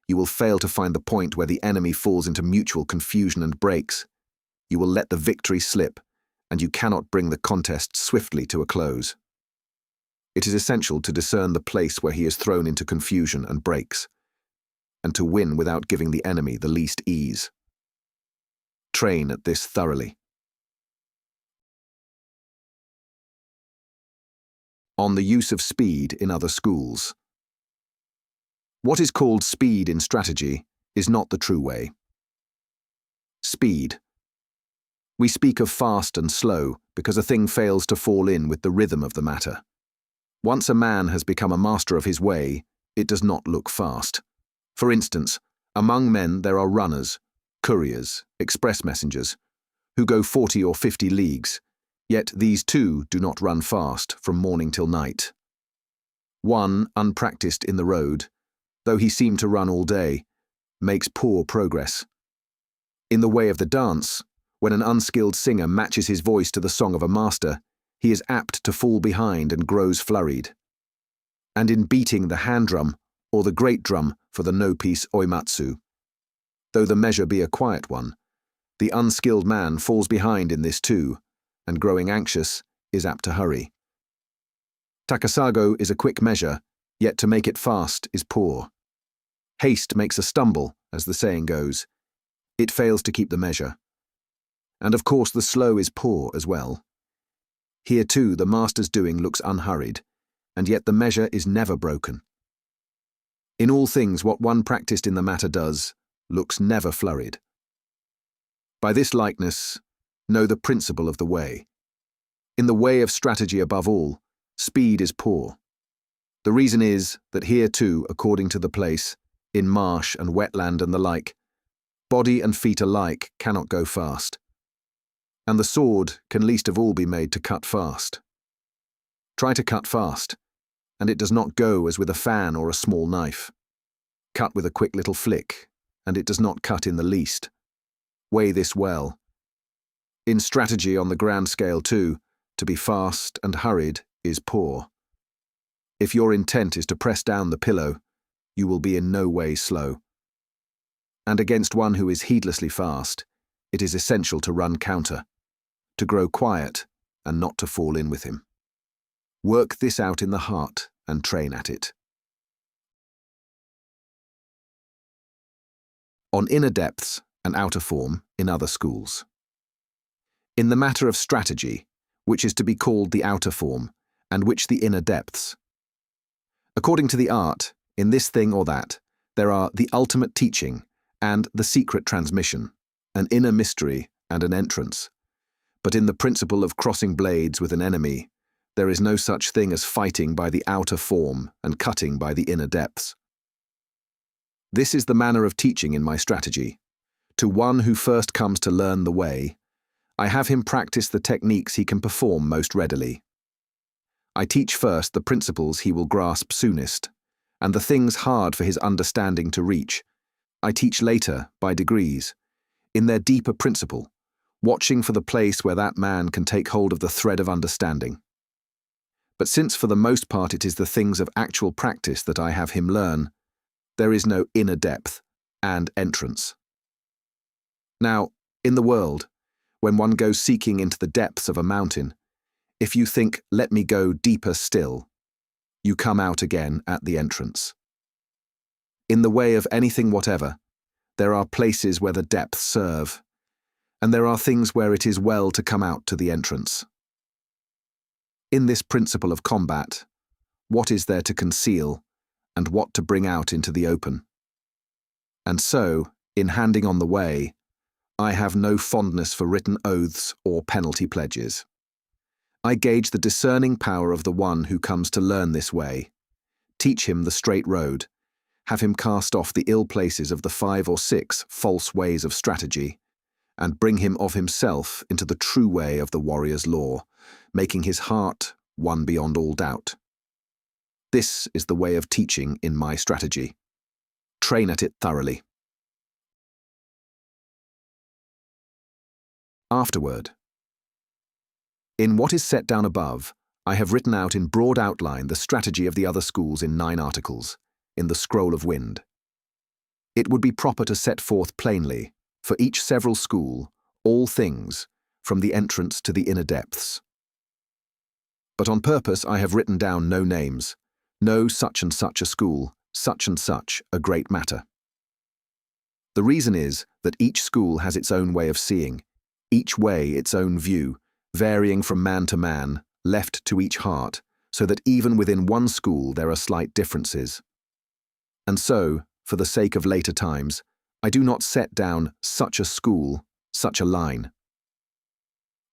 you will fail to find the point where the enemy falls into mutual confusion and breaks. You will let the victory slip, and you cannot bring the contest swiftly to a close. It is essential to discern the place where he is thrown into confusion and breaks, and to win without giving the enemy the least ease. Train at this thoroughly. On the use of speed in other schools. What is called speed in strategy is not the true way. Speed. We speak of fast and slow because a thing fails to fall in with the rhythm of the matter. Once a man has become a master of his way, it does not look fast. For instance, among men there are runners, couriers, express messengers, who go 40 or 50 leagues, yet these too do not run fast from morning till night. One, unpracticed in the road, though he seem to run all day, makes poor progress. In the way of the dance, when an unskilled singer matches his voice to the song of a master, he is apt to fall behind and grows flurried. And in beating the hand drum, or the great drum for the no-piece oimatsu, though the measure be a quiet one, the unskilled man falls behind in this too, and growing anxious, is apt to hurry. Takasago is a quick measure, yet to make it fast is poor. Haste makes a stumble, as the saying goes. It fails to keep the measure. And of course the slow is poor as well. Here too the master's doing looks unhurried, and yet the measure is never broken. In all things what one practiced in the matter does, looks never flurried. By this likeness, know the principle of the way. In the way of strategy above all, speed is poor. The reason is that here too, according to the place, in marsh and wetland and the like, body and feet alike cannot go fast. And the sword can least of all be made to cut fast. Try to cut fast, and it does not go as with a fan or a small knife. Cut with a quick little flick, and it does not cut in the least. Weigh this well. In strategy on the grand scale too, to be fast and hurried is poor. If your intent is to press down the pillow, you will be in no way slow. And against one who is heedlessly fast, it is essential to run counter, to grow quiet and not to fall in with him. Work this out in the heart and train at it. On inner depths and outer form in other schools. In the matter of strategy, which is to be called the outer form, and which the inner depths. According to the art, in this thing or that, there are the ultimate teaching and the secret transmission, an inner mystery and an entrance. But in the principle of crossing blades with an enemy, there is no such thing as fighting by the outer form and cutting by the inner depths. This is the manner of teaching in my strategy. To one who first comes to learn the way, I have him practice the techniques he can perform most readily. I teach first the principles he will grasp soonest, and the things hard for his understanding to reach, I teach later, by degrees, in their deeper principle, watching for the place where that man can take hold of the thread of understanding. But since for the most part it is the things of actual practice that I have him learn, there is no inner depth and entrance. Now, in the world, when one goes seeking into the depths of a mountain, if you think, let me go deeper still, you come out again at the entrance. In the way of anything whatever, there are places where the depths serve, and there are things where it is well to come out to the entrance. In this principle of combat, what is there to conceal, and what to bring out into the open? And so, in handing on the way, I have no fondness for written oaths or penalty pledges. I gauge the discerning power of the one who comes to learn this way, teach him the straight road, have him cast off the ill places of the 5 or 6 false ways of strategy, and bring him of himself into the true way of the warrior's law, making his heart one beyond all doubt. This is the way of teaching in my strategy. Train at it thoroughly. Afterword. In what is set down above, I have written out in broad outline the strategy of the other schools in 9 articles, in the Scroll of Wind. It would be proper to set forth plainly, for each several school, all things, from the entrance to the inner depths. But on purpose I have written down no names, no such and such a school, such and such a great matter. The reason is that each school has its own way of seeing, each way its own view, varying from man to man, left to each heart, so that even within one school there are slight differences. And so, for the sake of later times, I do not set down such a school, such a line.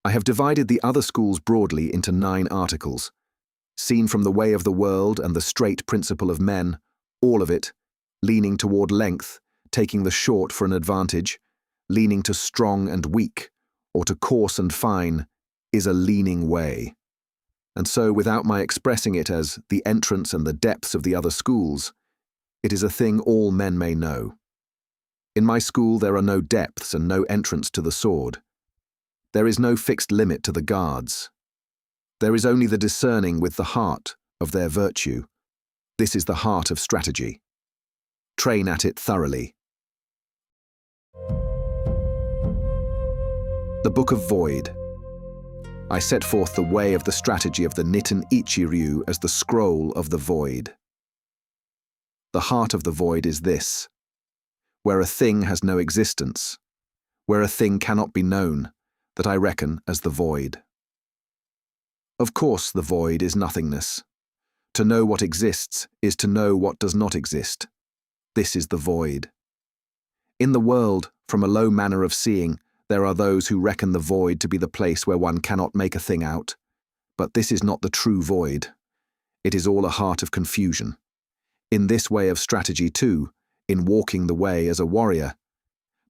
I have divided the other schools broadly into 9 articles, seen from the way of the world and the straight principle of men, all of it, leaning toward length, taking the short for an advantage, leaning to strong and weak, or to coarse and fine, is a leaning way. And so, without my expressing it as the entrance and the depths of the other schools, it is a thing all men may know. In my school there are no depths and no entrance to the sword. There is no fixed limit to the guards. There is only the discerning with the heart of their virtue. This is the heart of strategy. Train at it thoroughly. The Book of Void. I set forth the way of the strategy of the Nitin Ichi-ryu as the scroll of the void. The heart of the void is this: where a thing has no existence, where a thing cannot be known, that I reckon as the void. Of course, the void is nothingness. To know what exists is to know what does not exist. This is the void. In the world, from a low manner of seeing, there are those who reckon the void to be the place where one cannot make a thing out. But this is not the true void. It is all a heart of confusion. In this way of strategy too, in walking the way as a warrior,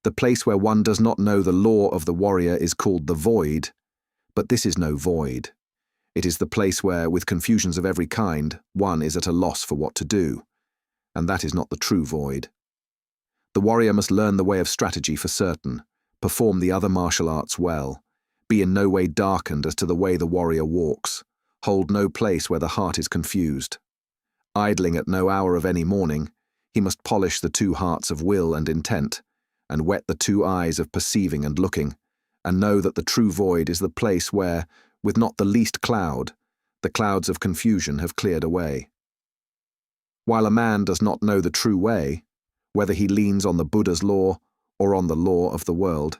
the place where one does not know the law of the warrior is called the void, but this is no void. It is the place where, with confusions of every kind, one is at a loss for what to do, and that is not the true void. The warrior must learn the way of strategy for certain, perform the other martial arts well, be in no way darkened as to the way the warrior walks, hold no place where the heart is confused. Idling at no hour of any morning, he must polish the two hearts of will and intent, and whet the two eyes of perceiving and looking, and know that the true void is the place where, with not the least cloud, the clouds of confusion have cleared away. While a man does not know the true way, whether he leans on the Buddha's law or on the law of the world,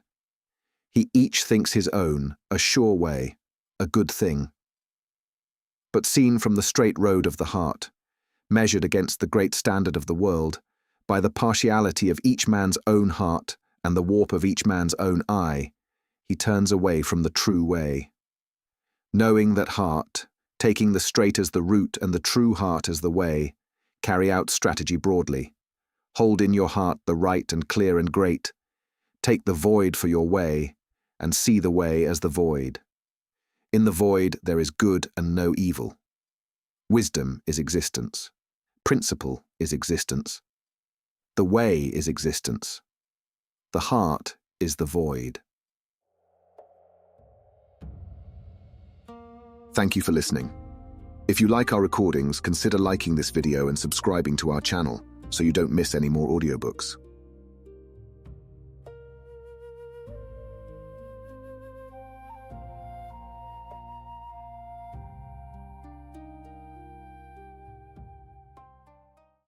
he each thinks his own a sure way, a good thing. But seen from the straight road of the heart, measured against the great standard of the world, by the partiality of each man's own heart and the warp of each man's own eye, he turns away from the true way. Knowing that heart, taking the straight as the root and the true heart as the way, carry out strategy broadly. Hold in your heart the right and clear and great. Take the void for your way, and see the way as the void. In the void there is good and no evil. Wisdom is existence. Principle is existence. The way is existence. The heart is the void. Thank you for listening. If you like our recordings, consider liking this video and subscribing to our channel so you don't miss any more audiobooks.